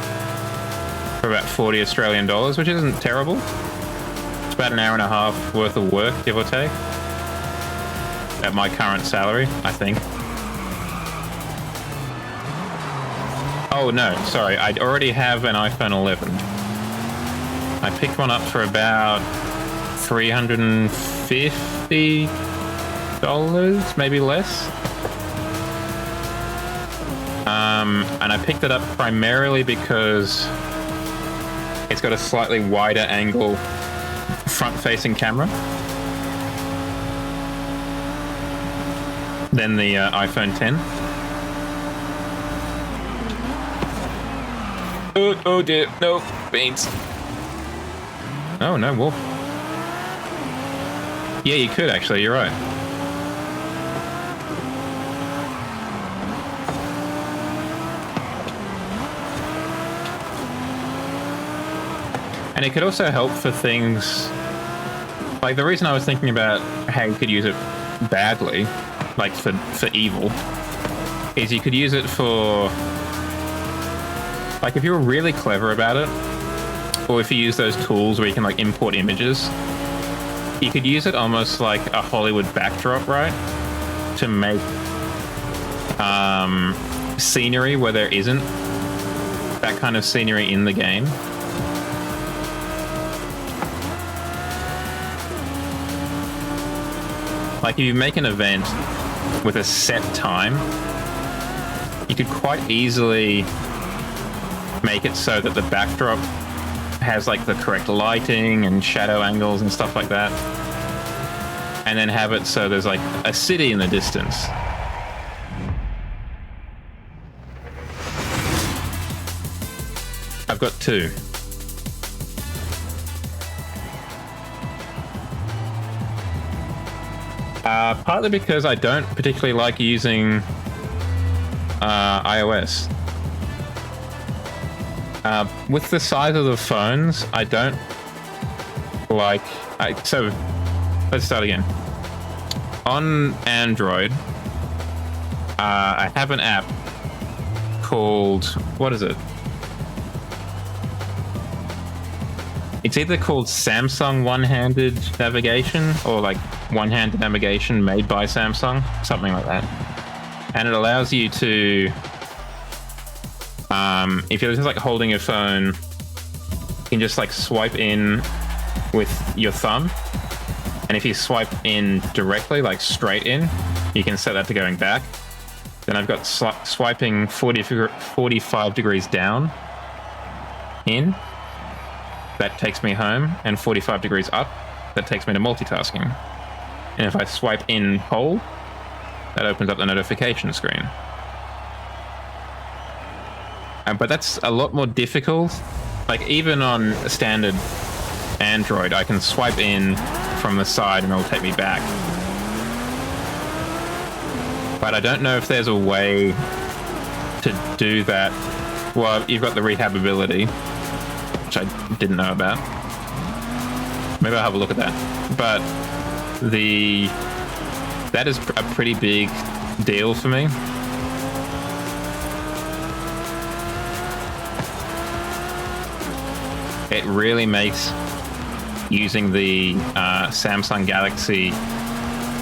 for about 40 Australian dollars, which isn't terrible. It's about an hour and a half worth of work, give or take, at my current salary, I think. Oh no, sorry, I already have an iPhone 11. I picked one up for about $350, maybe less. And I picked it up primarily because it's got a slightly wider angle front-facing camera than the iPhone 10. Oh dear, no, beans. Oh no, wolf. Yeah, you could actually, you're right. And it could also help for things like the reason I was thinking about how you could use it badly, like for evil, is you could use it for, like if you were really clever about it, or if you use those tools where you can like import images, you could use it almost like a Hollywood backdrop, right? To make scenery where there isn't that kind of scenery in the game. Like if you make an event with a set time, you could quite easily make it so that the backdrop has like the correct lighting and shadow angles and stuff like that. And then have it so there's like a city in the distance. I've got two. Partly because I don't particularly like using iOS. With the size of the phones, I don't like... so, let's start again. On Android, I have an app called... What is it? It's either called Samsung One-Handed Navigation or like One-Handed Navigation made by Samsung, something like that. And it allows you to, if you're just like holding your phone, you can just like swipe in with your thumb. And if you swipe in directly, like straight in, you can set that to going back. Then I've got swiping 45 degrees down in. that takes me home, and 45 degrees up, that takes me to multitasking. And if I swipe in hold, that opens up the notification screen. But that's a lot more difficult. Like, even on a standard Android, I can swipe in from the side and it'll take me back. But I don't know if there's a way to do that. Well, you've got the rehabability, which I didn't know about. Maybe I'll have a look at that. But that is a pretty big deal for me. It really makes using the Samsung Galaxy,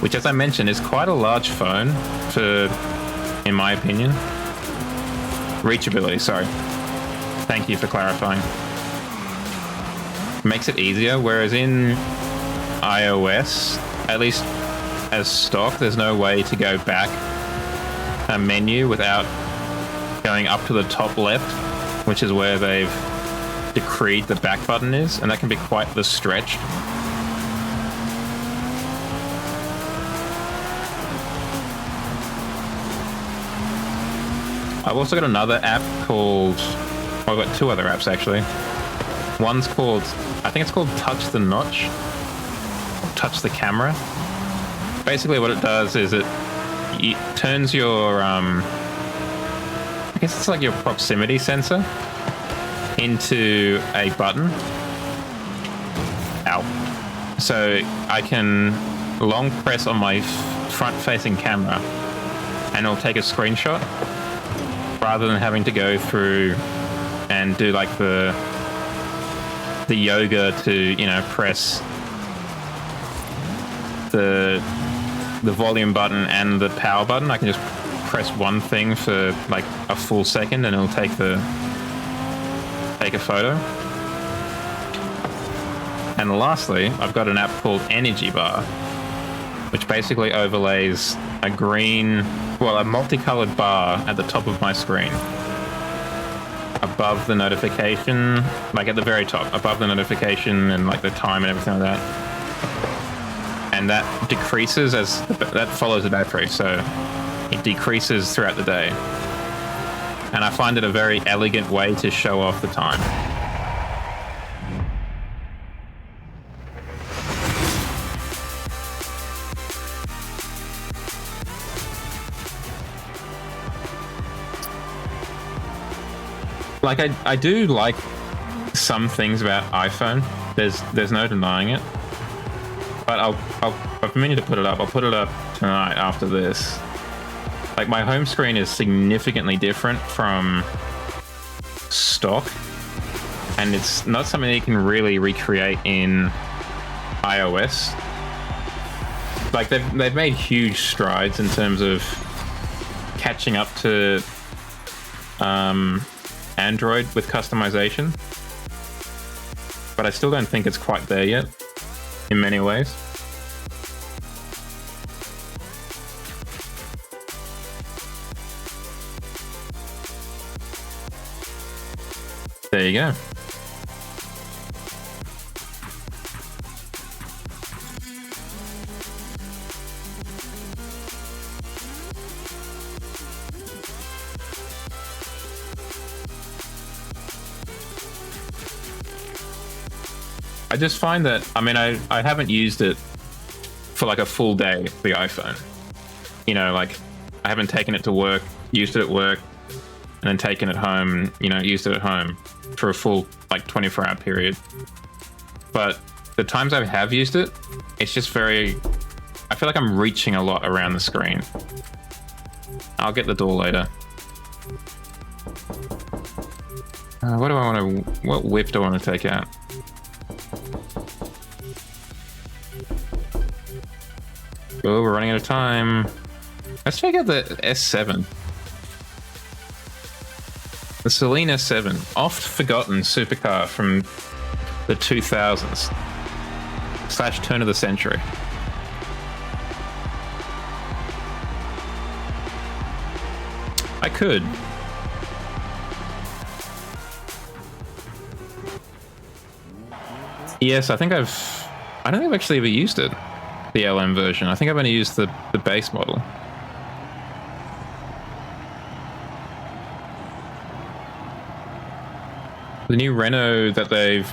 which, as I mentioned, is quite a large phone in my opinion. Reachability, sorry. Thank you for clarifying. Makes it easier, whereas in iOS, at least as stock, there's no way to go back a menu without going up to the top left, which is where they've decreed the back button is, and that can be quite the stretch. I've also got another app called, well, I've got two other apps actually. One's called, I think it's called Touch the Notch, Touch the Camera. Basically what it does is it turns your, I guess it's like your proximity sensor into a button. Ow. So I can long press on my front-facing camera and it'll take a screenshot rather than having to go through and do like the yoga to, you know, press the volume button and the power button. I can just press one thing for like a full second and it'll take a photo. And lastly, I've got an app called Energy Bar, which basically overlays a multicolored bar at the top of my screen, above the notification, like at the very top, above the notification and like the time and everything like that. And that decreases that follows the battery, so it decreases throughout the day. And I find it a very elegant way to show off the time. Like, I do like some things about iPhone. There's no denying it. But I've meaning to put it up. I'll put it up tonight after this. Like, my home screen is significantly different from stock, and it's not something that you can really recreate in iOS. Like, they've made huge strides in terms of catching up to Android with customization, but I still don't think it's quite there yet in many ways. There you go. I just find that, I mean, I haven't used it for like a full day, the iPhone. You know, like, I haven't taken it to work, used it at work, and then taken it home, you know, used it at home for a full, like, 24-hour period. But the times I have used it, it's just I feel like I'm reaching a lot around the screen. I'll get the door later. What whip do I want to take out? Oh, we're running out of time. Let's check out the S7. The Celine S7, oft forgotten supercar from the 2000s / turn of the century. I could. Yes, I don't think I've actually ever used it. The LM version. I think I've only used the base model. The new Renault that they've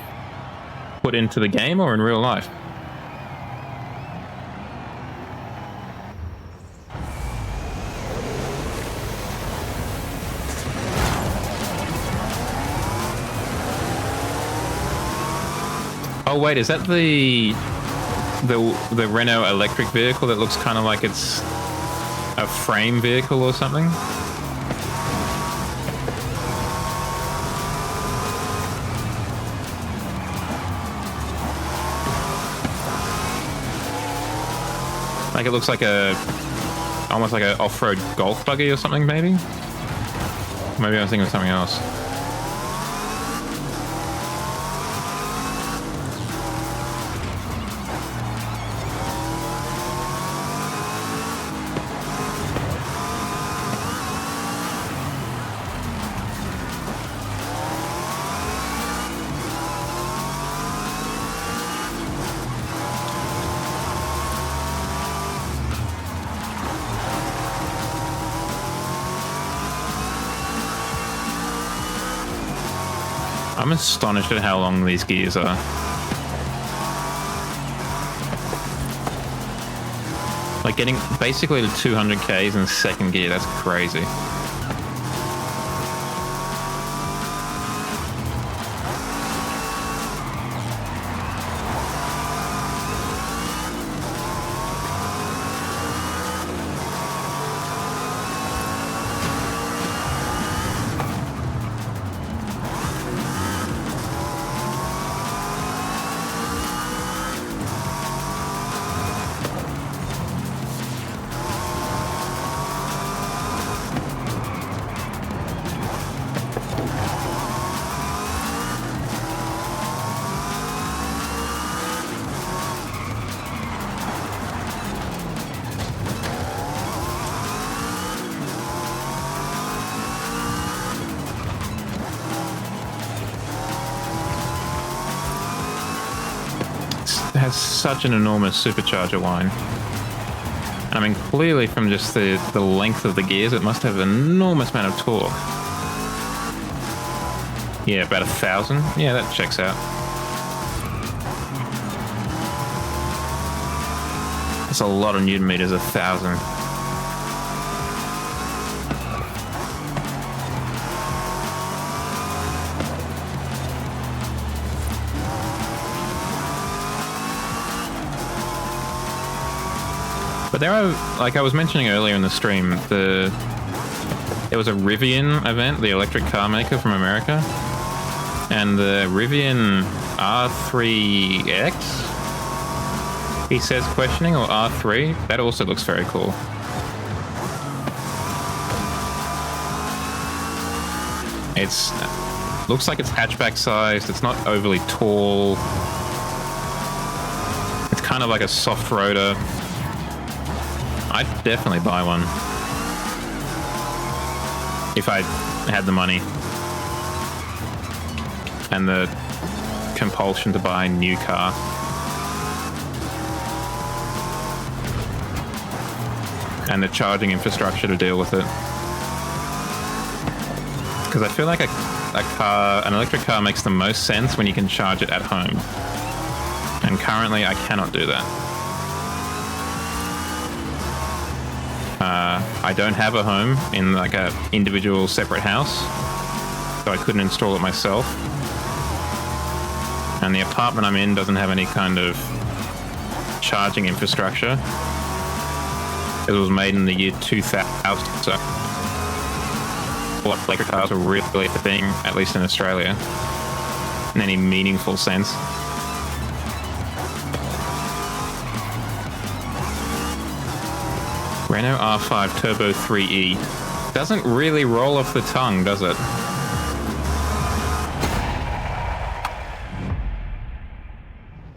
put into the game or in real life? Oh wait, is that the Renault electric vehicle that looks kind of like it's a frame vehicle or something? Like it looks like almost like an off-road golf buggy or something, maybe? Maybe I was thinking of something else. I'm astonished at how long these gears are. Like getting basically to 200 Ks in second gear, that's crazy. Has such an enormous supercharger line. And I mean, clearly from just the length of the gears, it must have an enormous amount of torque. Yeah, about 1,000. Yeah, that checks out. That's a lot of Newton meters, 1,000. But there are, like I was mentioning earlier in the stream, there was a Rivian event, the electric car maker from America, and the Rivian R3X, he says questioning, or R3, that also looks very cool. It's looks like it's hatchback sized, it's not overly tall, it's kind of like a soft rotor. I'd definitely buy one if I had the money and the compulsion to buy a new car. And the charging infrastructure to deal with it. Because I feel like an electric car makes the most sense when you can charge it at home. And currently I cannot do that. I don't have a home in like a individual separate house, so I couldn't install it myself. And the apartment I'm in doesn't have any kind of charging infrastructure. It was made in the year 2000, so electric cars were really a thing, at least in Australia, in any meaningful sense. Renault R5 Turbo 3E. Doesn't really roll off the tongue, does it?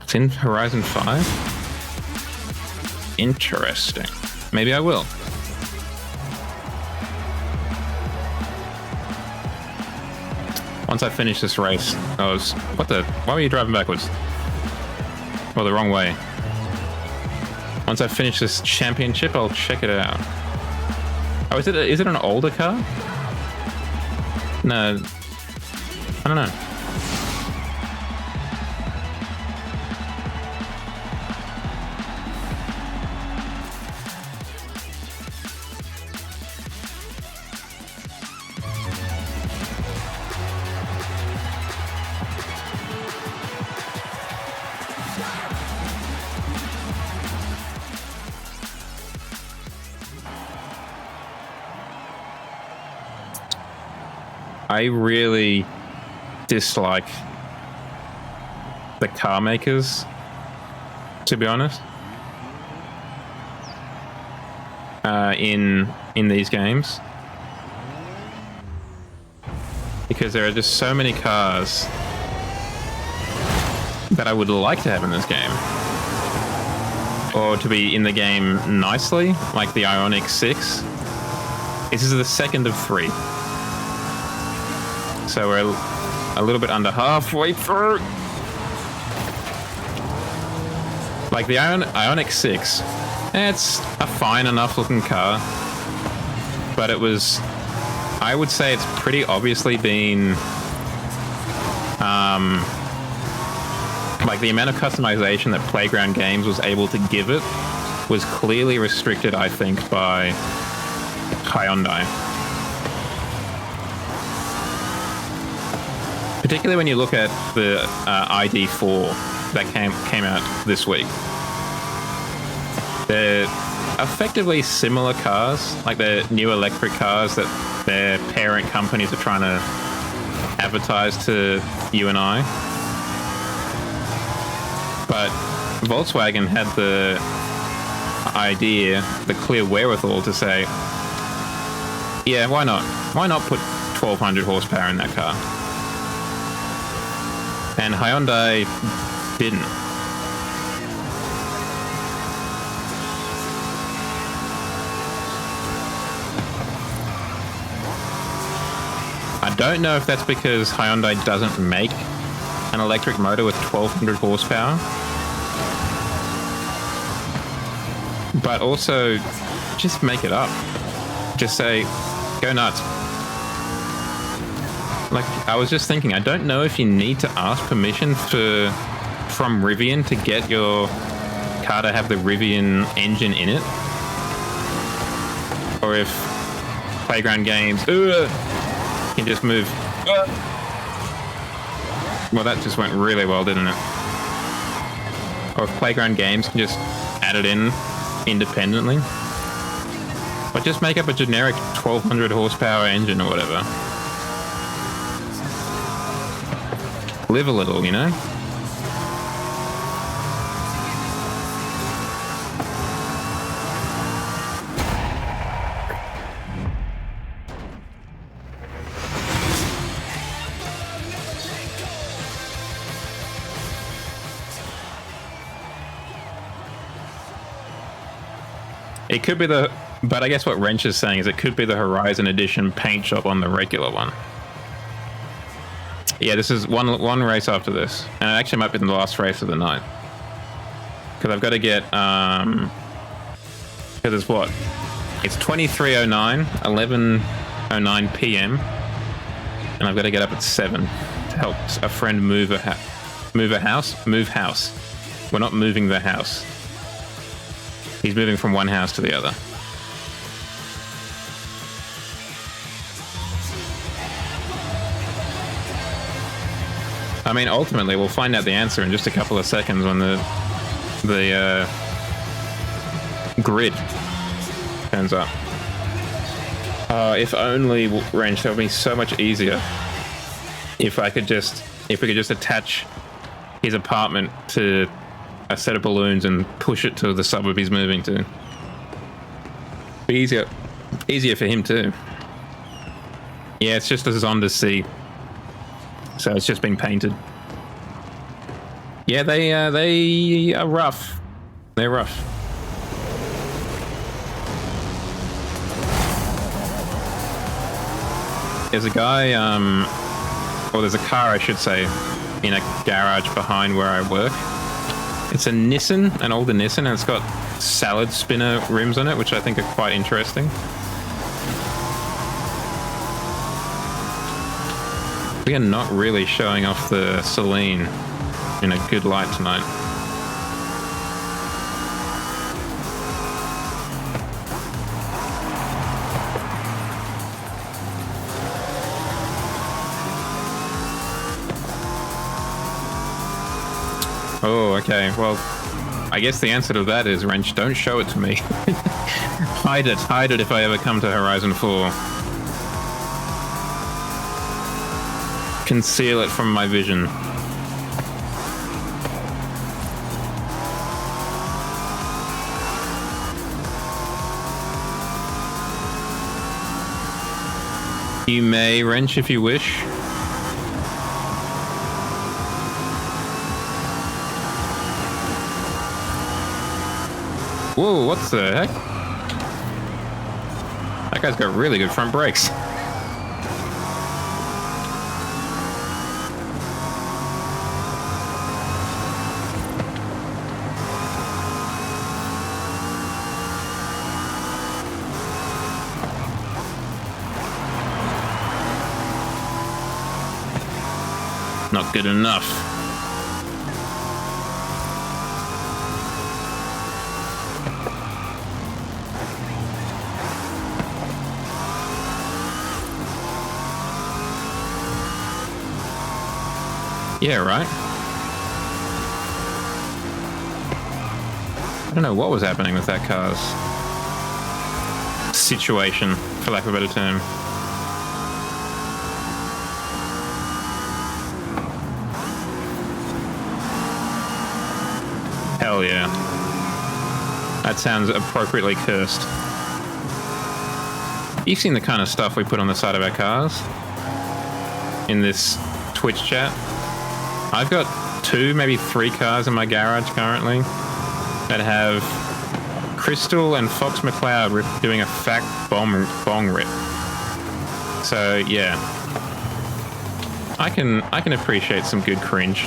It's in Horizon 5? Interesting. Maybe I will. Once I finish this race, why were you driving backwards? Well, the wrong way. Once I finish this championship, I'll check it out. Oh, is it an older car? No. I don't know. I really dislike the car makers, to be honest, in these games, because there are just so many cars that I would like to have in this game, or to be in the game nicely, like the Ioniq 6. This is the second of 3. So we're a little bit under halfway through. Like the Ioniq 6, it's a fine enough looking car, but it was, I would say it's pretty obviously been, like the amount of customization that Playground Games was able to give it was clearly restricted, I think, by Hyundai. Particularly when you look at the ID4 that came out this week. They're effectively similar cars, like they're new electric cars that their parent companies are trying to advertise to you and I. But Volkswagen had the idea, the clear wherewithal to say, yeah, why not? Why not put 1200 horsepower in that car? And Hyundai didn't. I don't know if that's because Hyundai doesn't make an electric motor with 1200 horsepower. But also, just make it up. Just say, go nuts. Like, I was just thinking, I don't know if you need to ask permission from Rivian to get your car to have the Rivian engine in it. Or if Playground Games can just move. Well, that just went really well, didn't it? Or if Playground Games can just add it in independently. Or just make up a generic 1200 horsepower engine or whatever. Live a little, you know? It could be but I guess what Wrench is saying is it could be the Horizon Edition paint job on the regular one. Yeah, this is one race after this, and it actually might be the last race of the night. Because I've got to get, because it's what? It's 23:09, 11:09 p.m, and I've got to get up at 7 to help a friend move house. We're not moving the house. He's moving from one house to the other. I mean, ultimately, we'll find out the answer in just a couple of seconds when the grid turns up. If only, Wrench, that would be so much easier. If we could just attach his apartment to a set of balloons and push it to the suburb he's moving to. Be easier for him too. Yeah, it's just a Zonda C. So it's just been painted. Yeah, they are rough. They're rough. There's a guy, or there's a car, I should say, in a garage behind where I work. It's a Nissan, an older Nissan, and it's got salad spinner rims on it, which I think are quite interesting. We are not really showing off the Celine in a good light tonight. Oh, okay. Well, I guess the answer to that is, Wrench, don't show it to me. Hide it if I ever come to Horizon 4. Conceal it from my vision. You may, Wrench, if you wish. Whoa, what the heck? That guy's got really good front brakes. Not good enough. Yeah, right. I don't know what was happening with that car's situation, for lack of a better term. Hell yeah. That sounds appropriately cursed. You've seen the kind of stuff we put on the side of our cars in this Twitch chat. I've got 2, maybe 3 cars in my garage currently that have Crystal and Fox McCloud doing a fat bong rip. So yeah, I can appreciate some good cringe.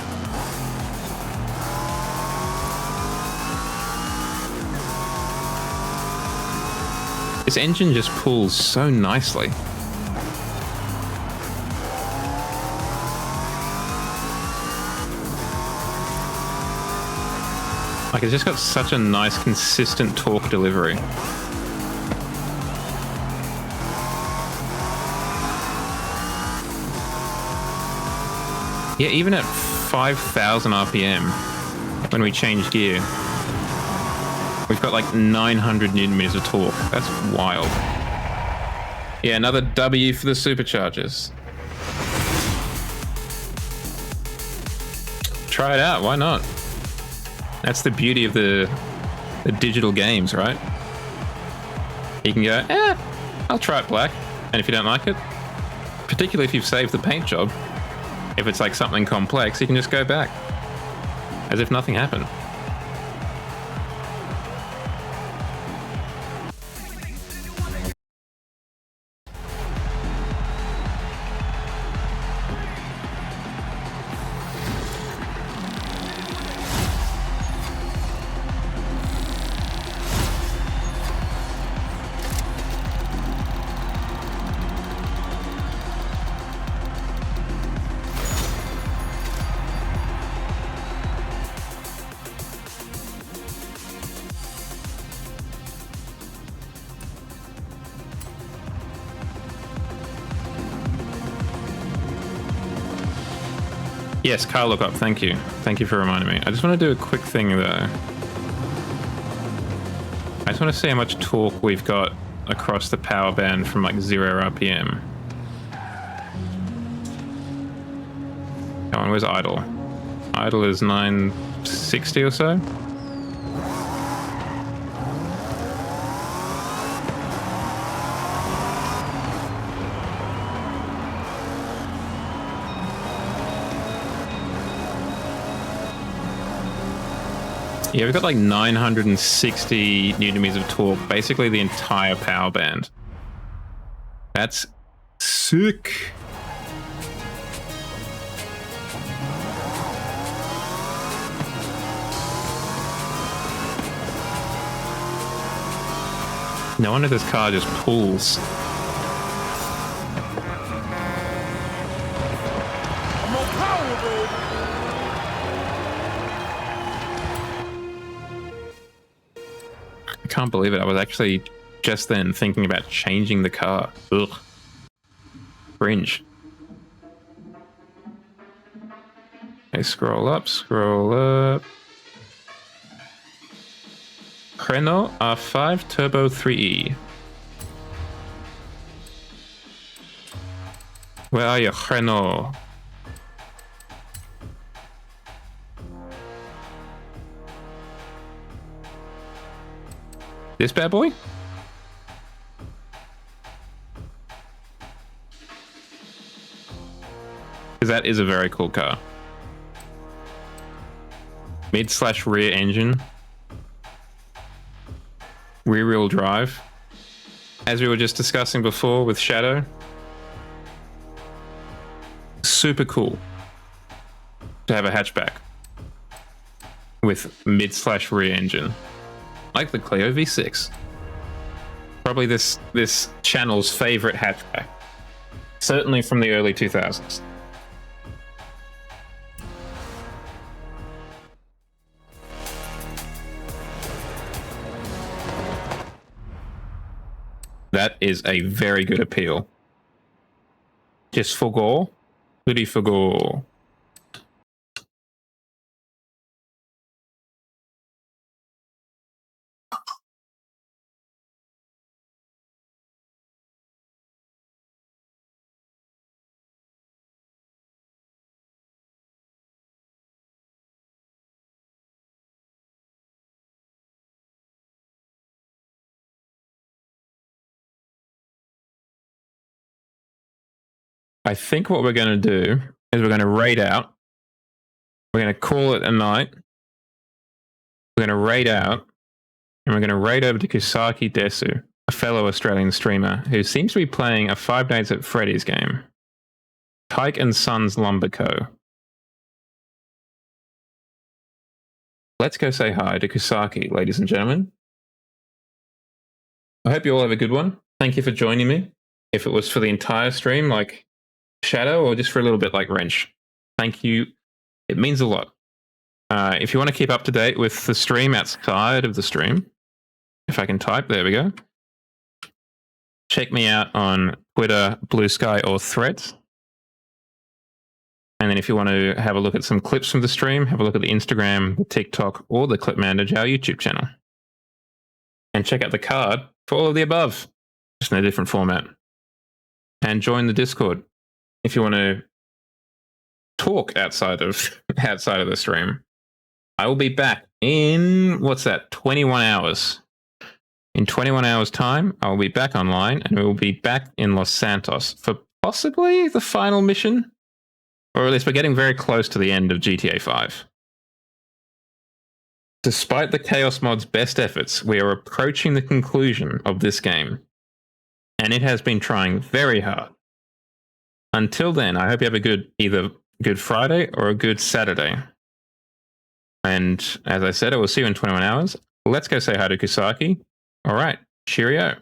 This engine just pulls so nicely. Like, it's just got such a nice, consistent torque delivery. Yeah, even at 5,000 RPM, when we change gear, we've got like 900 Newton meters of torque. That's wild. Yeah, another W for the superchargers. Try it out, why not? That's the beauty of the digital games, right? You can go, I'll try it black. And if you don't like it, particularly if you've saved the paint job, if it's like something complex, you can just go back as if nothing happened. Yes, car lookup, thank you. Thank you for reminding me. I just want to do a quick thing though. I just want to see how much torque we've got across the power band from like 0 RPM. Come on, where's idle? Idle is 960 or so. Yeah, we've got like 960 Newton meters of torque, basically the entire power band. That's sick. No wonder this car just pulls. More power, baby. I can't believe it. I was actually just then thinking about changing the car. Ugh. Cringe. Okay, scroll up, scroll up. Renault R5 Turbo 3E. Where are you, Renault? This bad boy? Because that is a very cool car. Mid/rear engine. Rear-wheel drive. As we were just discussing before with Shadow. Super cool to have a hatchback with mid/rear engine. Like the Clio V6. Probably this channel's favorite hatchback. Certainly from the early 2000s. That is a very good appeal. Just for gore. Goody for gore. I think what we're going to do is we're going to raid out. We're going to call it a night. We're going to raid out. And we're going to raid over to Kusaki Desu, a fellow Australian streamer who seems to be playing a 5 Nights at Freddy's game. Tyke and Sons Lumber Co. Let's go say hi to Kusaki, ladies and gentlemen. I hope you all have a good one. Thank you for joining me. If it was for the entire stream, like Shadow, or just for a little bit like Wrench. Thank you. It means a lot. If you want to keep up to date with the stream outside of the stream, if I can type, there we go. Check me out on Twitter, Blue Sky, or Threads. And then if you want to have a look at some clips from the stream, have a look at the Instagram, the TikTok, or the Clip-mander, our YouTube channel. And check out the card for all of the above, just in a different format. And join the Discord if you want to talk outside of the stream. I will be back in, 21 hours. In 21 hours time, I will be back online and we will be back in Los Santos for possibly the final mission. Or at least we're getting very close to the end of GTA 5. Despite the Chaos Mod's best efforts, we are approaching the conclusion of this game. And it has been trying very hard. Until then, I hope you have either good Friday or a good Saturday. And as I said, I will see you in 21 hours. Let's go say hi to Kusaki. All right. Cheerio.